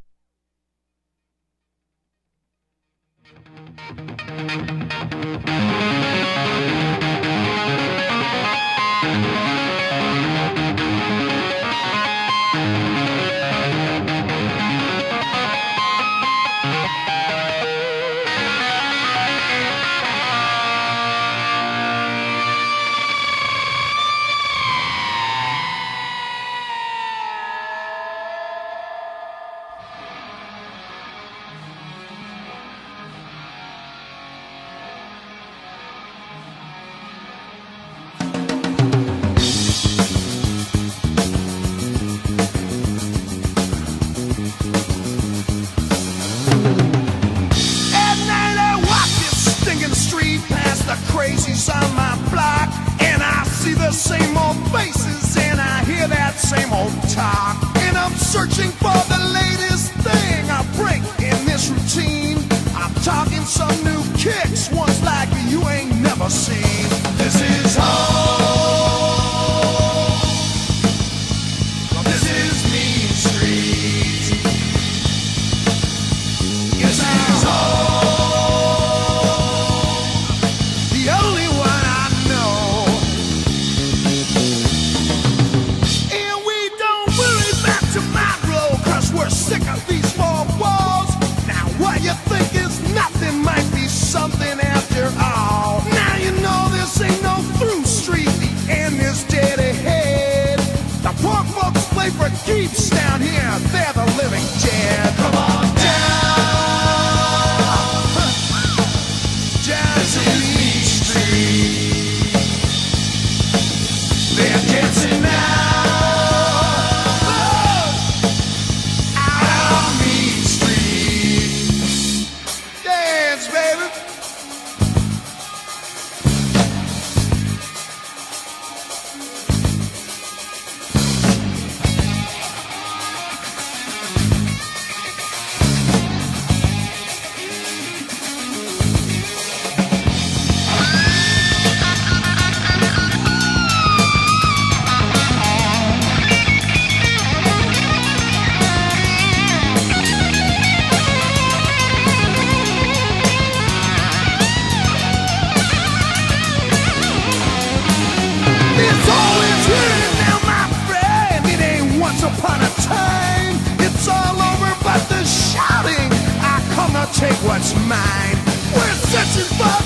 On my block, and I see the same old faces, and I hear that same old talk, and I'm searching for the latest thing I break in this routine. I'm talking some new kicks, ones like you ain't never seen. This is home. This is Mean Street. This is home. Sick of these four walls. Now what you think is nothing might be something after all. Now you know this ain't no through street. The end is dead ahead. The poor folks play for keeps down here. They're the living dead. Come on down. Jazz in Mean Street. They're dancing now. Me searching for